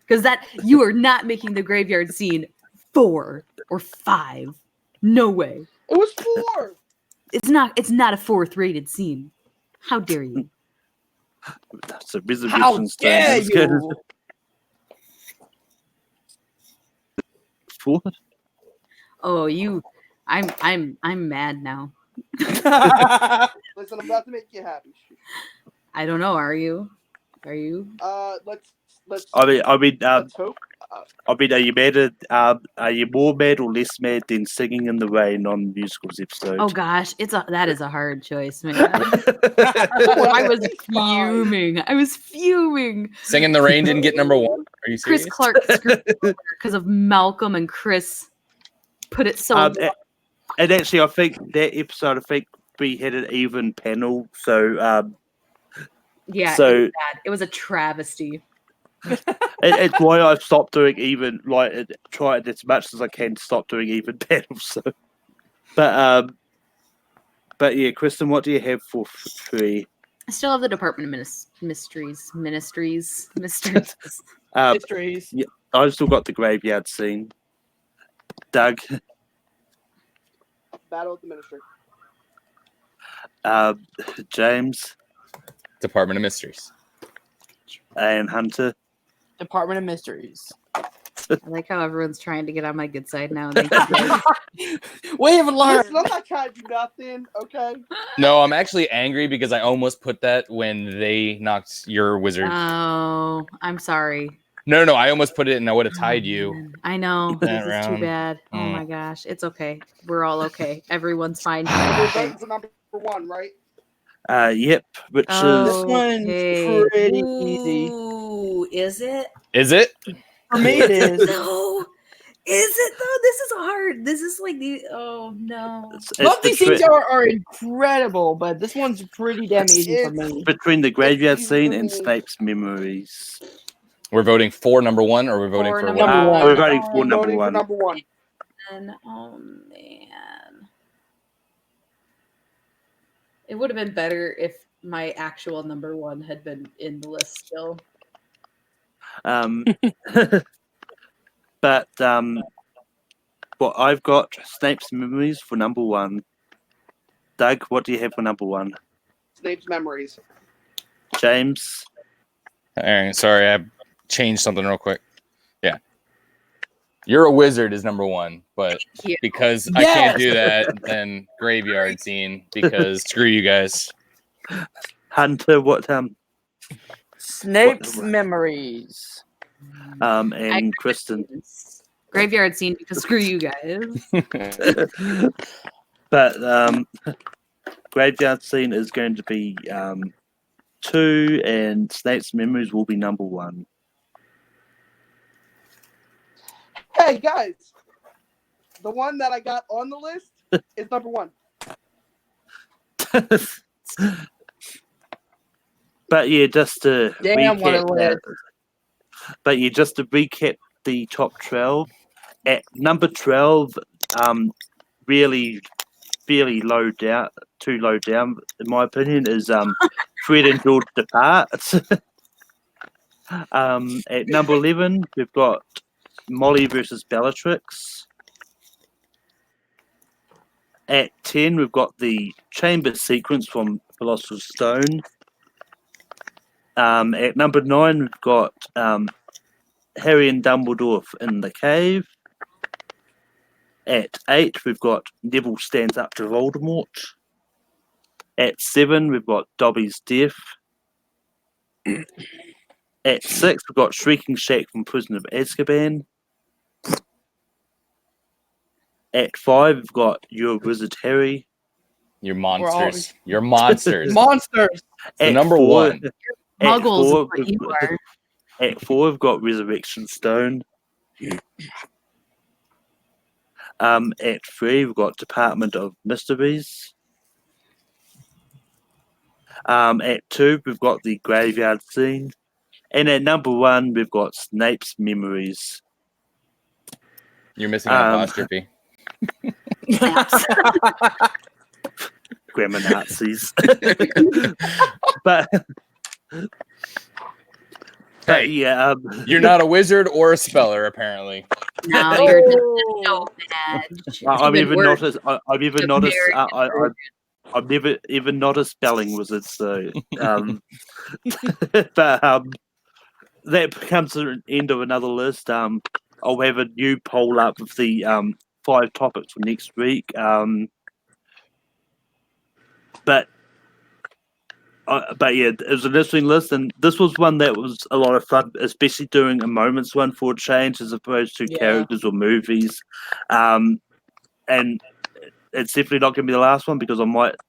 because you are not making the graveyard scene 4 or 5. No way. It was 4. It's not a 4th rated scene. How dare you? That's a reservation How dare you? 4? Oh, Oh, I'm mad now. Listen, I'm about to make you happy. I don't know. Are you? Let's. I mean, let's hope. are you mad are you more mad or less mad than Singing in the Rain on musicals episode? Oh gosh, that is a hard choice, man. I was fuming. Sing in the Rain didn't get number 1. Are you serious? Chris Clark screwed because of Malcolm and Chris put it so. And actually, I think that episode, we had an even panel, so yeah, so it was bad. It was a travesty. it's why I've stopped doing even try it as much as I can to stop doing even panels. So, but yeah, Kristen, what do you have for 3? I still have the Department of Mysteries. Mysteries. Yeah, I've still got the graveyard scene. Doug, Battle of the Ministry. James, Department of Mysteries. And Hunter. Department of Mysteries. I like how everyone's trying to get on my good side now. Thank you guys. We haven't learned. Listen, I'm not trying to do nothing, okay? No, I'm actually angry because I almost put that when they knocked your wizard. Oh, I'm sorry. No, I almost put it and I would have tied Oh, you. man. I know. That This is too round. bad. Oh Mm. my gosh. It's okay. We're all okay. Everyone's fine. We're voting for number 1, right? Yep, which This is one's Okay. pretty easy. Ooh, is it? Is it? For me, it is. No. Is it though? This is hard. This is like the oh no. it's Both these between, things are incredible, but this one's pretty damn easy for me. between the graveyard easy scene for and me. Snape's memories. We're voting for number 1, or we're voting For for number what? Number one. We're voting for Oh, number Voting for 1. number 1. And oh man. It would have been better if my actual number 1 had been in the list still. But what I've got Snape's memories for number 1. Doug, what do you have for number 1? Snape's memories. James, Aaron, sorry, I changed something real quick. Yeah. You're a Wizard is number 1, but Thank you. because I can't do that, then Graveyard Scene, because screw you guys. Hunter, what Snape's What- memories. and Kristen. Graveyard scene because screw you guys. But graveyard scene is going to be 2, and Snape's memories will be number 1. Hey, guys. The one that I got on the list is number 1. But yeah, just to Damn, what a recap, list. just to recap the top 12. At number 12, really fairly low down, too low down in my opinion, is Fred and George Depart. At number 11, we've got Molly versus Bellatrix. At 10, we've got the chamber sequence from Philosopher's Stone. At number 9, we've got Harry and Dumbledore in the cave. At 8, we've got Neville stands up to Voldemort. At 7, we've got Dobby's death. At 6, we've got Shrieking Shack from Prison of Azkaban. At 5, we've got Your Wizard Harry. You're always- monsters. You're monsters. Monsters. So At number 4, 1. At Muggles is 4, what you are. At 4, we've got Resurrection Stone. At 3, we've got Department of Mysteries. At 2, we've got the Graveyard Scene. And at number 1, we've got Snape's Memories. You're missing an apostrophe. Grammar Nazis. but Hey, yeah, you're not a wizard or a speller, apparently. Now you're just so bad. I've Even even worse. noticed. I've even The noticed. American I've never even not a spelling wizard. So, but that comes to an end of another list. I'll have a new poll up with the 5 topics for next week. But yeah, it was an interesting list, and this was one that was a lot of fun, especially doing a moments one for a change as opposed to Yeah. characters or movies. And it's definitely not going to be the last one because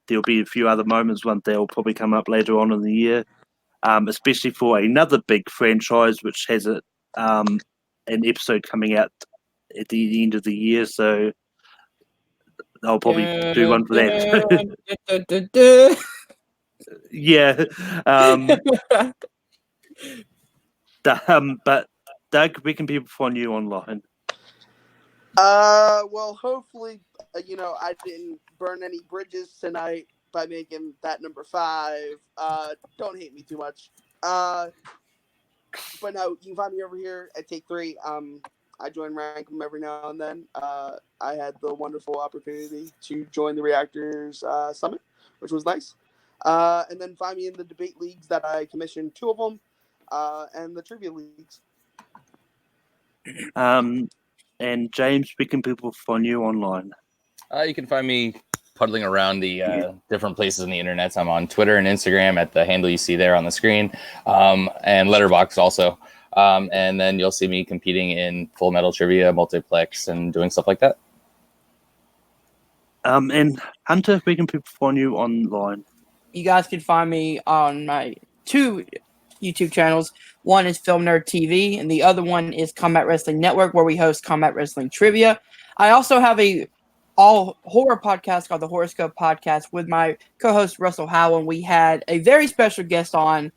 there'll be a few other moments one that will probably come up later on in the year, especially for another big franchise which has an episode coming out at the end of the year. So I'll probably do one for that. Yeah. But Doug, where can people find you online? Well, hopefully, I didn't burn any bridges tonight by making that number 5. Don't hate me too much. But no, you can find me over here at Take 3. I join Rankum every now and then. I had the wonderful opportunity to join the Reactors Summit, which was nice. And then find me in the debate leagues that I commissioned 2 of them, and the trivia leagues. And James, where can people find you online? You can find me puddling around the different places on the internet. I'm on Twitter and Instagram at the handle you see there on the screen, and Letterboxd also. And then you'll see me competing in Full Metal Trivia, Multiplex, and doing stuff like that. And Hunter, where can people find you online? You guys can find me on my 2 YouTube channels. One is Film Nerd TV, and the other one is Combat Wrestling Network, where we host Combat Wrestling Trivia. I also have a all horror podcast called the Horoscope Podcast with my co-host Russell Howell, and we had a very special guest on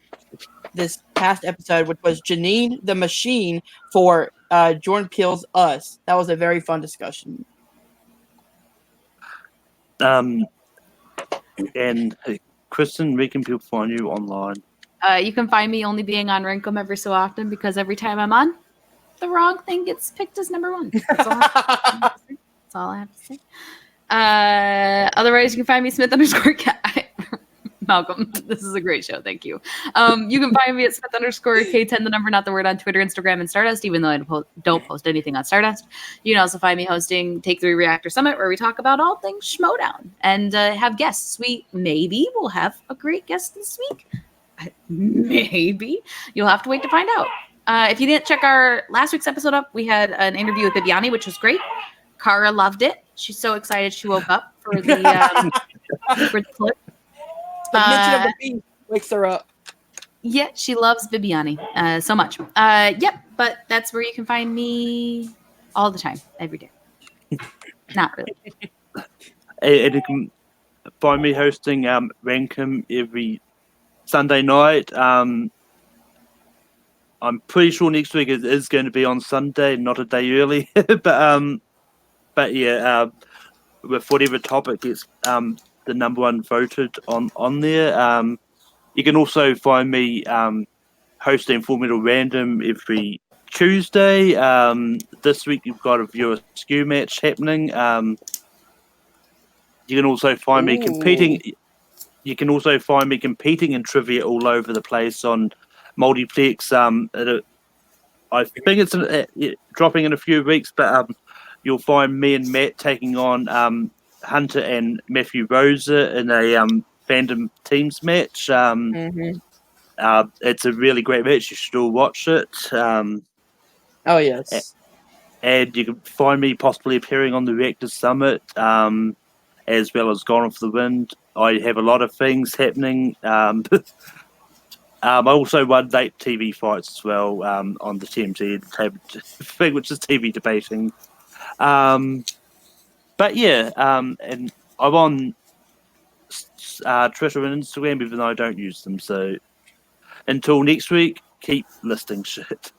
this past episode, which was Janine the Machine for Jordan Peele's Us. That was a very fun discussion. And Kristen, where can people find you online? You can find me only being on Rankum every so often because every time I'm on, the wrong thing gets picked as number 1. That's all I have to say. Otherwise, you can find me Smith_Cat. Malcolm, this is a great show. Thank you. You can find me at Smith_K10, the number, not the word, on Twitter, Instagram, and Stardust, even though I don't post anything on Stardust. You can also find me hosting Take 3 Reactor Summit, where we talk about all things Schmodown and have guests. We maybe will have a great guest this week. Maybe. You'll have to wait to find out. If you didn't check our last week's episode up, we had an interview with Bibiani, which was great. Kara loved it. She's so excited she woke up for the clip. The mention of the beef wakes her up. Yeah, she loves Bibiani so much. Yep, but that's where you can find me all the time, every day. Not really. And you can find me hosting Rankum every Sunday night. I'm pretty sure next week it is going to be on Sunday, not a day early. but yeah, with whatever topic gets the number 1 voted on there. You can also find me hosting Full Metal Random every Tuesday. This week you've got a viewer skew match happening. You can also find me competing. You can also find me competing in trivia all over the place on Multiplex. I think it's dropping in a few weeks, but you'll find me and Matt taking on Hunter and Matthew Rosa in a fandom teams match. It's a really great match. You should all watch it. Oh, yes. And you can find me possibly appearing on the Reactors Summit, as well as Gone Off the Wind. I have a lot of things happening. I also run late TV fights as well on the TMT thing, which is TV debating. But yeah, and I'm on Twitter and Instagram, even though I don't use them. So until next week, keep listing shit.